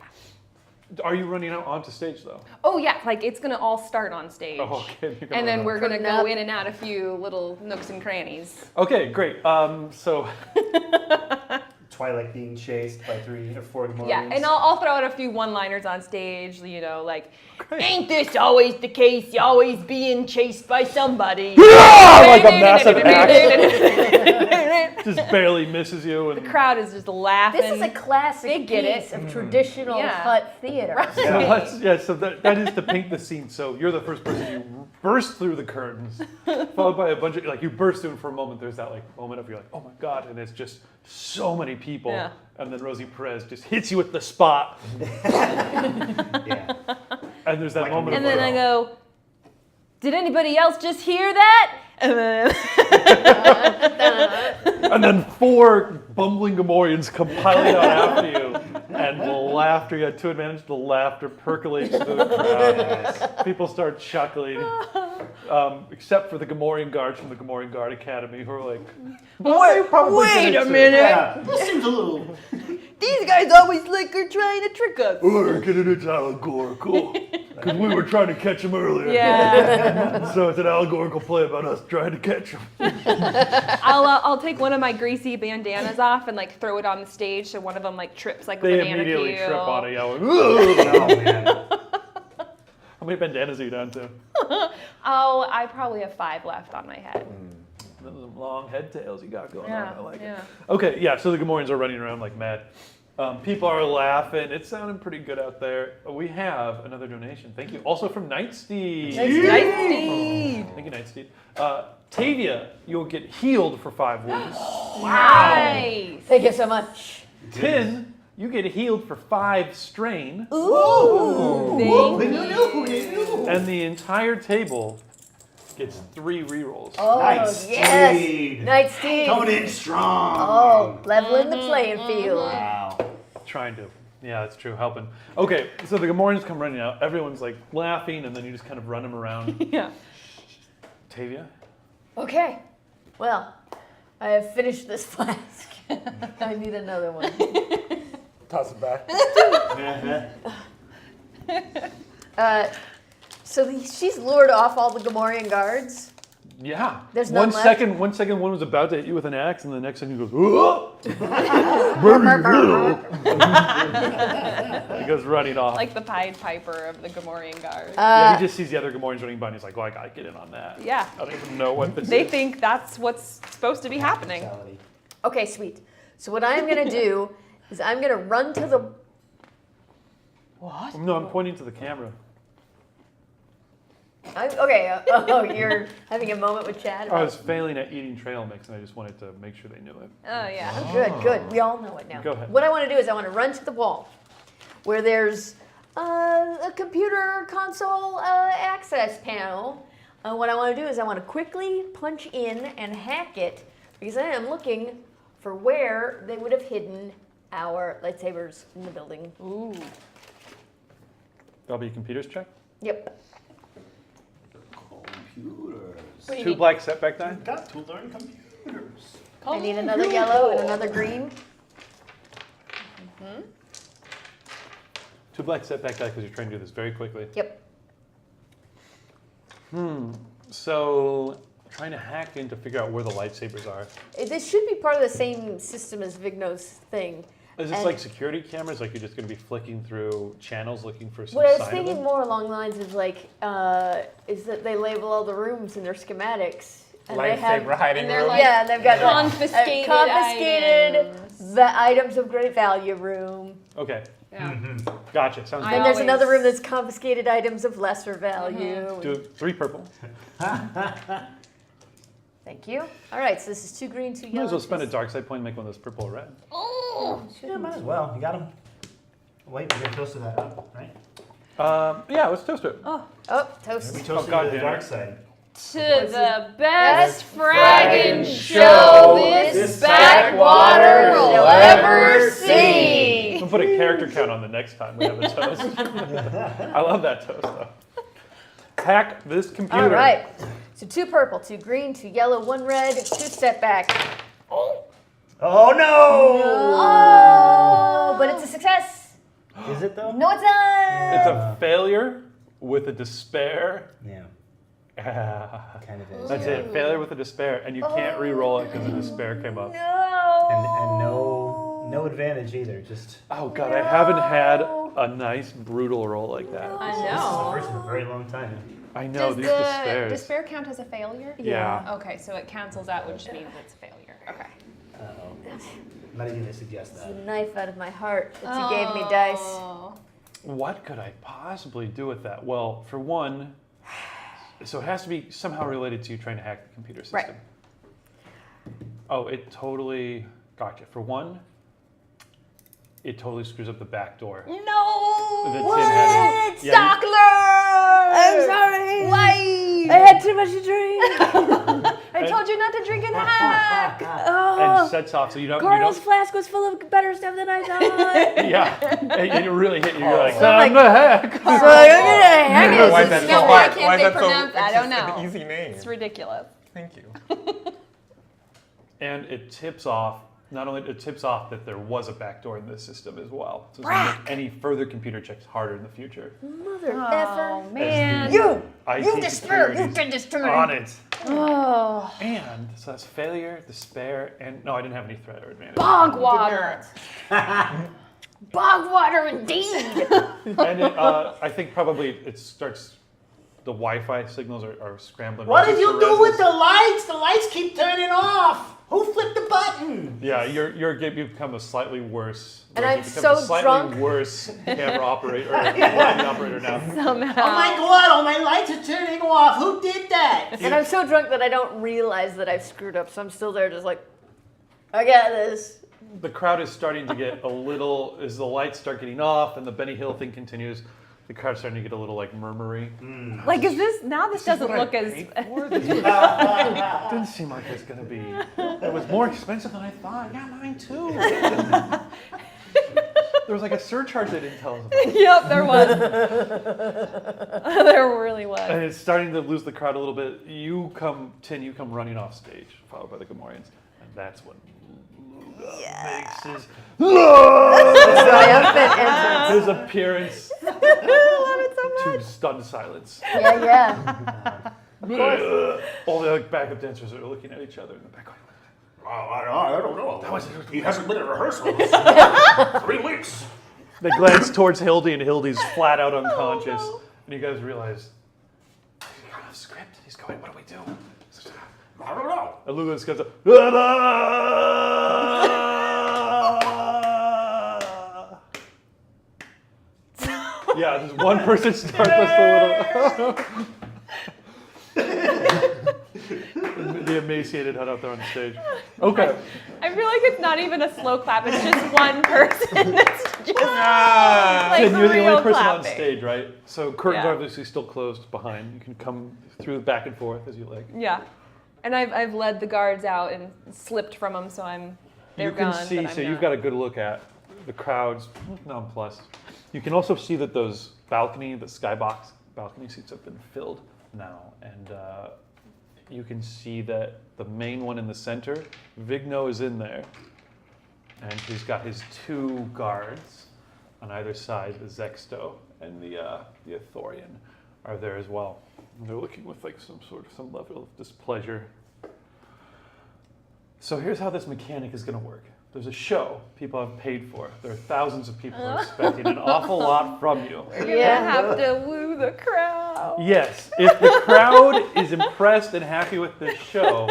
Are you running out onto stage though? Oh yeah, like it's gonna all start on stage. Oh, okay. You're gonna And then run we're out. gonna Curtain go up. in and out a few little nooks and crannies. Okay, great. So Twilight being chased by 3 or 4 Gamorreans. Yeah, and I'll throw out a few one-liners on stage, you know, like, ain't this always the case? You always being chased by somebody. like a massive axe just barely misses you. And The crowd is just laughing. This is a classic They get it. piece of traditional Yeah. hut theater. so that is to paint the scene. So you're the first person, you burst through the curtains, followed by a bunch of, like, you burst through, and for a moment there's that like moment of you're like, oh my god, and it's just so many people. Yeah. And then Rosie Perez just hits you with the spot, Yeah. and there's that Like a moment And of then like, I go, did anybody else just hear that? And then and then 4 bumbling Gamorreans come piling out after you, and the laughter, you had 2 advantage, the laughter percolates through the crowd. People start chuckling, except for the Gamorrean guards from the Gamorrean Guard Academy who are like, wait a minute. Yeah. This seems a little. These guys always like are trying to trick us. We're getting it's allegorical. Because we were trying to catch him earlier. Yeah. So it's an allegorical play about us trying to catch him. I'll take one of my greasy bandanas off and like throw it on the stage so one of them like trips like a they banana immediately peel. trip on it. Yeah, like, Oh, man. how many bandanas are you down to? Oh, I probably have 5 left on my head. Those long head tails you got going Yeah, on. I like yeah. it. Okay, yeah, so the Gamorreans are running around like mad. People are laughing. It's sounding pretty good out there. We have another donation. Thank you. Also from Nightsteed. Nightsteed. Thank you, Nightsteed. Tavia, you'll get healed for 5 wounds. Nice. Thank you so much. Tin, you get healed for 5 strain. Ooh. They knew. And the entire table gets 3 rerolls. Oh, Nice yes. Steed. Night Steed. Coming in strong. Oh, leveling the playing field. Wow. Trying to. Yeah, that's true. Helping. Okay, so the Gamorreans come running out. Everyone's like laughing, and then you just kind of run them around. Yeah. Tavia? Okay. Well, I have finished this flask. I need another one. Toss it back. She's lured off all the Gamorrean guards. Yeah. There's one none left? second, one was about to hit you with an axe, and the next second he goes, "Whoa!" He goes running off. Like the Pied Piper of the Gamorrean Guard. Yeah, he just sees the other Gamorreans running by, and he's like, "Well, I gotta get in on that." Yeah. I don't even know what this They is. think that's what's supposed to be happening. Okay, sweet. So what I'm going to do is I'm going to run to the... What? No, I'm pointing to the camera. You're having a moment with Chad? I was failing at eating trail mix, and I just wanted to make sure they knew it. Oh, yeah. Oh, good. We all know it now. Go ahead. What I want to do is I want to run to the wall where there's a computer console access panel. What I want to do is I want to quickly punch in and hack it because I am looking for where they would have hidden our lightsabers in the building. Ooh. That'll be a computers check. Yep. Computers. What do you 2 need? black setback die. Got to learn computers. I need another yellow and another green. 2 black setback die because you're trying to do this very quickly. Yep. So, trying to hack in to figure out where the lightsabers are. This should be part of the same system as Vigno's thing. Is this And- like security cameras? Like you're just going to be flicking through channels looking for some What I was sign of thinking them? more along the lines of like, is that they label all the rooms in their schematics. And they have, Lightsaber hiding and they're room. like- yeah, they've got like, Confiscated confiscated items. the items of great value room. Okay, Yeah. gotcha. Sounds I good. And there's another always- room that's confiscated items of lesser value. Do 3 purple. Thank you. All right, so this is 2 green, 2 Might yellow. as well spend a dark side point and make one of those purple or red. Yeah, might as well. You got them. Wait, we're getting close to that, right? Yeah, let's toast it. Oh, toast. We toasted God to the damn dark it. side. To the best fragging fragging show show this this backwater backwater will will ever ever see. see. We'll put a character count on the next time we have a toast. I love that toast, though. Hack this computer. All right. So 2 purple, 2 green, 2 yellow, 1 red, 2 step back. Oh no! Oh, but it's a success. Is it though? No, it's not. It's a failure with a despair. Yeah, Ah, kind of is. that's it. Failure with a despair, and you can't re-roll it because the despair came up. No. And no advantage either. Just Oh god, I haven't had a nice brutal roll like that. I this is the know. first in a very long time. I know Does these the despairs. despair count as a failure? Yeah. Okay, so it cancels out, which means it's a failure. Okay. I'm not even gonna suggest The that. knife out of my heart that you gave me, dice. Oh. What could I possibly do with that? Well, for one, so it has to be somehow related to you trying to hack the computer system. Right. Oh, it totally gotcha. For one, it totally screws up the back door. No! That's in heaven. I'm sorry. Why? I had too much to drink. I told you not to drink and hack! And sets off so you don't. Carl's flask was full of better stuff than I thought. Yeah, and it really hit you. You're like, So I'm time to hack. So I'm gonna hack it. Why is that so No, why hard? can't Why is they that so? pronounce that? I don't It's just know. an easy name. It's ridiculous. Thank you. And it tips off. Not only it tips off that there was a backdoor in this system as well, so it's going to make any further computer checks harder in the future. Mother Oh, effer. man. You IT despair. security You've been destroyed. on it. Oh. And so that's failure, despair, and no, I didn't have any threat or advantage. Bog water. Bog water indeed. And it, I think probably it starts. The Wi-Fi signals are scrambling. What did you do with the? the lights? The lights keep turning off. Who flipped the button? Yeah, you've become a slightly worse. And I'm you've become so a slightly drunk. worse camera operator, or lighting operator now. Somehow. Oh my god, all my lights are turning off. Who did that? And I'm so drunk that I don't realize that I've screwed up, so I'm still there just like, I got this. The crowd is starting to get a little, as the lights start getting off and the Benny Hill thing continues, the crowd's starting to get a little like murmury. Like, is this now? This doesn't look as. Didn't seem like it's gonna be. It was more expensive than I thought. Yeah, mine too. There was like a surcharge they didn't tell us about. Yep, there was. There really was. And it's starting to lose the crowd a little bit. You come running off stage, followed by the Gamorreans, and that's when makes his Triumphant entrance. his appearance I love it so much. to stunned silence. Yeah. All the backup dancers are looking at each other in the back. I don't know. He hasn't been at rehearsal in 3 weeks. They glance towards Hildy, and Hildy's flat out unconscious. And you guys realize, he's got a script. He's going, what do we do? I don't know. And Lugas goes, yeah, just one person starts us a little. The emaciated head out there on the stage. Okay. I feel like it's not even a slow clap. It's just one person that's just like And you're the real only person on clapping. stage, right? So curtains Yeah. are obviously still closed behind. You can come through back and forth as you like. Yeah, and I've led the guards out and slipped from them, so they're you can gone. see, but I'm so you've not. got a good look at the crowds nonplussed. You can also see that those the skybox balcony seats have been filled now, and you can see that the main one in the center, Vigno is in there, and he's got his 2 guards on either side. The Zexto and the Ithorian are there as well. And they're looking with like some level of displeasure. So here's how this mechanic is going to work. There's a show people have paid for. There are thousands of people who are expecting an awful lot from you. You're gonna have to woo the crowd. Yes, if the crowd is impressed and happy with this show,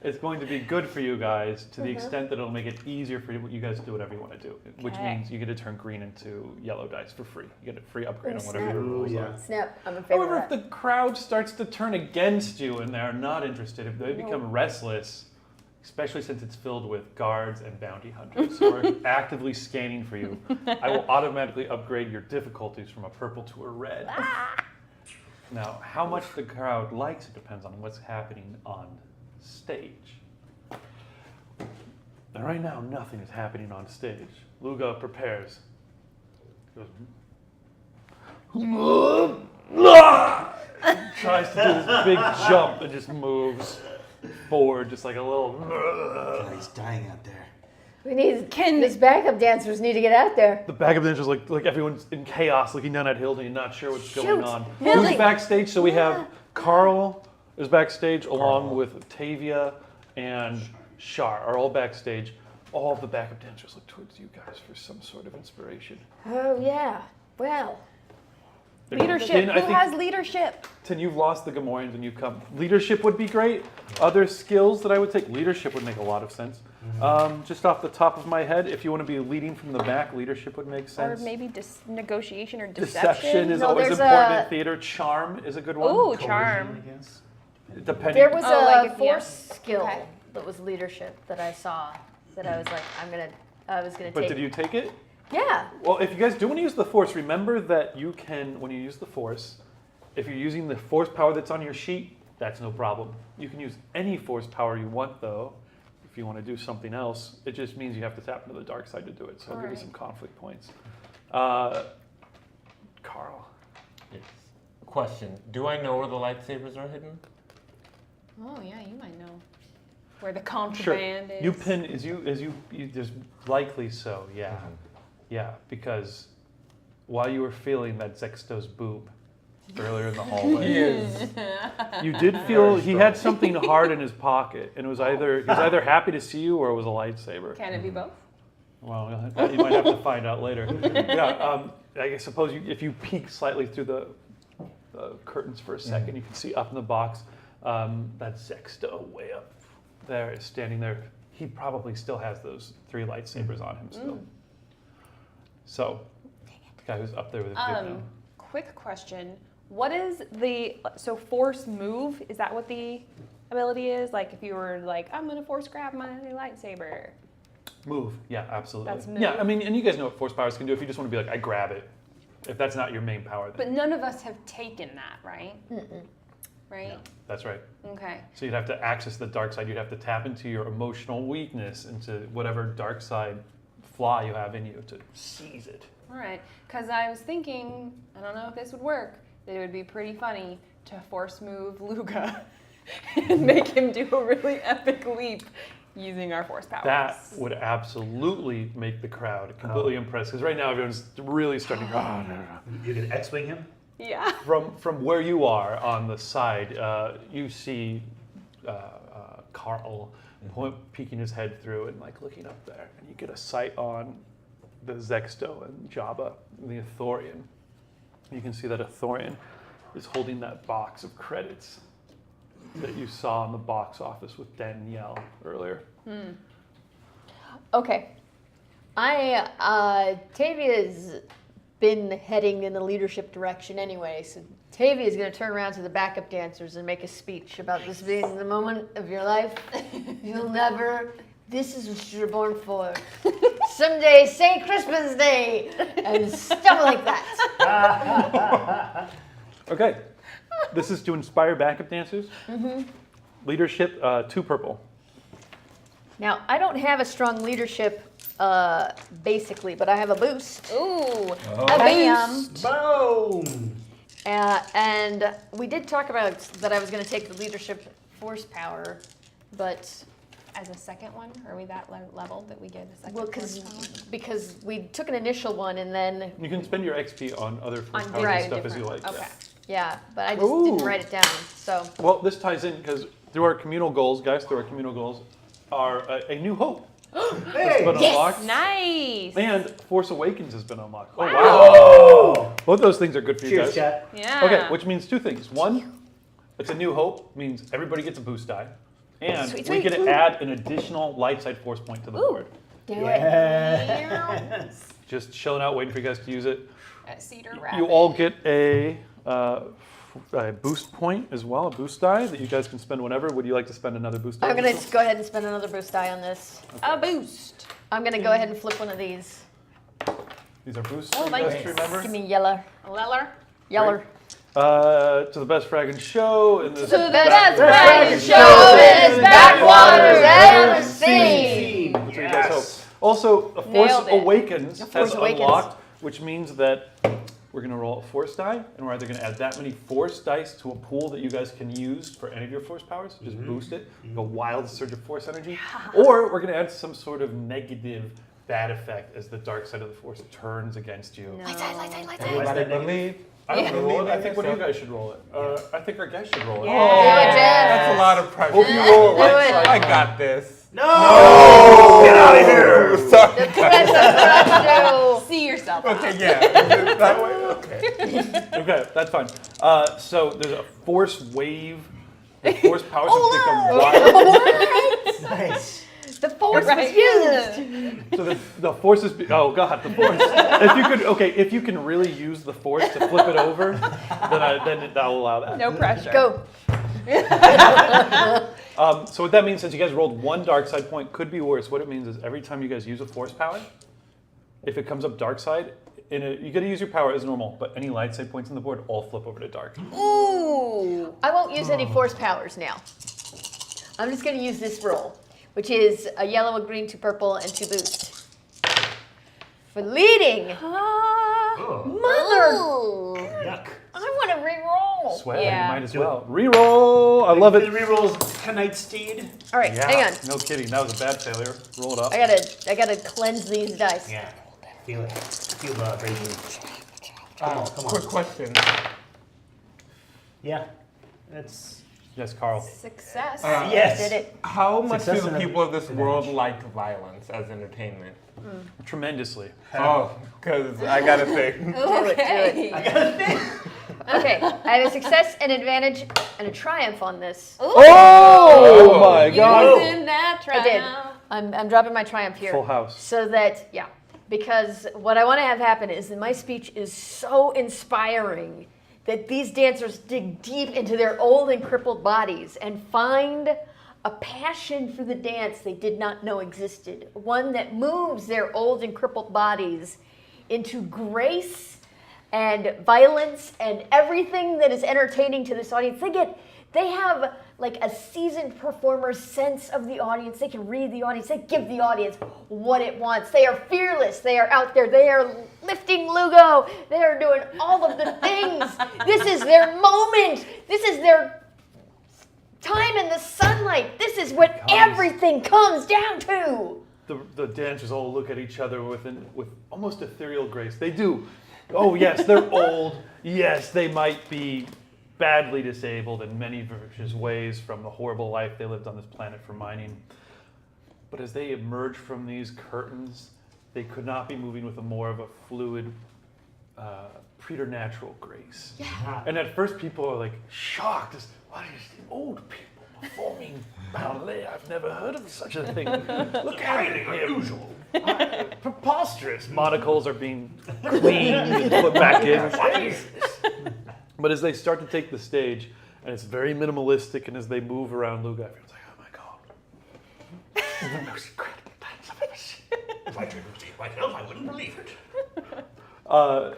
it's going to be good for you guys to the extent that it'll make it easier for you guys to do whatever you want to do, which Okay. means you get to turn green into yellow dice for free. You get a free upgrade on Oh, whatever your snap. rules Ooh, are. yeah. Snap. I'm in favor However, of if that. the crowd starts to turn against you and they're not interested, if they become restless, especially since it's filled with guards and bounty hunters who are actively scanning for you, I will automatically upgrade your difficulties from a purple to a red. Now, how much the crowd likes it depends on what's happening on stage. And right now, nothing is happening on stage. Luga prepares. He goes, tries to do this big jump and just moves forward, just like a little. He's dying out there. We need. These backup dancers need to get out there. The backup dancers, like everyone's in chaos, looking down at Hildy and not sure what's going Shoot. on. Hildy. Who's backstage? So we have Carl is backstage along with Tavia and Shar are all backstage. All of the backup dancers look towards you guys for some sort of inspiration. Oh yeah. Well. Leadership. Tin, I Who think, has leadership? Tin, you've lost the Gamorreans and you've come. Leadership would be great. Other skills that I would take, leadership would make a lot of sense. Just off the top of my head, if you want to be leading from the back, leadership would make Or sense. maybe negotiation or Deception deception? is No, always there's important a- in theater. Charm is a good one. Ooh, charm. Depending. There was Oh, a like if- yeah. force skill Okay. that was leadership that I saw that I was like, I was gonna But take. did you take it? Yeah. Well, if you guys do want to use the Force, remember that you can, when you use the Force, if you're using the Force power that's on your sheet, that's no problem. You can use any Force power you want, though, if you want to do something else. It just means you have to tap into the dark side to do it, so I'll give you Alright. some conflict points. Carl. Yes. Question: do I know where the lightsabers are hidden? Oh yeah, you might know where the Sure. contraband is. You pin, there's likely so, yeah. Mhm. Yeah, because while you were feeling that Zexto's boob earlier in the hallway, He is. you did feel Very he had strong. something hard in his pocket, and it was either he was either happy to see you or it was a lightsaber. Can it be both? Well, you might have to find out later. Yeah, I suppose if you peek slightly through the curtains for a second, you can see up in the box that Zexto way up there is standing there he probably still has those 3 lightsabers on him still. So, the guy who's up there with his dick now. Quick question. What is so force move? Is that what the ability is? Like if you were like, I'm gonna force grab my lightsaber. Move. Yeah, absolutely. That's move. Yeah, I mean, and you guys know what force powers can do if you just want to be like, I grab it. If that's not your main power, then. But none of us have taken that, right? Right? Yeah, that's right. Okay. So you'd have to access the dark side. You'd have to tap into your emotional weakness, into whatever dark side flaw you have in you to seize it. All right. Because I was thinking, I don't know if this would work, that it would be pretty funny to force move Luca and make him do a really epic leap using our force powers. That would absolutely make the crowd completely impressed. Because right now everyone's really starting. Oh, no. You can X-wing him. Yeah. From where you are on the side, you see Carl peeking his head through and like looking up there, and you get a sight on the Zexto and Jabba, the Ithorian. You can see that Ithorian is holding that box of credits that you saw in the box office with Danielle earlier. Okay. Tavia's been heading in the leadership direction anyway, so Tavia's going to turn around to the backup dancers and make a speech about this being the moment of your life. You'll never... This is what you're born for. Someday, say Christmas Day, and stuff like that. Okay, this is to inspire backup dancers. Leadership, 2 purple. Now, I don't have a strong leadership, basically, but I have a boost. Ooh. A boost. Boom! And we did talk about that I was going to take the leadership force power, but... As a second one? Are we that level that we get a second Well, force power? because we took an initial one and then, You can spend your XP on other force On powers right, and stuff as you like. Okay. yeah, but I just didn't Ooh. write it down, so. Well, this ties in because through our communal goals, guys, are a new hope. Hey! Been unlocked. Nice. And Force Awakens has been unlocked. Wow. Oh, wow. Both those things are good for you Cheers, guys. chat. Yeah. Okay, which means 2 things. One, it's a new hope, means everybody gets a boost die. And Sweet, we sweet. get to add an additional light side force point to the board. Do it. Yes. Just chilling out, waiting for you guys to use it. Cedar Rabbit. You all get a boost point as well, a boost die that you guys can spend whenever. Would you like to spend another boost die? I'm going to go ahead and spend another boost die on this. A boost. I'm going to go ahead and flip one of these. These are boosts Oh, for you guys nice. to remember. Give me yeller. Leller. Yeller. To the best fragging show in this To the best Dragon dragon show this backwaters ever seen. That's what you guys hope. Also, a Force Nailed it. Awakens A Force has Awakens. unlocked, which means that we're going to roll a Force die, and we're either going to add that many Force dice to a pool that you guys can use for any of your Force powers, just boost it, a wild surge of Force energy, or we're going to add some sort of negative bad effect as the dark side of the Force turns against you. Light side. Everybody believe. I don't Yeah. roll it. I think one of you So- guys should roll it. I think our guys should roll it. Do it, Jeff. That's a lot of pressure. Hope you roll a Do light it. side. I got this. No! Get out of here! Sorry. That's what I do. See yourself. Okay, yeah. Is it that way? Okay. Okay, that's fine. So there's a Force wave. The Force powers have become wild. Nice. The force Right. was used. So the Force is. Oh God, the Force. If you can really use the Force to flip it over, then I'll allow that. No pressure. Go. So what that means, since you guys rolled 1 dark side point, could be worse. What it means is every time you guys use a Force power, if it comes up dark side, you got to use your power as normal, but any light side points on the board all flip over to dark. Ooh. I won't use any force powers now. I'm just going to use this roll, which is a yellow, a green, 2 purple, and 2 boost. For leading. Mother. Yuck. I want to re-roll. Swear, Yeah. you might as Do well. Reroll. I love The it. rerolls Knight Steed. All right, Yeah, hang on. no kidding. That was a bad failure. Roll it up. I gotta cleanse these dice. Yeah. Feel it. Feel the raging. Come on. Quick question. Yeah. It's Yes, Carl. Success. yes. Did it. How much Success do the and people of this world advantage. like violence as entertainment? Tremendously. Oh, because I gotta think. Okay. I got a thing. Okay, I have a success, an advantage, and a triumph on this. Oh my Using that I did. triumph. I'm dropping my triumph here. Full house. So that, yeah, because what I want to have happen is that my speech is so inspiring that these dancers dig deep into their old and crippled bodies and find a passion for the dance they did not know existed. One that moves their old and crippled bodies into grace and violence and everything that is entertaining to this audience. They have like a seasoned performer's sense of the audience. They can read the audience. They give the audience what it wants. They are fearless. They are out there. They are lifting Lugo. They are doing all of the things. This is their moment. This is their time in the sunlight. This is what everything comes down to. The dancers all look at each other with almost ethereal grace. They do. Oh yes, they're old. Yes, they might be badly disabled in many various ways from the horrible life they lived on this planet for mining. But as they emerge from these curtains, they could not be moving with more of a fluid, preternatural grace. Yeah. And at first people are like shocked. What is old people performing ballet? I've never heard of such a thing. Look at it, unusual. Preposterous. Monocles are being cleaned and put back in. What is this? But as they start to take the stage, and it's very minimalistic, and as they move around Luga, everyone's like, oh my god. The most incredible dance I've ever seen. If I tried to see it myself, I wouldn't believe it. I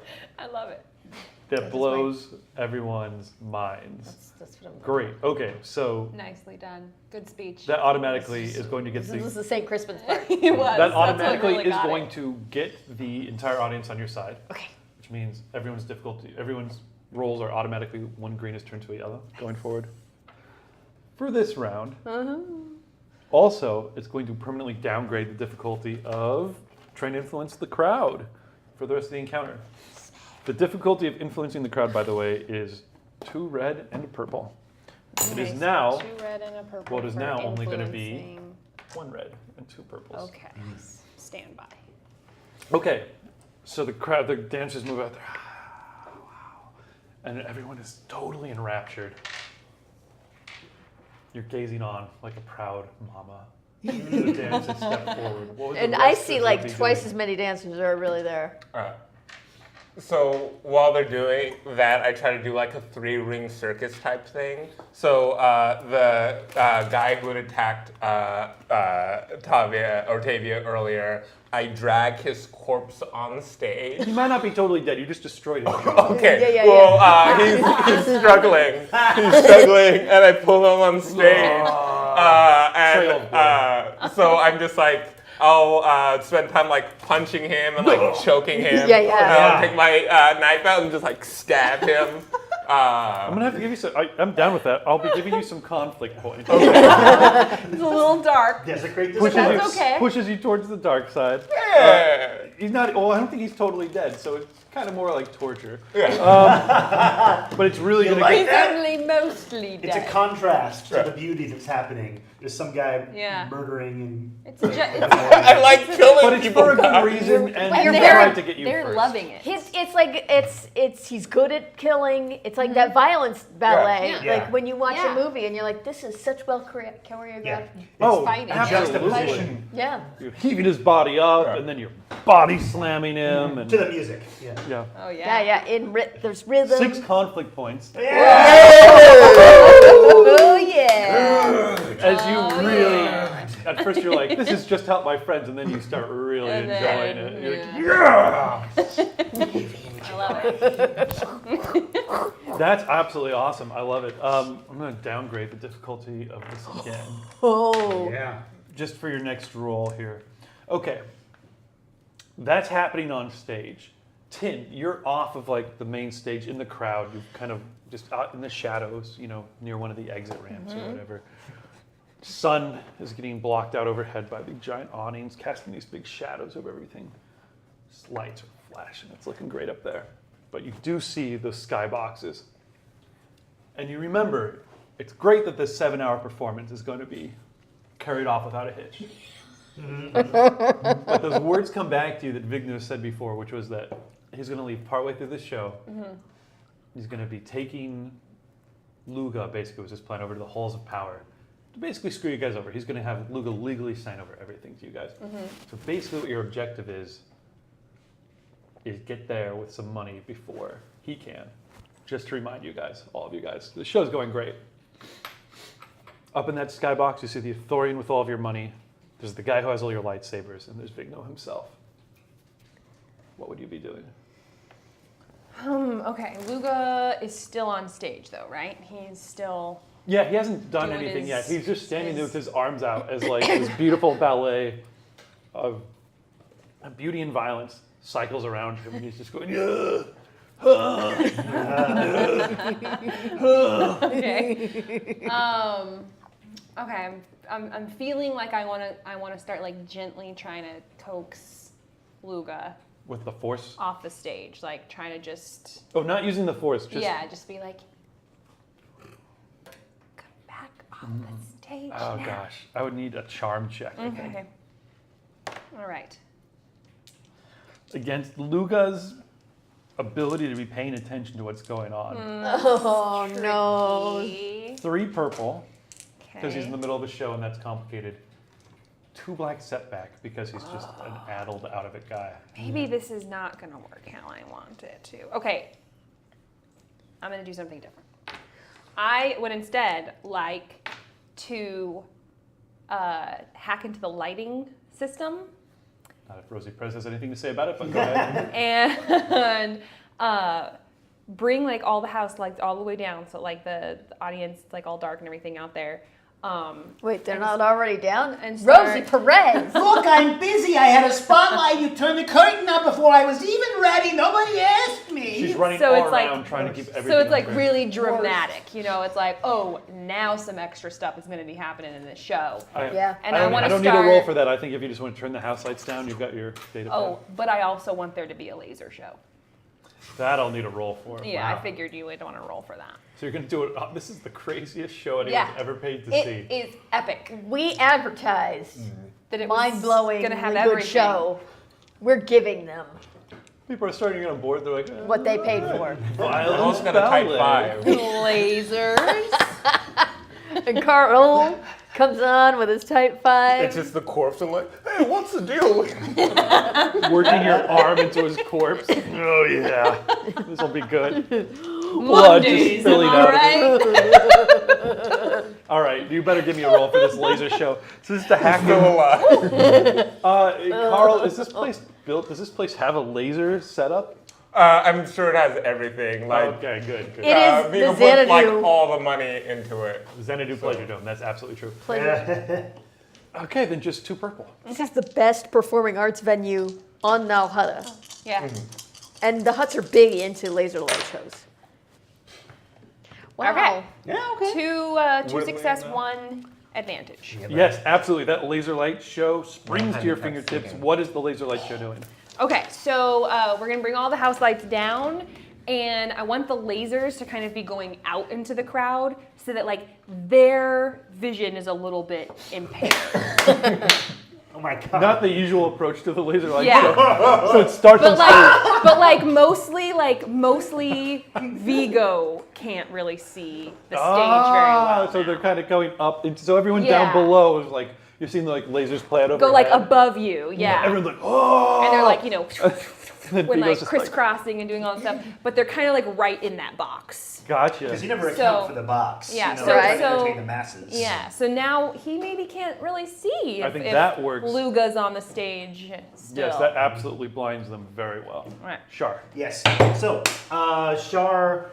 love it. That blows everyone's minds. That's what I'm Great. Okay, so Nicely done. Good speech. that automatically is going to get This is the the St. Crispin's part. It was. that That's what automatically really is got going it. to get the entire audience on your side. Okay. Which means everyone's roles are automatically one green is turned to a yellow going forward. For this round, also, it's going to permanently downgrade the difficulty of trying to influence the crowd for the rest of the encounter. The difficulty of influencing the crowd, by the way, is 2 red and a purple. It is now 2 red and a purple. what is for now only going to be influencing. 1 red and 2 purples. Okay. Stand by. Okay, so the dancers move out there. Wow. And everyone is totally enraptured. You're gazing on like a proud mama. The dancers step forward. What would the And I rest see of you like be twice doing? as many dancers are really there. So while they're doing that, I try to do like a 3-ring circus type thing. So the guy who had attacked Octavia earlier, I drag his corpse on stage. He might not be totally dead. You just destroyed him. Okay. Yeah. Well, he's struggling. He's struggling, and I pull him on stage. So I'm just like, I'll spend time like punching him and like choking him. Yeah. And I'll take my knife out and just like stab him. I'm gonna have to give you some. I'm down with that. I'll be giving you some conflict points. It's a little dark. Desecrate this Pushes house. That's okay. Pushes you towards the dark side. Yeah. He's not. Well, I don't think he's totally dead, so it's kind of more like torture. Yeah. But it's really gonna. like He's that? only mostly It's a dead. contrast to the beauty that's happening. There's some guy Yeah. murdering and It's I like killing But it's people. for a good reason, and But he's they're- tried to get you They're first. loving it. He's good at killing. It's like that violence ballet. Yeah. Yeah. Like when you watch Yeah. a movie and you're like, this is such well choreographed. yeah. Oh, fighting. absolutely. Juxtaposition Yeah. You're heaving his body up, and then you're body slamming him, and to the music. Yeah. yeah. Oh Yeah. yeah. There's rhythm. 6 conflict points. Oh yeah. As you really, at first you're like, this is just help my friends, and then you start really And enjoying then, it. You're like, I love it. that's absolutely awesome. I love it. I'm going to downgrade the difficulty of this again, Oh. Yeah. just for your next roll here. Okay, that's happening on stage. Tin, you're off of like the main stage in the crowd. You're kind of just out in the shadows, near one of the exit ramps or whatever. Sun is getting blocked out overhead by big giant awnings, casting these big shadows over everything. Lights are flashing. It's looking great up there. But you do see those skyboxes. And you remember, it's great that this 7-hour performance is going to be carried off without a hitch. But those words come back to you that Vigneous said before, which was that he's going to leave partway through the show. He's going to be taking Luga, basically was his plan, over to the halls of power basically screw you guys over. He's going to have Luga legally sign over everything to you guys. So basically what your objective is get there with some money before he can. Just to remind you guys, all of you guys, the show's going great. Up in that skybox, you see the Thorian with all of your money. There's the guy who has all your lightsabers, and there's Vigno himself. What would you be doing? Okay, Luga is still on stage though, right? He's still... Yeah, he hasn't done Doing anything his- yet. He's just standing there his- with his arms out as like this beautiful ballet of beauty and violence cycles around him, and he's just going, yeah. Okay. Okay. I'm feeling like I wanna start like gently trying to coax Luga With the Force? off the stage, like trying to just Oh, not using the Force. Just, just be like, come back off the stage. Oh now." gosh, I would need a charm check. I think. Okay. All right. Against Luga's ability to be paying attention to what's going on. Oh no. Tricky. 3 purple, because he's in the Okay. middle of a show and that's complicated. 2 black setback because he's just an addled out of it guy. Maybe this is not gonna work how I want it to. Okay. I'm gonna do something different. I would instead like to hack into the lighting system Not if Rosie Perez has anything to say about it, but go ahead. and bring like all the house lights all the way down, so like the audience is like all dark and everything out there. Wait, they're not already down? and Rosie start- Perez. Look, I'm busy. I had a spotlight. You turned the curtain up before I was even ready. Nobody asked me. She's running So all it's like- around trying to keep everything. So it's like under. really dramatic, you know. It's like, oh, now some extra stuff is going to be happening in this show. Yeah. And I I don't, want I to don't start. need a roll for that. I think if you just want to turn the house lights down, you've got your data. Oh, but I also want there to be a laser show. That I'll need a roll for. Yeah, Wow. I figured you would want to roll for that. So you're going to do it. Oh, this is the craziest show anyone's Yeah. ever paid to It see. is epic. We advertised That it was mind-blowing, going to have good everything. show. We're giving them People are starting to get on board. They're like, what they paid for. We violence also got a type ballet. 5. Lasers. And Carl comes on with his Type 5. It's just the corpse and like, hey, what's the deal? Working your arm into his corpse. Oh yeah, this will be good. Blood Mondays, just spilling am out. I of it. right? All right, you better give me a roll for this laser show. So this is the hack. Still alive. Carl, is this place built? Does this place have a laser setup? I'm sure it has everything. Like, Okay, good. It is we the can put like Xanadu. all the money into it. Xanadu Pleasure Dome. That's absolutely true. Pleasure. Okay, then just 2 purple. This is the best performing arts venue on Nalhutta. Yeah. And the Hutts are big into laser light shows. Wow. Okay. Yeah, okay. Two Would we success, know? 1 advantage. Yes, absolutely. That laser light show springs to your 100% fingertips. second. What is the laser light show doing? Okay, so we're gonna bring all the house lights down, and I want the lasers to kind of be going out into the crowd so that like their vision is a little bit impaired. Oh my god. Not the usual approach to the laser light Yeah. show. So it starts on stage. but mostly Vigo can't really see the stage very well. So they're kind of going up, so everyone Yeah. down below is like you're seeing like lasers play out over. Go like above you, yeah. Everyone's like, oh. And they're like, you know, And then when Vigo's like just crisscrossing and doing all that stuff, but they're kind of like right in that box. Gotcha. Because you never So- account for the box. yeah, You know, so- trying to so- entertain the masses. Yeah, so now he maybe can't really see I if, think if that works. Luga's on the stage still. Yes, that absolutely blinds them very well. Right. Shar. Yes. So, Shar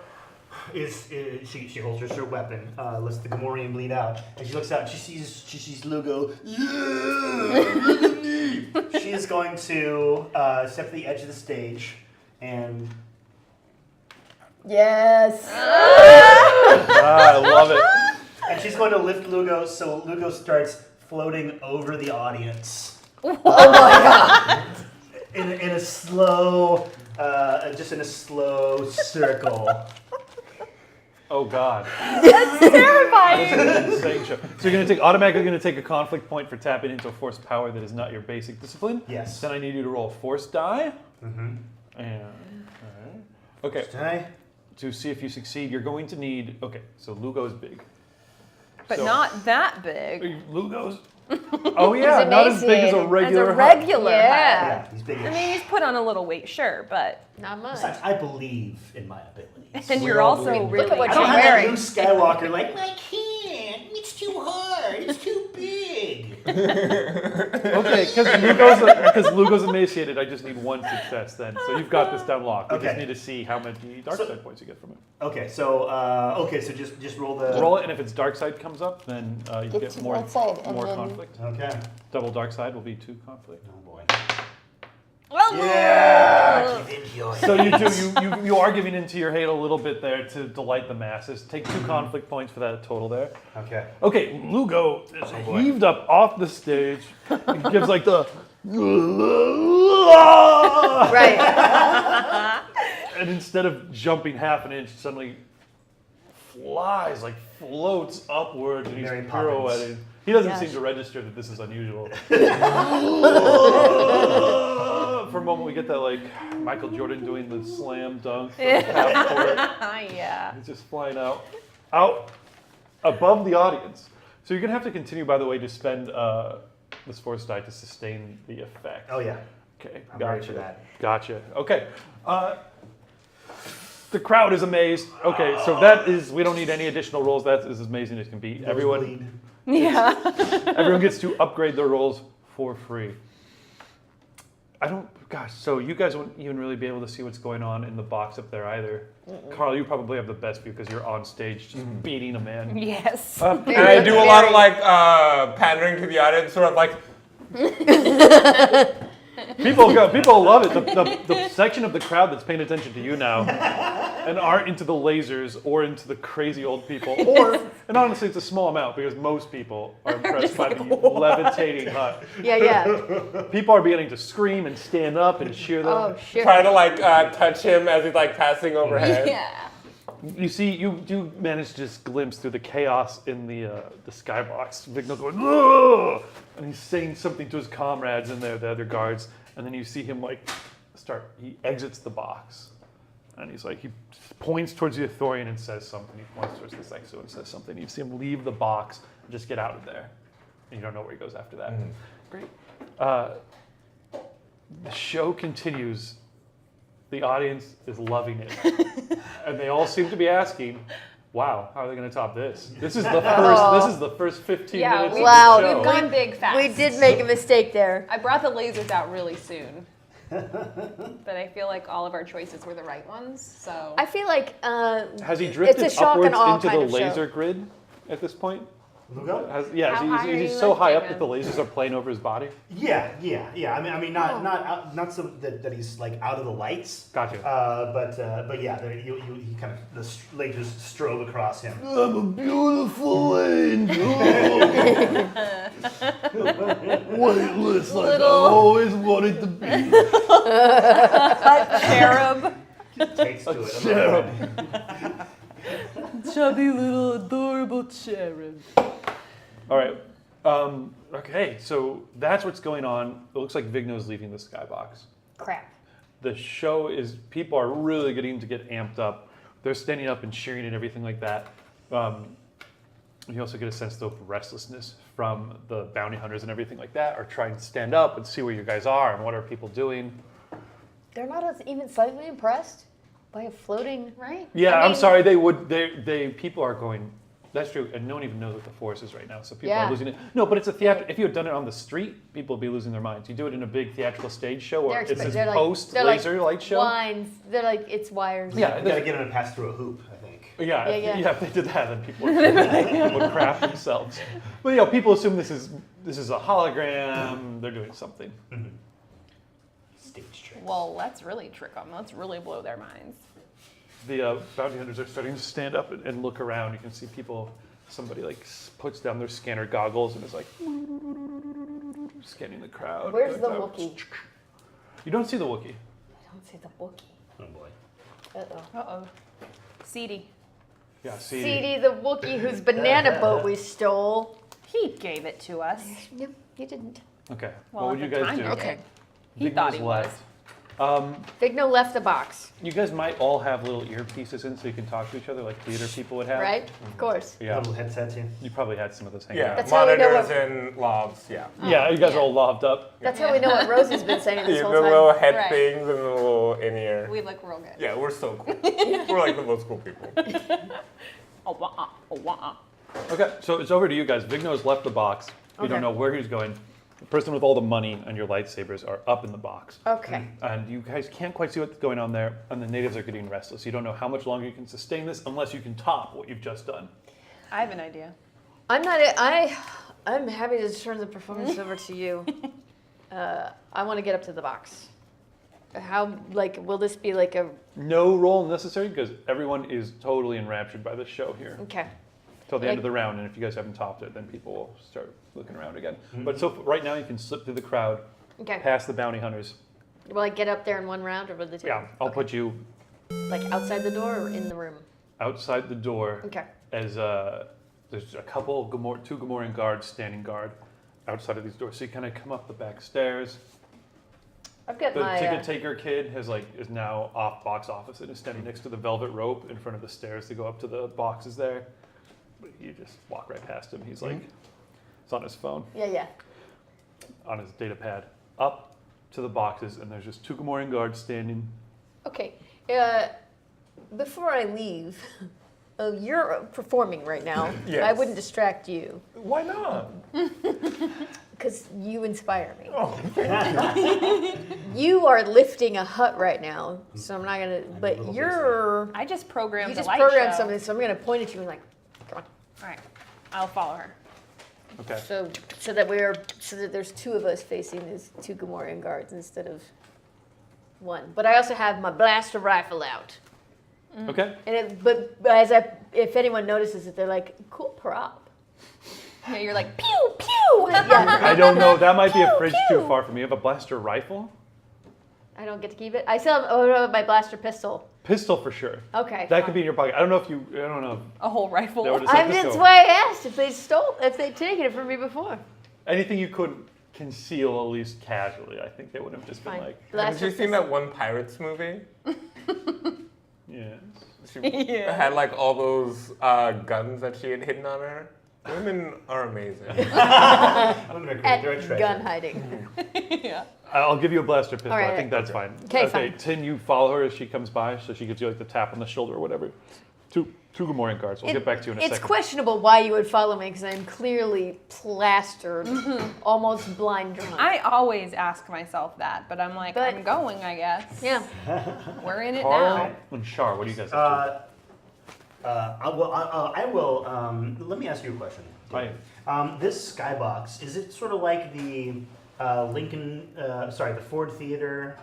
she holsters her weapon, lets the Gamorrean bleed out, and she looks out and she sees Lugo. She is going to step to the edge of the stage and Yes. I love it. she's going to lift Lugo so Lugo starts floating over the audience. Oh my god. In a slow, just in a slow circle. Oh God. Terrifying. This is an insane show. So you're automatically gonna take a conflict point for tapping into a force power that is not your basic discipline. Yes. Then I need you to roll a force die. Mm-hmm. And alright. Okay. Die. To see if you succeed, you're going to need. Okay. So Lugo is big. but So- not that big. Lugos? Oh yeah, He's not as big as a emaciated. As regular a hut. regular Yeah. hut. Yeah, he's big. I mean, he's put on a little weight, sure, but Not much. Besides, I believe in my abilities. and We you're all also believe. really. Look at what I don't you're have that wearing. Luke Skywalker like, I can't. It's too hard. It's too big. Okay, because Lugo's emaciated, I just need one success then. So you've got this down locked. We just Okay. need to see how many dark side points you get from it. Okay, so just roll the. Roll it, and if it's dark side comes up, then you Get get to more that side, and more then- conflict. Okay. Double dark side will be 2 conflict. Oh boy. Well, Yeah. Give in your So you are giving into your hate a little bit there to delight the masses. Take 2 conflict points for that total there. Okay. Okay, Lugo is boy. heaved up off the stage. He gives like the Right. and instead of jumping half an inch, suddenly flies, like floats upwards, and he's Mary Poppins. pirouetting. He doesn't Gosh. seem to register that this is unusual. For a moment, we get that like Michael Jordan doing the slam dunk from half court. yeah. He's just flying out above the audience. So you're gonna have to continue, by the way, to spend this force die to sustain the effect. Oh yeah. Okay, I'm gotcha. ready for that. Gotcha. Okay. The crowd is amazed. Okay, so that is, we don't need any additional rolls. That is as amazing as can be. Nosebleed. Everyone gets to upgrade their rolls for free. So you guys won't even really be able to see what's going on in the box up there either. Carl, you probably have the best view because you're on stage just beating a man. Yes. And I do a lot of like pandering to the audience, sort of like, People love it. The section of the crowd that's paying attention to you now and aren't into the lasers or into the crazy old people. And honestly, it's a small amount because most people are impressed by the levitating hut. Yeah. People are beginning to scream and stand up and cheer them. Oh shit. trying to like touch him as he's like passing overhead. Yeah. You see, you do manage to just glimpse through the chaos in the skybox. Vigno going, "Ugh!" And he's saying something to his comrades in there, the other guards. And then you see him like he exits the box. And he's like, he points towards the Athorian and says something. He points towards this Exo and says something. You see him leave the box and just get out of there. And you don't know where he goes after that. Great. The show continues. The audience is loving it. And they all seem to be asking, wow, how are they going to top this? This is the first 15 Yeah, minutes Wow. of the show. We've gone big fast. We did make a mistake there. I brought the lasers out really soon. But I feel like all of our choices were the right ones, so. I feel like Has he it's drifted a shock and upwards awe into kind the of show. laser grid at this point? Lugo? How high are He's you so high up lifting that the lasers are playing over his body. Yeah. I mean, not so that he's like out of the lights. Gotcha. But yeah, he kind of the lasers strove across him. I'm a beautiful angel. Weightless like I always wanted to be. Cherub. Takes to it. Cherub. Chubby little adorable cherub. All right. Okay, so that's what's going on. It looks like Vigno's leaving the skybox. crap. The show is, people are really getting to get amped up. They're standing up and cheering and everything like that. You also get a sense of restlessness from the bounty hunters and everything like that are trying to stand up and see where you guys are and what are people doing. They're not even slightly impressed by a floating. Right? Yeah, I I'm mean, sorry. People are going. That's true, and no one even knows what the force is right now, so people are losing it. No, but it's a theater. If you had done it on the street, people would be losing their minds. You do it in a big theatrical stage show, or it's this post laser light show. Lines. They're like it's wires. Yeah, You gotta get him to pass through a hoop, I think. Yeah, Yeah. if they did that, then people would crap themselves. But people assume this is a hologram. They're doing something. Stage trick. Well, let's really trick them. Let's really blow their minds. The bounty hunters are starting to stand up and look around. You can see somebody puts down their scanner goggles and is like scanning the crowd. Where's the Wookiee? You don't see the Wookiee. I don't see the Wookiee. Oh boy. Uh-oh. Uh-oh. Seedy. Yeah, see. CD the Wookiee whose banana boat we stole. He gave it to us. Yep, you didn't. Okay. Well, what would at you the guys time do? he did. Okay. He Vigno's thought he left. was. Vigno left the box, You guys might all have little earpieces in so you can talk to each other like theater people would have. right? Of course. Yeah. Little headsets, yeah. You probably had some of those hanging Yeah, out. That's how we know monitors what- and lobs, yeah. Yeah, you guys yeah. are all lobbed up. That's how we know what Rosie's been saying this Yeah, whole the time. little head Right. things and the little in-ear. We look real good. Yeah, we're so cool. We're like the most cool people. Oh, wah, oh, wah. Okay, so it's over to you guys. Vigno's left the box. You Okay. don't know where he's going. The person with all the money and your lightsabers are up in the box. Okay. And you guys can't quite see what's going on there, and the natives are getting restless. You don't know how much longer you can sustain this unless you can top what you've just done. I have an idea. I'm not. I'm happy to turn the performance over to you. I want to get up to the box. How will this be like a No roll necessary because everyone is totally enraptured by this show here okay? till the end of Like- the round. And if you guys haven't topped it, then people will start looking around again. But so right now you can slip through the crowd, Okay. past the bounty hunters. Will I get up there in one round, or will the two? Yeah, I'll Okay. put you Like outside the door or in the room? outside the door. Okay. As there's a couple, two Gamorrean guards standing guard outside of these doors. So you kind of come up the back stairs. I've got The my. ticket taker kid is now off box office and is standing next to the velvet rope in front of the stairs to go up to the boxes there. But you just walk right past him. He's like, it's on his phone, Yeah. on his data pad, up to the boxes, and there's just two Gamorrean guards standing. Okay. Before I leave, you're performing right now. Yes. I wouldn't distract you Why not? because you inspire me. Oh, You are lifting a hut right now, so I'm not gonna. But little you're. I just programmed You the just light programmed show. something, so I'm gonna point at you and like, come on. All right, I'll follow her. Okay. So that there's two of us facing these two Gamorrean guards instead of one. But I also have my blaster rifle out. Okay. And if anyone notices it, they're like, cool prop. Yeah, you're like pew pew. Yeah, I don't know. That might be a Pew, bridge pew. too far for me. You have a blaster rifle? I don't get to keep it. I still have my blaster pistol. Pistol for sure. Okay. That could be in your pocket. I don't know. A whole rifle. They would've I'm Let's that's go. why I asked if they'd taken it from me before. Anything you could conceal at least casually. I think they would have just been Fine. like, Have Blaster you seen pistol. that one Pirates movie? yes. She Yeah. had like all those guns that she had hidden on her. Women are amazing. I don't agree. At They're a treasure. gun hiding. Yeah. I'll give you a blaster pistol. All right. I think that's fine. Okay, fine. Tin, you follow her as she comes by, so she gives you like the tap on the shoulder or whatever. Two Gamorrean guards. We'll get back to you in a It's second. questionable why you would follow me because I'm clearly plastered, almost blind drunk. I always ask myself that, but I'm like, But- I'm going, I guess. yeah. We're in it Carl now. and Shar, what do you guys have I will. Let me ask you a question. Hi. This skybox, is it sort of like the the Ford Theater?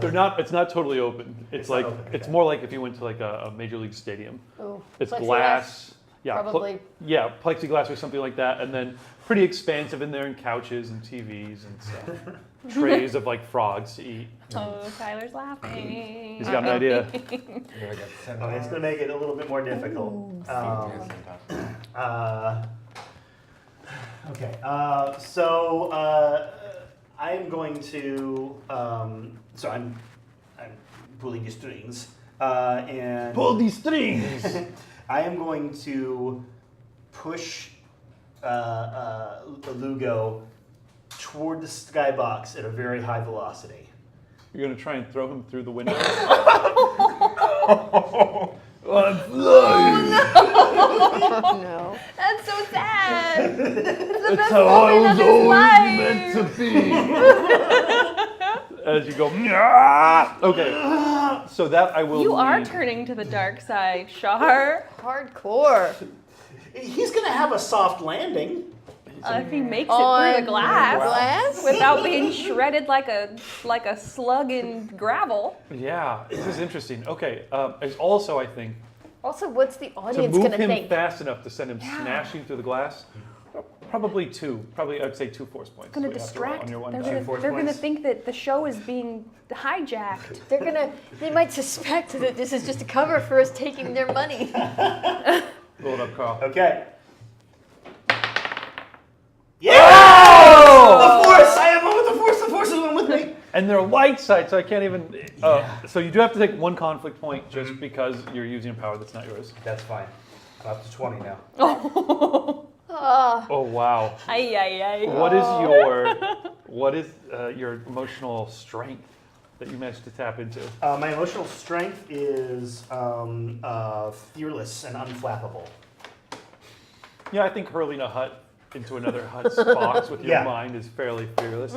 They're not. It's not totally open. It's not like open, it's okay. more like if you went to like a major league stadium. Oh, It's plexiglass, glass. Yeah, Probably. yeah, plexiglass or something like that, and then pretty expansive in there, and couches and TVs and stuff. Trays of like frogs to eat. Oh, Tyler's laughing. He's got an idea. Okay, it's going to make it a little bit more difficult. Okay, so I'm going to. So I'm pulling the strings, and Pull these strings. I am going to push Lugo toward the skybox at a very high velocity. You're gonna try and throw him through the window. I'm flying. Oh, no. That's so sad. That's how I was always meant to be. As you go. "Nyah!" Okay. So that I will. You are need- turning to the dark side, Shar. Hardcore. He's going to have a soft landing. If he makes it On through the glass glass? without being shredded like a slug in gravel. Yeah, this is interesting. Okay. It's also, I think, Also, what's the to audience move going to him think? fast enough to send him smashing through the glass. Probably two. Probably I'd say 2 force points. Gonna So you have to roll distract. on your one They're die. gonna, force they're gonna points. think that the show is being hijacked. They might suspect that this is just a cover for us taking their money. Roll it up, Carl. Okay. Yeah! The force! I am one with the force. The force is one with me. And they're light side, so I can't even. So you do have to take one conflict point just because you're using a power that's not yours. That's fine. I'm up to 20 now. Oh wow! Ay, ay, ay. What is your emotional strength that you managed to tap into? My emotional strength is fearless and unflappable. Yeah, I think hurling a hut into another hut's box with your mind is fairly fearless.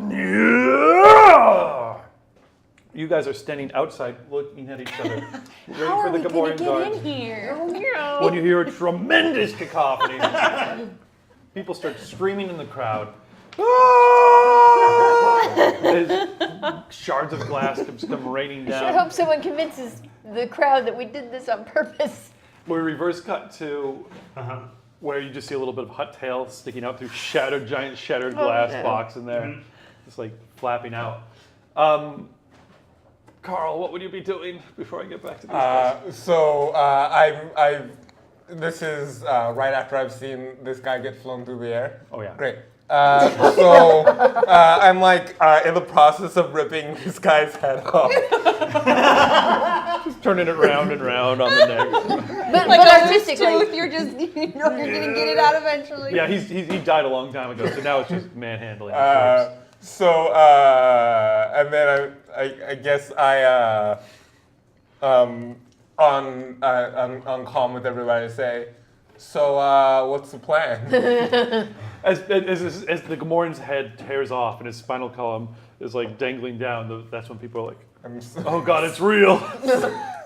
Yeah! You guys are standing outside looking at each other, ready How for are the we gonna Gamorrean get guards. in here? When you hear a tremendous cacophony, people start screaming in the crowd. As shards of glass come raining I sure down. hope someone convinces the crowd that we did this on purpose. We reverse cut to where you just see a little bit of hut tail sticking out through giant shattered glass box in there, just like flapping out. Carl, what would you be doing before I get back to these guys? This is right after I've seen this guy get flown through the air. Oh yeah. Great. I'm like in the process of ripping this guy's head off. Just turning it round and round on the neck. But Like a loose artistically, tooth, you're just, you're gonna get it out eventually. Yeah, he died a long time ago, so now it's just manhandling. And then I guess on calm with everybody say, so what's the plan? As the Gamorrean's head tears off and his spinal column is like dangling down, that's when people are like, oh god, it's real.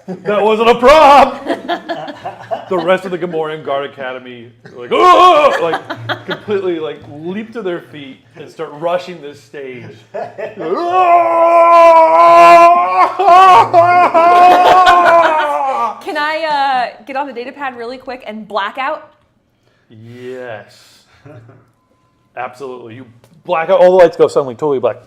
That wasn't a prop. The rest of the Gamorrean Guard Academy like, oh, like completely like leap to their feet and start rushing this stage. Can I get on the data pad really quick and black out? Yes. Absolutely. You black out, all the lights go suddenly totally black.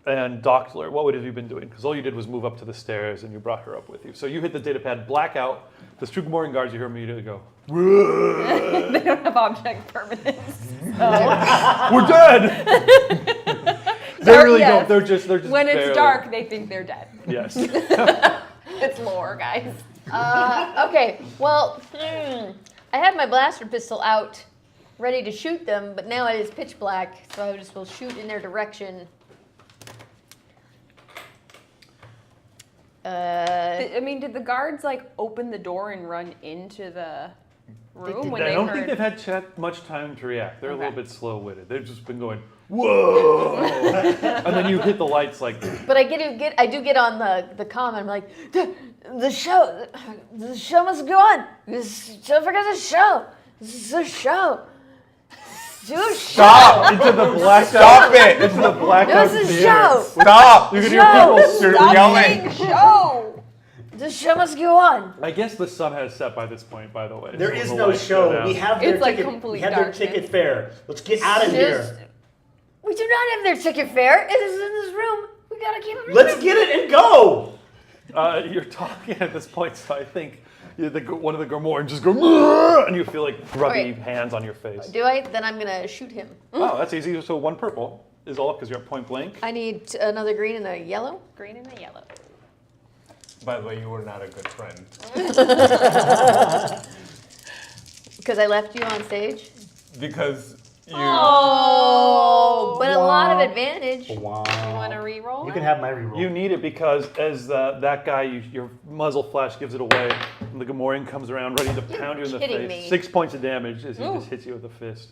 And Doctor, what would have you been doing? Because all you did was move up to the stairs and you brought her up with you. So you hit the data pad, black out. The two Gamorrean guards, you hear immediately go, They don't have object permanence. we're dead! They really yes. don't. They're just When it's barely- dark, they think they're dead. Yes. It's lore, guys. okay, well, I had my blaster pistol out, ready to shoot them, but now it is pitch black, so I just will shoot in their direction. Did the guards like open the door and run into the room when I they don't heard? think they've had much time to react. They're a little Okay. bit slow-witted. They've just been going, whoa! And then you hit the lights like, But I do get on the comm, and I'm like, the show must go on. Don't forget the show. This is a show. Do a show. Stop! into the blackout. Stop it! Into the blackout This is theater. show. Stop! You can hear Show. people Stop yelling. saying show. The show must go on. I guess the sun has set by this point, by the way. There So is the no lights go show. down. We have their It's like ticket. complete We have darkness. their ticket fare. Let's get out of here. We do not have their ticket fare. It is in this room. We gotta keep it. Let's get it and go. You're talking at this point, so I think one of the Gamorreans just go, "Grrr," and you feel like grubby Okay. hands on your face. Do I? Then I'm gonna shoot him. Oh, that's easy. So one purple is all up because you're at point blank. I need another green and a yellow. Green and the yellow. By the way, you were not a good friend. Because I left you on stage. Because you... Oh, but a lot of advantage. Wow. You want to re-roll? You can have my reroll. You need it because as that guy, your muzzle flash gives it away, and the Gamorrean comes around ready to pound you in the kidding face. me. 6 points of damage as he Ooh. just hits you with a fist.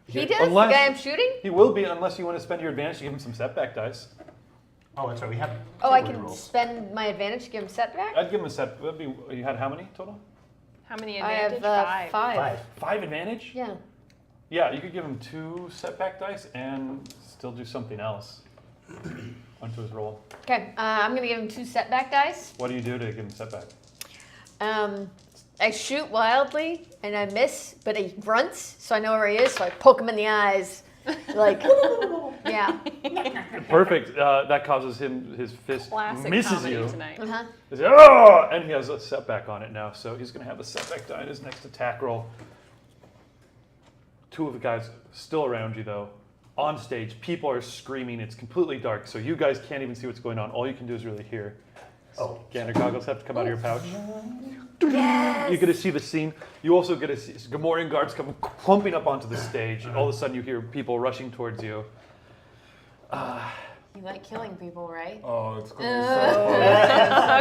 He does. Unless- The guy I'm shooting. He will be unless you want to spend your advantage to give him some setback dice. Oh, that's right. We have. Oh, I two can rerolls. spend my advantage to give him setback. I'd give him a set. That'd be, you had how many total? How many I advantage? have 5. 5. 5 advantage? Yeah. Yeah, you could give him 2 setback dice and still do something else onto his roll. Okay. I'm gonna give him 2 setback dice. What do you do to give him setback? I shoot wildly and I miss, but he grunts, so I know where he is. So I poke him in the eyes, like, yeah. Perfect. That causes his fist Classic misses comedy you. tonight. Uh-huh. He's like, "Oh!" And he has a setback on it now, so he's going to have a setback die in his next attack roll. 2 of the guys still around you, though, On stage, people are screaming. It's completely dark, so you guys can't even see what's going on. All you can do is really hear. Oh. Scanner goggles have to come out of your pouch. Yes. You get to see the scene. You also get to see Gamorrean guards come clumping up onto the stage, and all of a sudden you hear people rushing towards you. You like killing people, right? Oh, it's going to be so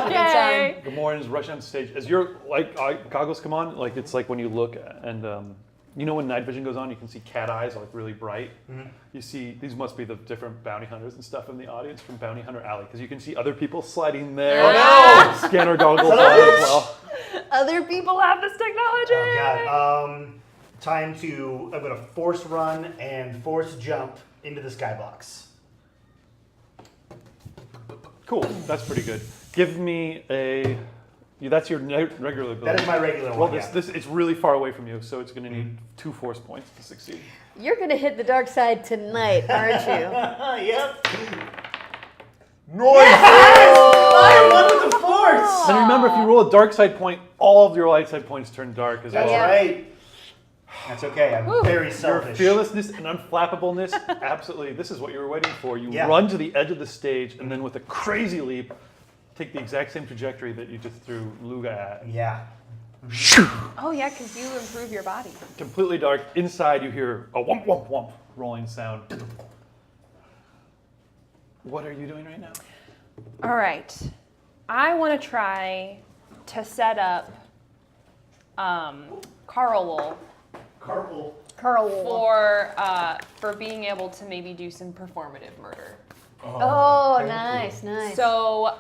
Okay. Gamorreans rush on stage. As your goggles come on, like it's like when you look and you know when night vision goes on, you can see cat eyes like really bright. Mm-hmm. You see these must be the different bounty hunters and stuff in the audience from Bounty Hunter Alley because you can see other people sliding there. Oh, no! Scanner goggles on as well. Other people have this technology. Oh God. I'm gonna force run and force jump into the skybox. Cool, that's pretty good. Give me a. That's your regular ability. That is my regular Well, one. this it's really far away from you, so it's going to need 2 force points to succeed. You're gonna hit the dark side tonight, aren't you? Yep. Noise! I won with the force. And remember, if you roll a dark side point, all of your light side points turn dark as That's well. right. That's okay. I'm very Your selfish. fearlessness and unflappableness, absolutely. This is what you were waiting for. You Yeah. run to the edge of the stage, and then with a crazy leap, take the exact same trajectory that you just threw Luga at. Yeah. Oh yeah, because you improve your body. Completely dark. Inside, you hear a whomp, whomp, whomp rolling sound. What are you doing right now? All right. I want to try to set up Carl Carpal. for being able to maybe do some performative murder. Oh, nice, nice. So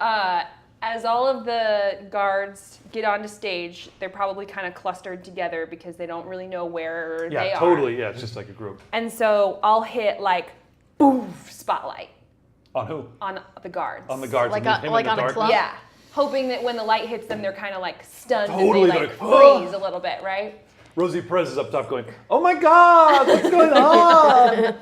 as all of the guards get onto stage, they're probably kind of clustered together because they don't really know where they Yeah, are. totally. Yeah, it's just like a group. And so I'll hit like, boom, spotlight On who? on the guards. On the guards. Like and on- him in like the on a dark. club? Yeah. Hoping that when the light hits them, they're kind of like stunned Totally, and they they're like like, "Oh!" freeze a little bit, right? Rosie Perez is up top going, "Oh my God, what's going on?"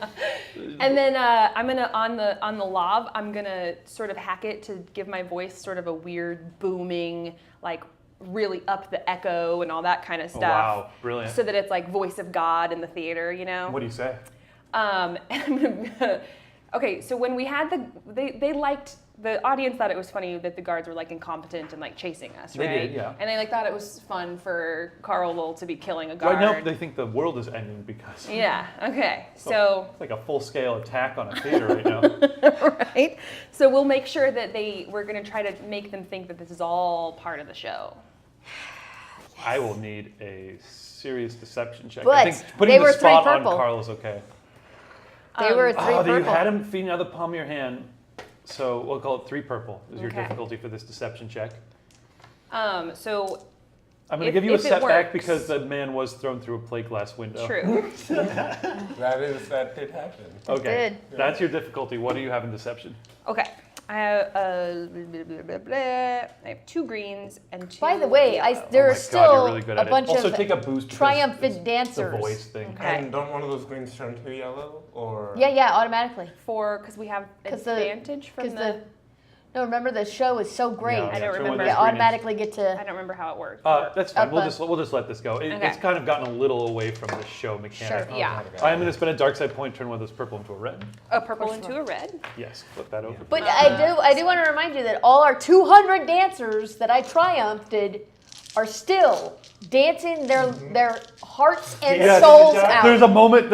And then I'm gonna on the lav, I'm gonna sort of hack it to give my voice sort of a weird booming, like really up the echo and all that kind of Oh, stuff. wow, brilliant. So that it's like voice of God in the theater, you know. What do you say? And I'm gonna, okay, so when we had they liked, the audience thought it was funny that the guards were like incompetent and like chasing us, They right? did, yeah. And they like thought it was fun for Carl to be killing a guard. Right now, they think the world is ending because Yeah. Okay. So. it's like a full-scale attack on a theater right now. Right. So we'll make sure that we're going to try to make them think that this is all part of the show. I will need a serious deception check. But I think putting they the were 3 spot on purple. Carl is okay. They were 3 Oh, purple. you had him feeding out of the palm of your hand. So we'll call it 3 purple is your Okay. difficulty for this deception check. So I'm going to If- give you a if it setback works. because the man was thrown through a plate glass window. true. That did happen. Okay. did. That's your difficulty. What do you have in deception? Okay. I have I have 2 greens and 2. By the way, yellow. there Oh are my still God, you're really good a at it. bunch Also, of take a boost because triumphant it's dancers. the voice thing. Okay. And don't one of those greens turn to yellow? Or Yeah, automatically. because we have 'Cause the- advantage from the. No, remember the show is so great. Yeah, I don't turn one of remember. those You green automatically get I to. don't remember how it worked. That's fine. Up We'll a- just let this go. Okay. It's kind of gotten a little away from the show mechanic. Sure. Yeah. I'm going to spend a dark side point, turn one of those purple into a red. A purple into a red. Yes, flip that over. But I do want to remind you that all our 200 dancers that I triumphed are still dancing their hearts and Yes, souls out. There's a moment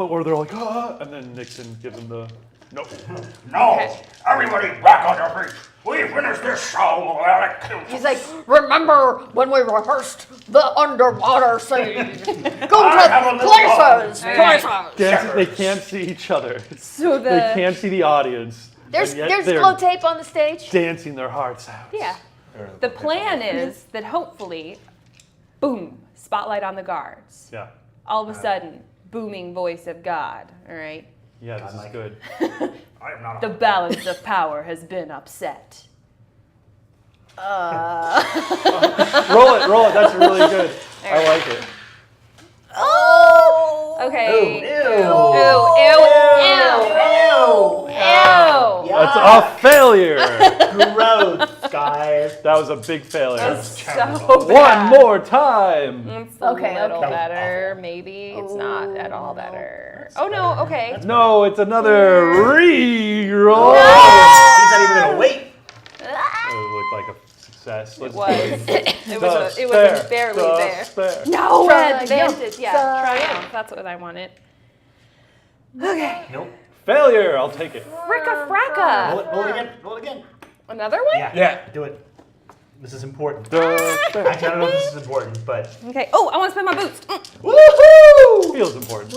where they're like, ah, and then Nixon gives them the nope. No! Okay. Everybody back on your feet! We finished this show! He's like, remember when we rehearsed the underwater scene? Go I have a to little places, Alright. places. They can't see each other. So They can't see the audience. There's and yet they're glow tape on the stage. dancing their hearts out. Yeah. The plan is that hopefully, boom, spotlight on the guards. Yeah. All of a sudden, booming voice of God. All right. Yeah, this is Godlike. good. I am not The balance of power has been upset. Roll it. That's really good. I like it. Oh. Okay. Ew. Ew. That's a failure. Gross, guys. That was a big failure. So One bad. more time. It's a Okay, little okay. better. Maybe it's not at all better. Oh no, okay. No, it's another re-roll. He's not even gonna wait. It looked like a success. It Let's was. go. It was barely there. Spare. No Triumph. advantage. Yeah, Triumph. triumph. That's what I wanted. Okay. Nope. Failure. I'll take it. Fricka fracka. Roll it again. Roll it again. Another one? Yeah. Do it. This is important. Spare. Actually, I don't know if this is important, but. Okay. Oh, I want to spend my boost. Woohoo! Feels important.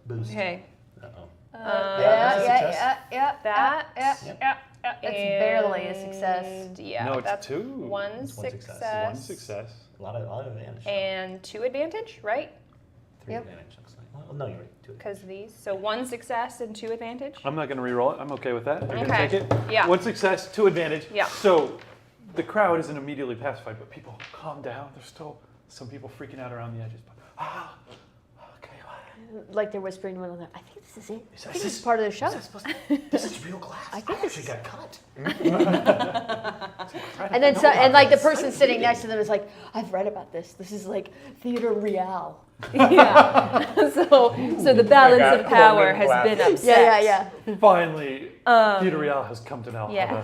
Boost. Okay. Uh-oh. Yeah. That. That's barely a success. And yeah, No, it's that's two. one It's one success. success. One success. A lot of advantage. And 2 advantage, right? 3 Yep. advantage, looks like. Well, no, you're right. 2 Because these. So 1 success and 2 advantage. I'm not going to re-roll it. I'm okay with that. You're going to Okay. take it? Yeah. 1 success, 2 advantage. Yeah. So the crowd isn't immediately pacified, but people calm down. There's still some people freaking out around the edges. But, okay. Like they're whispering to one another. I think this is it. Is I think this- this is part of the show. This is real glass. I think actually this got cut. And then like the person sitting next to them is like, I've read about this. This is like theater real. Yeah. so the balance of power has been upset. Yeah. Finally, Theater Real has come to Valhalla. Yeah.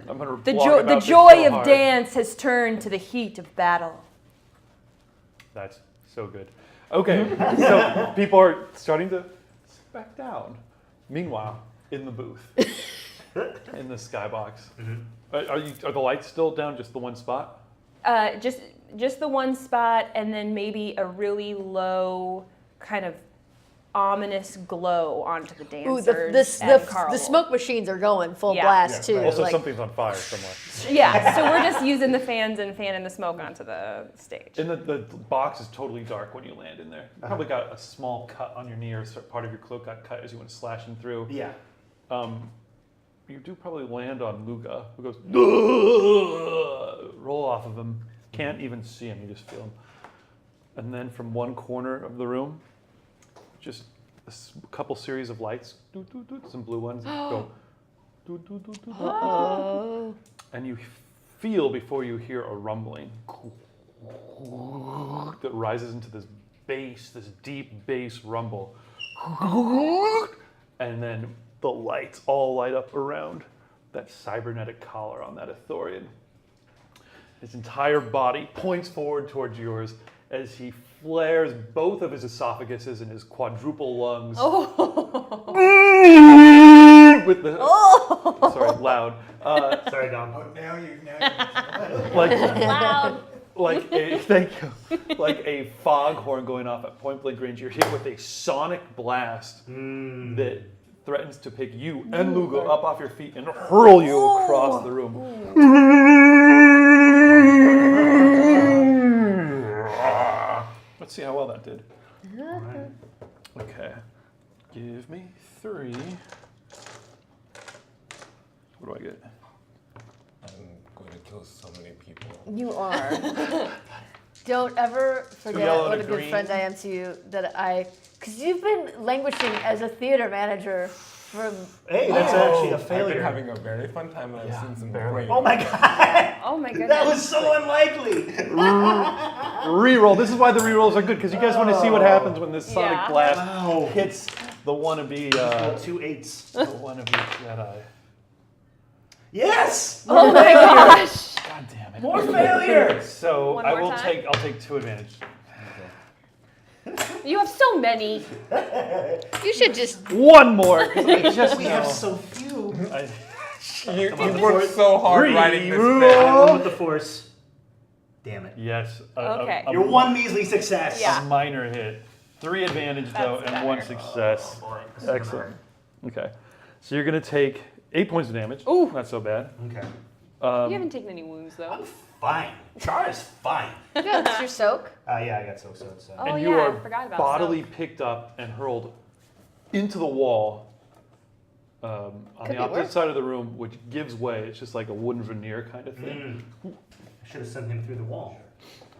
I'm going to The joy of dance has turned to the heat of battle. That's so good. Okay, so people are starting to back down. Meanwhile, in the booth, in the skybox, are the lights still down? Just the one spot? Just the one spot, and then maybe a really low, kind of ominous glow onto the Ooh, dancers. the smoke machines are going full Yeah. blast too. Also, like, something's on fire somewhere. Yeah, so we're just using the fans and fanning the smoke onto the stage. And the box is totally dark when you land in there. You probably got a small cut on your knee, or part of your cloak got cut as you went slashing through. Yeah. You do probably land on Luga, who goes, "Duh!" Roll off of him. Can't even see him, you just feel him. And then from one corner of the room, just a couple series of lights, some blue ones, go, and you feel before you hear a rumbling that rises into this deep bass rumble. And then the lights all light up around that cybernetic collar on that Ithorian. His entire body points forward towards yours as he flares both of his esophaguses and his quadruple lungs. With the sorry, loud. Sorry, Dom. Now you Like a foghorn going off at point blank range. You're hit with a sonic blast that threatens to pick you and Lugo up off your feet and hurl you across the room. Let's see how well that did. Okay. Give me 3. What do I get? I'm going to kill so many people. you are. Don't ever forget yellow what and a a good green. friend I am to you. Because you've been languishing as a theater manager from. Hey, that's actually a I've been failure. having a very fun time, and I've seen some great. Oh my god! Oh my goodness. That was so unlikely. Reroll. This is why the rerolls are good, because you guys want to see what happens when this sonic Yeah. blast Wow. hits the wannabe, Roll 2 8s. the wannabe Jedi. Yes! Oh my gosh. God damn it. More failure! So One I more will time? I'll take 2 advantage. You have so many. You should just. One more. 'Cause I just We have know. so few. You worked so hard writing this Reroll. bit. One with the force. Damn it. Yes. Okay. You're one measly success. Yeah. A minor hit. 3 advantage though, That's and 1 better. success. Excellent. Okay. So you're gonna take 8 points of damage. Ooh. Not so bad. Okay. You haven't taken any wounds though. I'm fine. Char is fine. Yeah, it's your soak. Yeah, I got so it's. Oh And yeah, you I are forgot about bodily soak. picked up and hurled into the wall on Could the be opposite worse. side of the room, which gives way. It's just like a wooden veneer kind of thing. I should have sent him through the wall.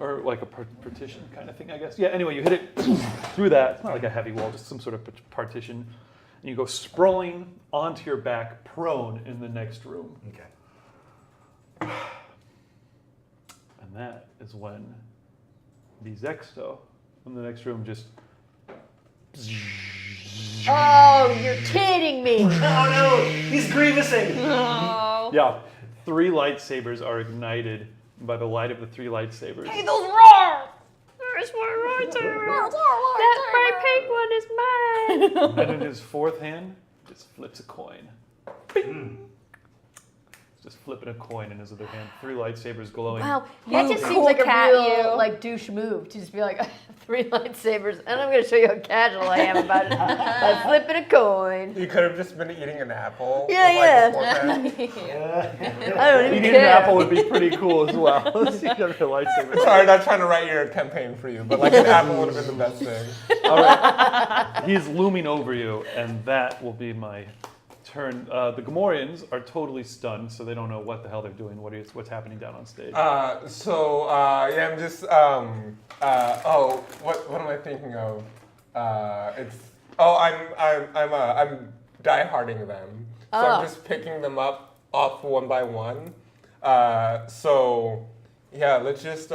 Or like a partition kind of thing, I guess. Yeah, anyway, you hit it through that. It's not like a heavy wall, just some sort of partition. And you go sprawling onto your back, prone in the next room. Okay. And that is when the Zexto in the next room just. Oh, you're kidding me. Oh no, he's grievous-ing. Oh. Yeah, 3 lightsabers are ignited by the light of the 3 lightsabers. Hey, those roar! Where's my lightsaber? That bright pink one is mine. And in his 4th hand, just flips a coin. Bing. Just flipping a coin in his other hand. 3 lightsabers glowing. Wow, that just seems Cool like a cat, real you. like douche move to just be like 3 lightsabers, and I'm gonna show you how casual I am about it by flipping a coin. You could have just been eating an apple. Yeah, with, like, yeah. beforehand. I don't even Eating care. an apple would be pretty cool as well. Let's see if you have your lightsabers. Sorry, not trying to write your campaign for you, but like an apple would have been the best thing. All right. He's looming over you, and that will be my turn. The Gamorreans are totally stunned, so they don't know what the hell they're doing. What's happening down on stage? Yeah, I'm just what am I thinking of? I'm die-harding them. So Oh. I'm just picking them up off one by one. Yeah, let's just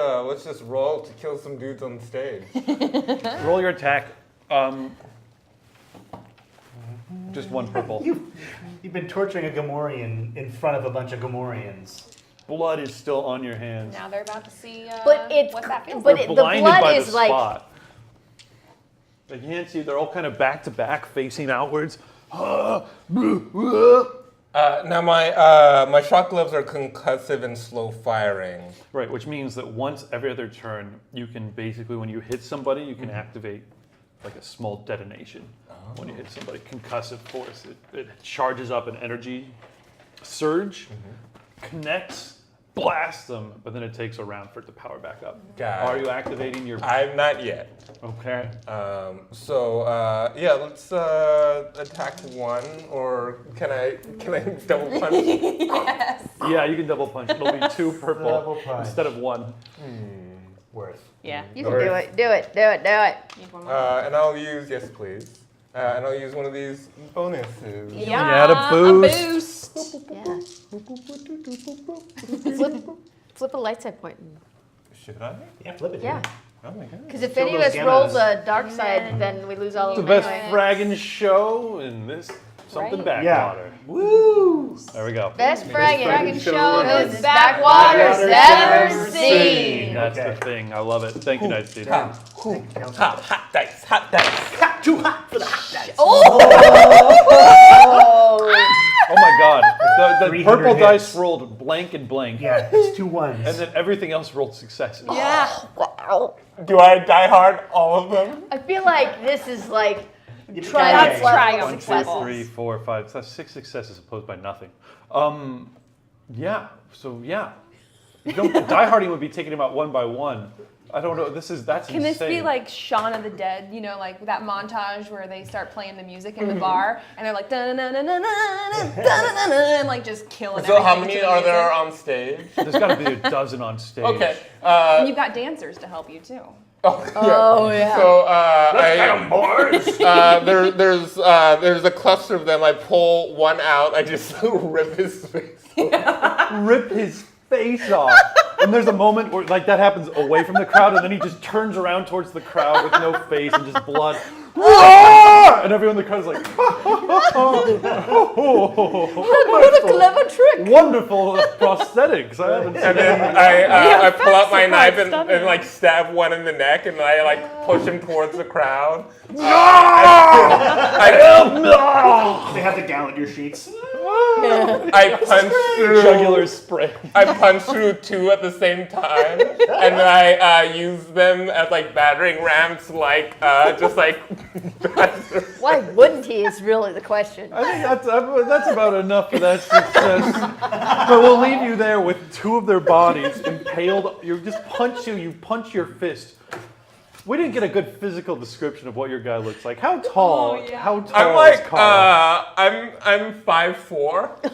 roll to kill some dudes on stage. Roll your attack. Just 1 purple. You've been torturing a Gamorrean in front of a bunch of Gamorreans. Blood is still on your hands. Now they're about to see But it's what that feels but like. They're the blinded blood by is the like spot. Like you can't see. They're all kind of back to back, facing outwards. Now my shock gloves are concussive and slow firing. Right, which means that once every other turn, you can basically, when you hit somebody, you can activate like a small detonation. When you hit somebody, concussive force, it charges up an energy surge, connects, blasts them, but then it takes a round for it to power back up. Got it. Are you activating your? I'm not yet. Okay. Yeah, let's attack 1, or can I double punch? Yes. Yeah, you can double punch. It'll be 2 purple Double punch. instead of 1. Worth. Yeah. you can do it. Do it. Do it. Do it. Need one more. And I'll use yes, please. And I'll use one of these bonuses. Yeah, a boost. Yeah. Flip a light side point. Should I? Yeah, flip it. Yeah. Oh my god. Because if Show any of those us gammas. rolls a dark side, then we lose all The of best them. fragging show in this something Right. backwater. Woo! There we go. Best fragging fragging show show those those backwaters backwaters ever ever seen. That's Okay. the thing. I love it. Thank you, Night Steve. Hot dice, hot dice. Too hot for the hot dice. Oh my god. The 300 purple hits. dice rolled blank and blank. Yeah, it's 2 1s. And then everything else rolled successes. Yeah. Do I die hard all of them? I feel like this is like You triumph That's level triumph One, two, level. three, 4, 5. That's 6 successes opposed by nothing. Yeah. So yeah. You don't, die harding would be taking them out 1 by 1. I don't know. That's Can this insane. be like Shaun of the Dead? You know, like that montage where they start playing the music in the bar and they're like da na na na na na and like just killing. So how everything many to the are there music. on stage? There's got to be a dozen on stage. Okay. And you've got dancers to help you too. Oh, yeah. So there's a cluster of them. I pull one out. I just rip his face off. Rip his face off. And there's a moment where like that happens away from the crowd, and then he just turns around towards the crowd with no face and just blood. And everyone in the crowd is like, What a clever trick! wonderful prosthetics. I haven't seen And then I pull out my knife and like stab one in the neck, and I like push him towards the crowd. They have to gallon your sheets. I punch through. jugular spray. I punch through 2 at the same time, and then I use them as like battering rams, like just like. Why wouldn't he? Is really the question. I think that's about enough for that success. But we'll leave you there with 2 of their bodies impaled. You punch your fist. We didn't get a good physical description of what your guy looks like. How tall? Oh, yeah. How tall I'm is like Carl? I'm 5'4".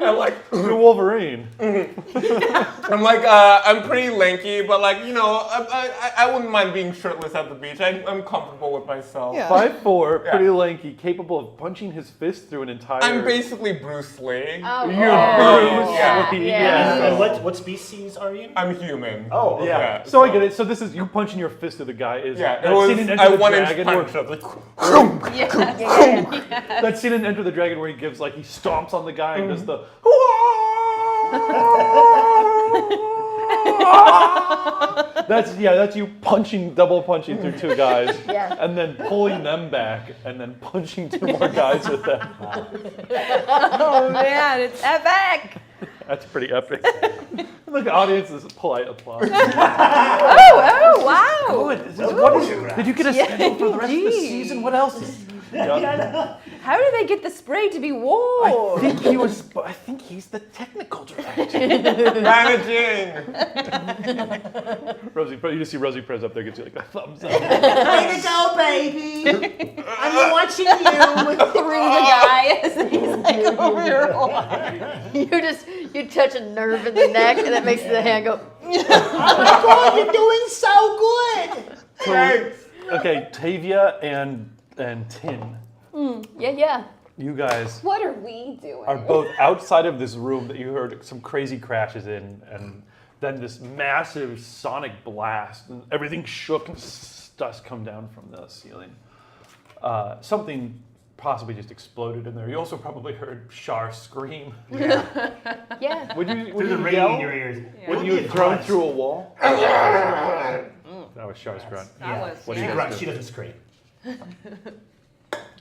I'm like You're Wolverine. I'm like I'm pretty lanky, but like you know I wouldn't mind being shirtless at the beach. I'm comfortable with myself. 5'4", Yeah. pretty lanky, capable of punching his fist through an entire. I'm basically Bruce Lee. Oh, You're yeah. Bruce Lee. Yeah. And what species are you? I'm human. Oh, okay. Yeah. Yeah, So I so- get it. So this is you punching your fist to the guy is Yeah, it that was scene in a Enter the 1 inch Dragon punch. where, I was like, Yeah. that scene in Enter the Dragon where he gives like he stomps on the guy and does the that's you double punching through two guys, Yeah. and then pulling them back, and then punching two more guys with them. Oh man, it's epic! That's pretty epic. Look, the audience is polite applause. Oh wow! Good. Did you get a schedule for the rest of the Gee. season? What else? How did they get the spray to be warm? I think he's the technical director. managing. Rosie, you just see Rosie Perez up there, gives you like a thumbs up. Way to go, baby! I'm watching you. Through the guy as he's like over your arm. You touch a nerve in the neck, and that makes the hand go. Oh my God, you're doing so good. Thanks. Okay, Tavia and Tin, Yeah. you guys What are we doing? are both outside of this room that you heard some crazy crashes in, and then this massive sonic blast, and everything shook and dust come down from the ceiling. Something possibly just exploded in there. You also probably heard Shar scream. Yeah. Would you Through the ring yell in your ears. when you had thrown through a wall? That was Shar's grunt. That was. What do She you guys grunts, do? she doesn't scream.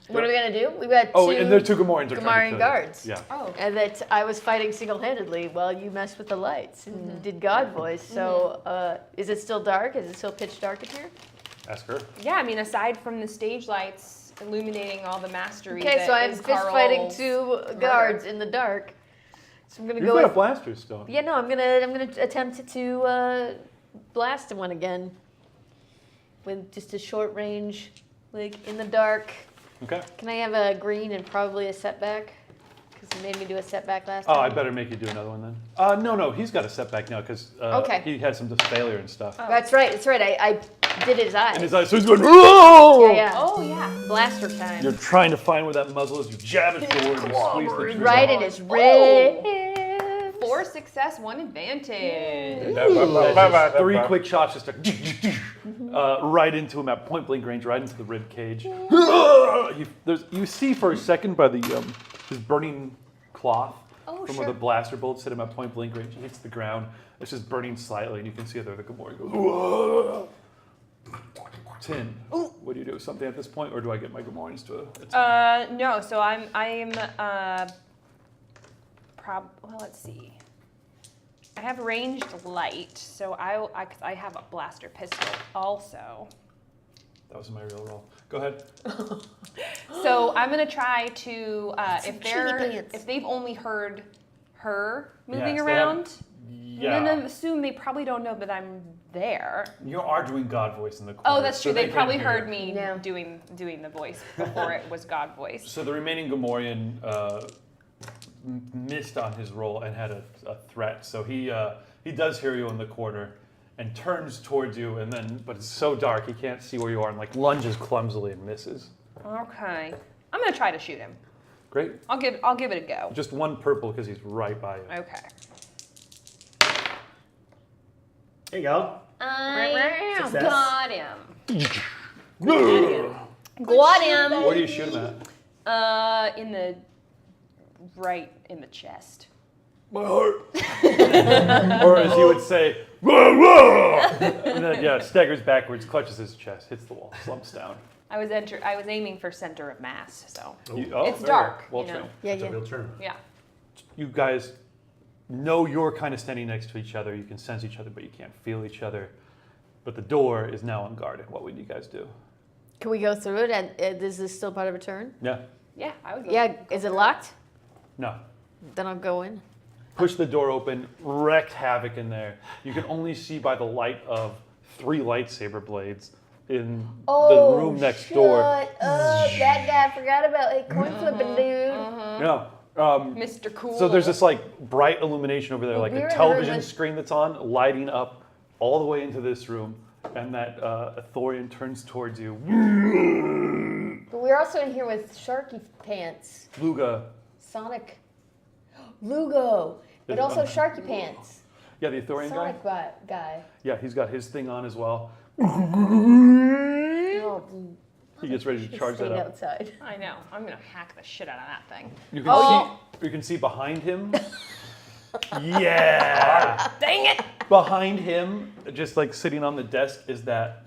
What are we gonna do? We've got Oh, two and there are two Gamorreans are trying to Gamorrean kill you. guards. Yeah. Oh. And that I was fighting single-handedly while you messed with the lights and did God voice. So, is it still dark? Is it still pitch dark in here? Ask her. Yeah, I mean, aside from the stage lights illuminating all the mastery. Okay, that so I'm is fist fighting Carl's two guards in the dark. So I'm gonna You've go got a with. blaster still. Yeah, no, I'm gonna attempt to blast one again with just a short range, like in the dark. Okay. Can I have a green and probably a setback? Because you made me do a setback last Oh, time. I better make you do another one then. No, he's got a setback now because Okay. he had some failure and stuff. That's right. That's right. I did his eyes. And his eyes, so he's going, "Whoa!" Yeah. Oh yeah. Blaster time. You're trying to find where that muzzle is. You jab it forward and squeeze the trigger. Right in his ribs. 4 success, 1 advantage. Three quick shots just right into him at point blank range, right into the rib cage. You see for a second by the his burning cloth from where the blaster bolts hit him at point blank range. He hits the ground. It's just burning slightly, and you can see there the Gamorrean goes. Whoa! Tin, what do you do? Something at this point, or do I get my Gamorreans to? No, so I'm well, let's see. I have ranged light, so I have a blaster pistol also. That was my real roll. Go ahead. So I'm gonna try to Some chili pants. if they've only heard her moving Yes, they have- around, Yeah. I'm gonna assume they probably don't know that I'm there. You are doing God voice in the corner. Oh, that's true. so They can probably hear heard you. me Yeah. doing the voice before it was God voice. So the remaining Gamorrean missed on his roll and had a threat. So he does hear you in the corner and turns towards you, and then but it's so dark he can't see where you are, and like lunges clumsily and misses. Okay, I'm gonna try to shoot him. Great. I'll give it a go. Just one purple because he's right by you. Okay. There you go. I Success. got him. Got him. Where do you shoot him at? Right in the chest. My heart. Or as he would say, "Wah, wah!" And then staggers backwards, clutches his chest, hits the wall, slumps down. I was aiming for center of mass, so It's It's dark, Well you know. trained. Yeah, It's a yeah. real turn. yeah. You guys know you're kind of standing next to each other. You can sense each other, but you can't feel each other. But the door is now unguarded. What would you guys do? Can we go through it? And is this still part of a turn? Yeah. Yeah, I would go. Yeah. Is it locked? No. Then I'll go in. Push the door open, wrecked havoc in there. You can only see by the light of 3 lightsaber blades in the room next door. Shut up. That guy forgot about a coin flipping dude. No. Mr. Cool. So there's this like bright illumination over there, Well, like we're a in the television room with- screen that's on, lighting up all the way into this room. And that Thorian turns towards you. But we're also in here with Sharky Pants. Luga. Sonic. Lugo. But Is it also on? Sharky Pants. Yeah, the Thorian guy. Sonic guy. Yeah, he's got his thing on as well. Oh, He gets ready to charge that staying up. outside. I know. I'm gonna hack the shit out of that thing. You can see behind him. Yeah. Dang it! Behind him, just like sitting on the desk, is that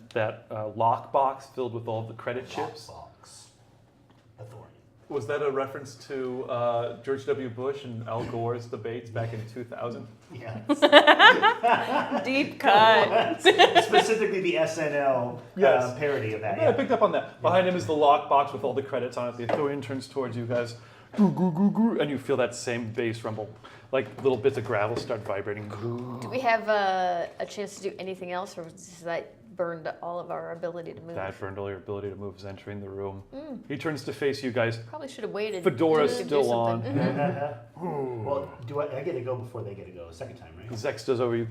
lock box filled with all of the credit chips. Box. Authority. Was that a reference to George W. Bush and Al Gore's debates back in 2000? Yeah. Deep cut. Specifically the SNL Yes. parody of that. Yeah, I picked up on that. Behind him is the lock box with all the credits on it. The Arthurian turns towards you guys, and you feel that same bass rumble. Like little bits of gravel start vibrating. Do we have a chance to do anything else, or has that burned all of our ability to move? That burned all your ability to move as entering the room. He turns to face you guys. Probably should have waited. Fedora's to do still something. on. Well, I get to go before they get to go a second time, right? Zex does over you.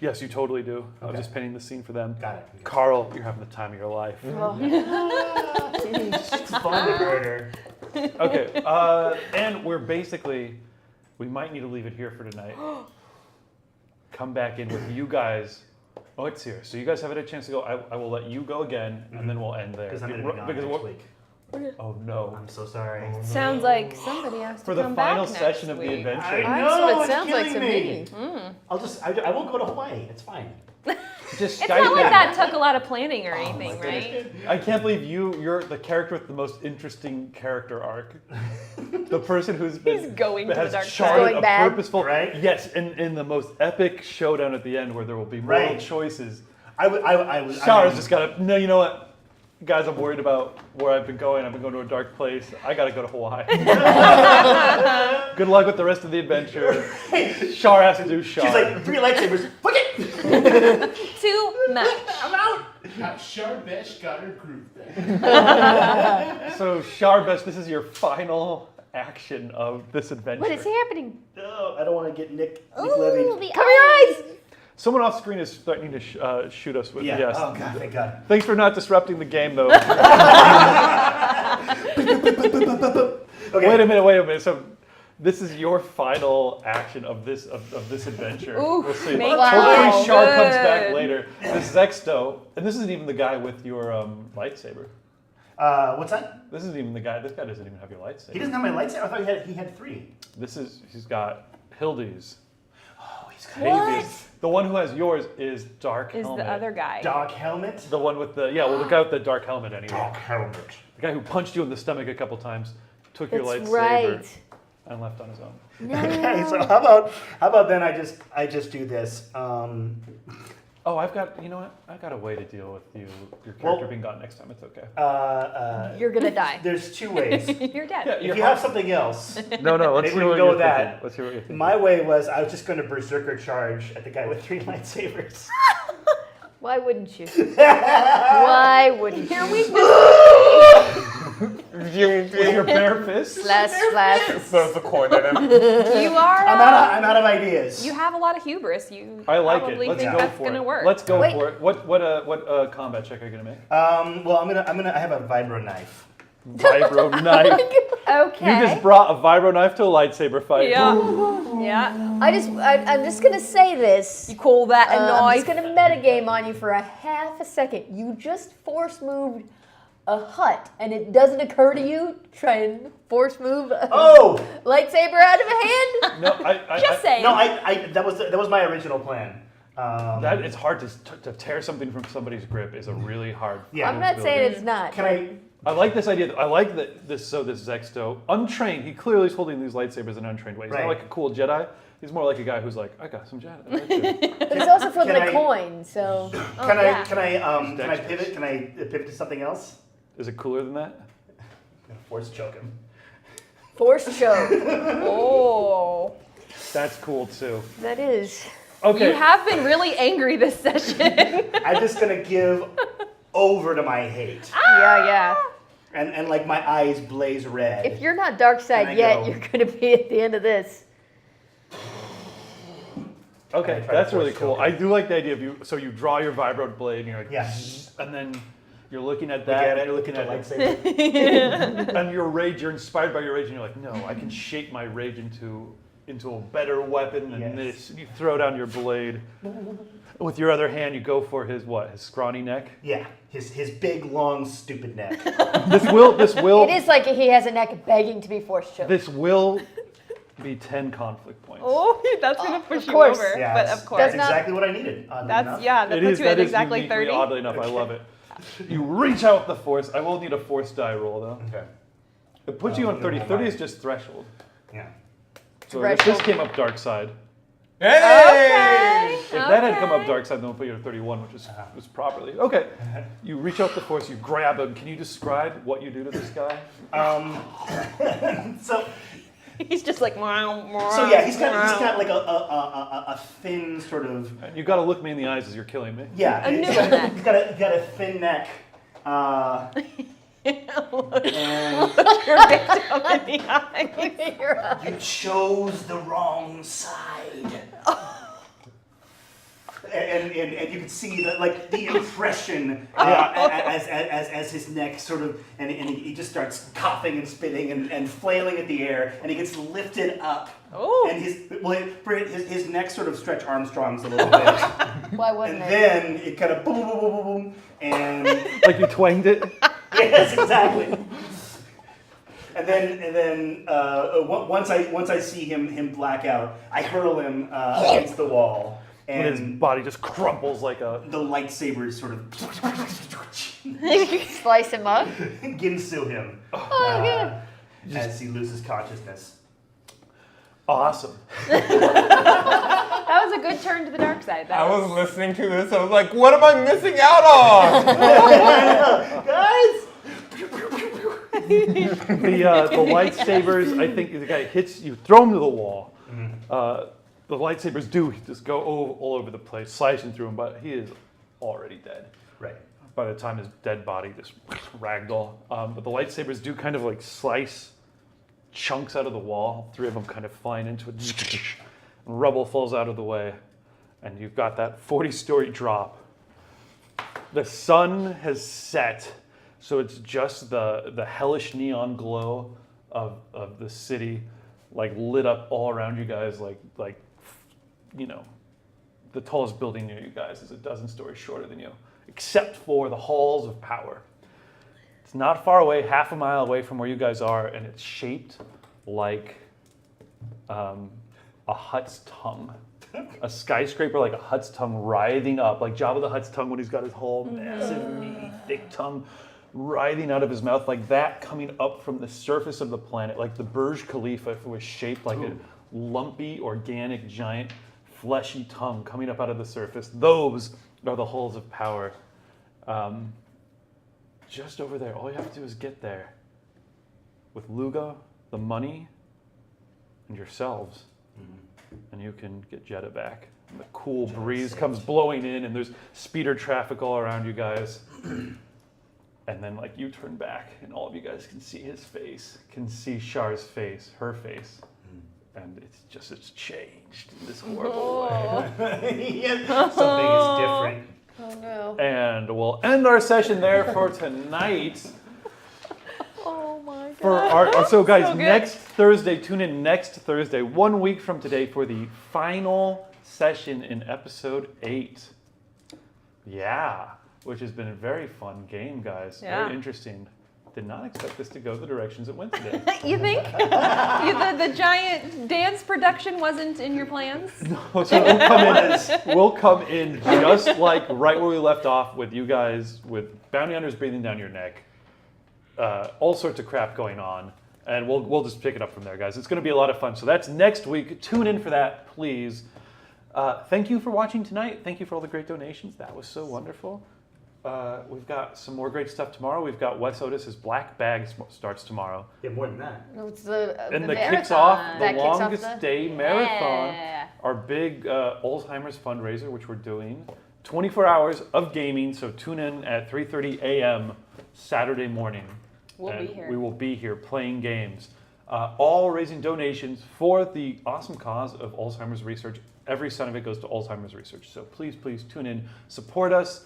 Yes, you totally do. I was Okay. just painting the scene for them. Got it. Carl, you're having the time of your life. It's fun to murder. Okay, and we're basically, we might need to leave it here for tonight. Come back in with you guys. Oh, it's here. So you guys have had a chance to go. I will let you go again, and then we'll end there. Because I'm going to be gone Because next what- week. Oh no. I'm so sorry. Sounds like somebody has to For the come final back session next of the week. adventure. I That's what know, it sounds like to killing me. I won't go to Hawaii. It's fine. Just It's Skype not like in. that took a lot of planning or anything, my right? I can't believe you're the character with the most interesting character arc. The person who's been He's going to the has dark side. charted Going a bad. purposeful Right? Yes, in the most epic showdown at the end where there will be moral Right. choices. I was. Shara's just gotta no, you know what? Guys, I'm worried about where I've been going. I've been going to a dark place. I gotta go to Hawaii. Good luck with the rest of the adventure. Shar has to do Shar. She's like, 3 lightsabers. Fuck it! Too much. I'm out! Sharbesh got her groove back. So Sharbesh, this is your final action of this adventure. What is happening? No, I don't want to get Nick levied. Cover your eyes! Someone off screen is threatening to shoot us with Yeah. yes. Oh, God, thank God. Thanks for not disrupting the game, though. Okay. Wait a minute. So, this is your final action of this adventure. Ooh, we'll see. make Hopefully, it Shar comes back good. later. This Zexto, and this isn't even the guy with your lightsaber. What's that? This isn't even the guy. This guy doesn't even have your lightsaber. He doesn't have my lightsaber? I thought he had 3. He's got Hildy's. Oh, he's got Davies. The one who has yours is Dark Is Helmet. the other guy. Dark helmet? The one with the the guy with the dark helmet anyway. Dark helmet. The guy who punched you in the stomach a couple times, took your That's lightsaber, right. and left on his own. Okay, so how about then I just do this. Oh, I've got a way to deal with your character Well- being gone next time. It's okay. You're gonna die. There's 2 ways. You're dead. Yeah, If you have something else, no, let's maybe see we can what go you're with that. thinking. Let's hear what you're thinking. my way was I was just going to berserker charge at the guy with 3 lightsabers. Why wouldn't you? Why wouldn't you? Here we go. With your bare fist? Slash, slash. Throws the coin at him. You are. I'm out of ideas. You have a lot of hubris. You I like probably it. Let's think go that's for gonna it. work. Let's go Wait. for it. What combat check are you gonna make? Well, I have a vibro knife. Vibro knife. Okay. You just brought a vibro knife to a lightsaber fight. Yeah. Yeah. I'm just gonna say this. You call that a I'm just knife? gonna metagame on you for a half a second. You just force moved a hut, and it doesn't occur to you to try and force move a Oh lightsaber out of a hand? No, I Just saying. no, that was my original plan. That it's hard to tear something from somebody's grip is a really hard. Yeah. I'm not saying it's not. Can I? I like this idea. I like that this Zexto, untrained. He clearly is holding these lightsabers in an untrained way. He's Right. not like a cool Jedi. He's more like a guy who's like, I got some Jedi. lightsabers." But he's also flipping Can a I- coin, so Can I? yeah. Can I Dexterous. pivot? Can I pivot to something else? Is it cooler than that? I'm gonna force choke him. force choke. Oh. That's cool too. That is. Okay. You have been really angry this session. I'm just gonna give over to my hate, Yeah. and like my eyes blaze red. If you're not dark Can I side yet, go? you're gonna be at the end of this. Okay, I try to that's really force cool. choke I him. do like the idea of you. So you draw your vibro blade, and you're like, Yeah. and then you're looking at Look that. at it, You're looking the at lightsaber. and your rage. You're inspired by your rage, and you're like, no, I can shape my rage into into a better weapon than Yes. this. And you throw down your blade. With your other hand, you go for his what? His scrawny neck. Yeah, his big, long, stupid neck. This will It is like he has a neck begging to be force choked. This will be 10 conflict points. Oh, that's gonna push you course. over. Yeah, but that's, of course, that's That's not- exactly what I needed. oddly that's enough. yeah. That It puts is you at that is exactly uniquely 30. Oddly enough, I love it. You reach out the force. I will need a force die roll though. Okay. It puts you on 30. 30 is just threshold. Yeah. So if this came up dark side, Hey! if that had come up dark side, then we'll put you at 31, which was properly. Okay. You reach out the force, you grab him. Can you describe what you do to this guy? So He's just like yeah, he's got like a thin sort of And you got to look me in the eyes as you're killing me. yeah. A He's nibble neck. got a thin neck. And your victim in the eye. you chose the wrong side. And you can see the impression as his neck sort of and he just starts coughing and spitting and flailing at the air and he gets lifted up. Oh. And his neck sort of Stretch Armstrongs a little bit. Why wouldn't And it? then it kind of boom, boom, boom, boom, boom, and Like you twanged it. yes, exactly. And then once I see him black out, I hurl him against the wall, And his and body just crumples like a. the lightsabers sort of Slice him up. ginsu him Oh, as he loses consciousness. Awesome. That was a good turn to the dark side. I was listening to this. I was like, what am I missing out on? Guys. The lightsabers, I think the guy hits you, throw him to the wall. The lightsabers do just go all over the place, slicing through him, but he is already dead. Right. By the time his dead body just ragdoll. But the lightsabers do kind of like slice chunks out of the wall. 3 of them kind of flying into it. Rubble falls out of the way. And you've got that 40-story drop. The sun has set, so it's just the hellish neon glow of the city, like lit up all around you guys, like you know, the tallest building near you guys is a dozen stories shorter than you, except for the halls of power. It's not far away, half a mile away from where you guys are, and it's shaped like a Hutt's tongue. A skyscraper like a Hutt's tongue writhing up, like Jabba the Hutt's tongue when he's got his whole massive, meaty, thick tongue writhing out of his mouth, like that coming up from the surface of the planet, like the Burj Khalifa if it was shaped like a lumpy, organic, giant, fleshy tongue coming up out of the surface. Those are the halls of power. Just over there, all you have to do is get there with Luga, the money, and yourselves. And you can get Jeddah back. And the cool breeze comes blowing in, and there's speeder traffic all around you guys. And then, like, you turn back, and all of you guys can see his face, can see Shar's face, her face. And it's changed in this horrible way. Something is different. Oh no. And we'll end our session there for tonight. Oh my For so guys, So good. next Thursday, tune in next Thursday, 1 week from today, for the final session in episode 8. Yeah, which has been a very fun game, guys. Yeah. Very interesting. Did not expect this to go the directions it went today. You think? The giant dance production wasn't in your plans? So we'll come in just like right where we left off with you guys, with bounty hunters breathing down your neck, all sorts of crap going on, and we'll just pick it up from there, guys. It's going to be a lot of fun. So that's next week. Tune in for that, please. Thank you for watching tonight. Thank you for all the great donations. That was so wonderful. We've got some more great stuff tomorrow. We've got Wes Otis's Black Bag starts tomorrow. Yeah, more than that. No, it's the And the that kicks off marathon. the That kicks off longest the- day marathon, Yeah. our big Alzheimer's fundraiser, which we're doing. 24 hours of gaming, so tune in at 3:30 a.m. Saturday morning. We'll and be here. We will be here playing games, all raising donations for the awesome cause of Alzheimer's research. Every cent of it goes to Alzheimer's research. So please tune in, support us.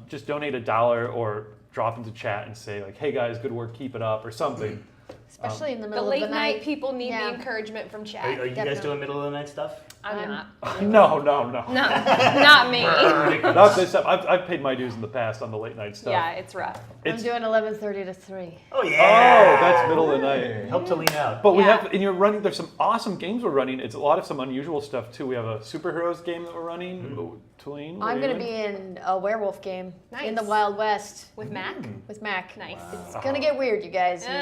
Just donate $1 or drop into chat and say like, "Hey guys, good work, keep it up," or something. Especially in the The middle late of the night people need Yeah. the encouragement from chat. Are you guys Definitely. doing middle of the night stuff? I'm not. No. No, not me. Not this time. I've paid my dues in the past on the late night stuff. Yeah, it's rough. I'm It's, doing 11:30 to 3. Oh oh, yeah. that's middle of the night. Help to lean out. But we Yeah. have, and you're running, there's some awesome games we're running. It's a lot of some unusual stuff too. We have a superheroes game that we're running. Tulane, what I'm are going you to in? be in a werewolf game in the Nice. Wild West With Mac? with Mac. Nice. It's going to get weird, you guys. You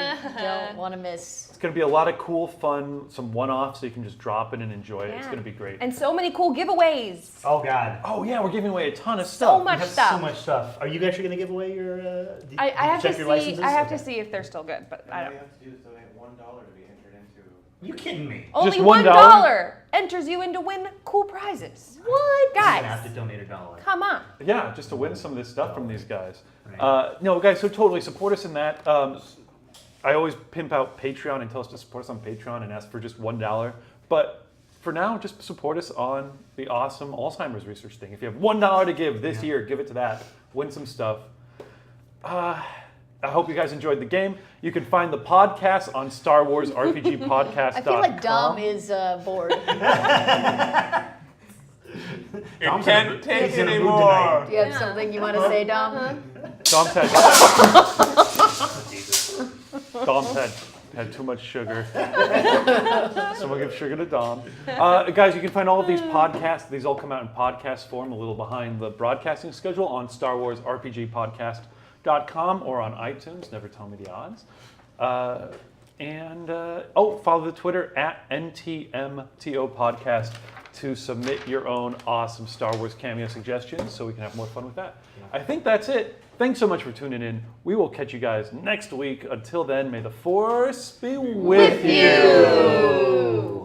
don't want to miss. It's going to be a lot of cool fun, some one-offs so you can just drop in and enjoy it. It's Yeah. going to be great. And so many cool giveaways. Oh God. Oh yeah, we're giving away a ton of So stuff. much We have stuff. so much stuff. Are you actually going to give away your? Did I you have check to your see. licenses? I have Okay. to see if they're still good, but I All don't. you have to do is donate $1 to be entered into. You kidding me? Only Just $1 $1 enters you in to win cool prizes. What? You're gonna Guys, have to donate $1. come on. Yeah, just to win some of this stuff from these guys. Right. No, guys, so totally support us in that. I always pimp out Patreon and tell us to support us on Patreon and ask for just $1. But for now, just support us on the awesome Alzheimer's research thing. If you have $1 to give this year, give it to that. Win some stuff. I hope you guys enjoyed the game. You can find the podcast on Star Wars RPG Podcast. I feel like Dom is bored. You Tom's can't in a- take he's in a mood anymore. tonight. Do you have something you want to say, Dom? Dom's had, Dom's had too much sugar. Someone give sugar to Dom. Guys, you can find all of these podcasts. These all come out in podcast form, a little behind the broadcasting schedule on StarWarsRPGpodcast.com or on iTunes. Never tell me the odds. Follow the Twitter at NTMTO Podcast to submit your own awesome Star Wars cameo suggestions so we can have more fun with that. I think that's it. Thanks so much for tuning in. We will catch you guys next week. Until then, may the Force be with you.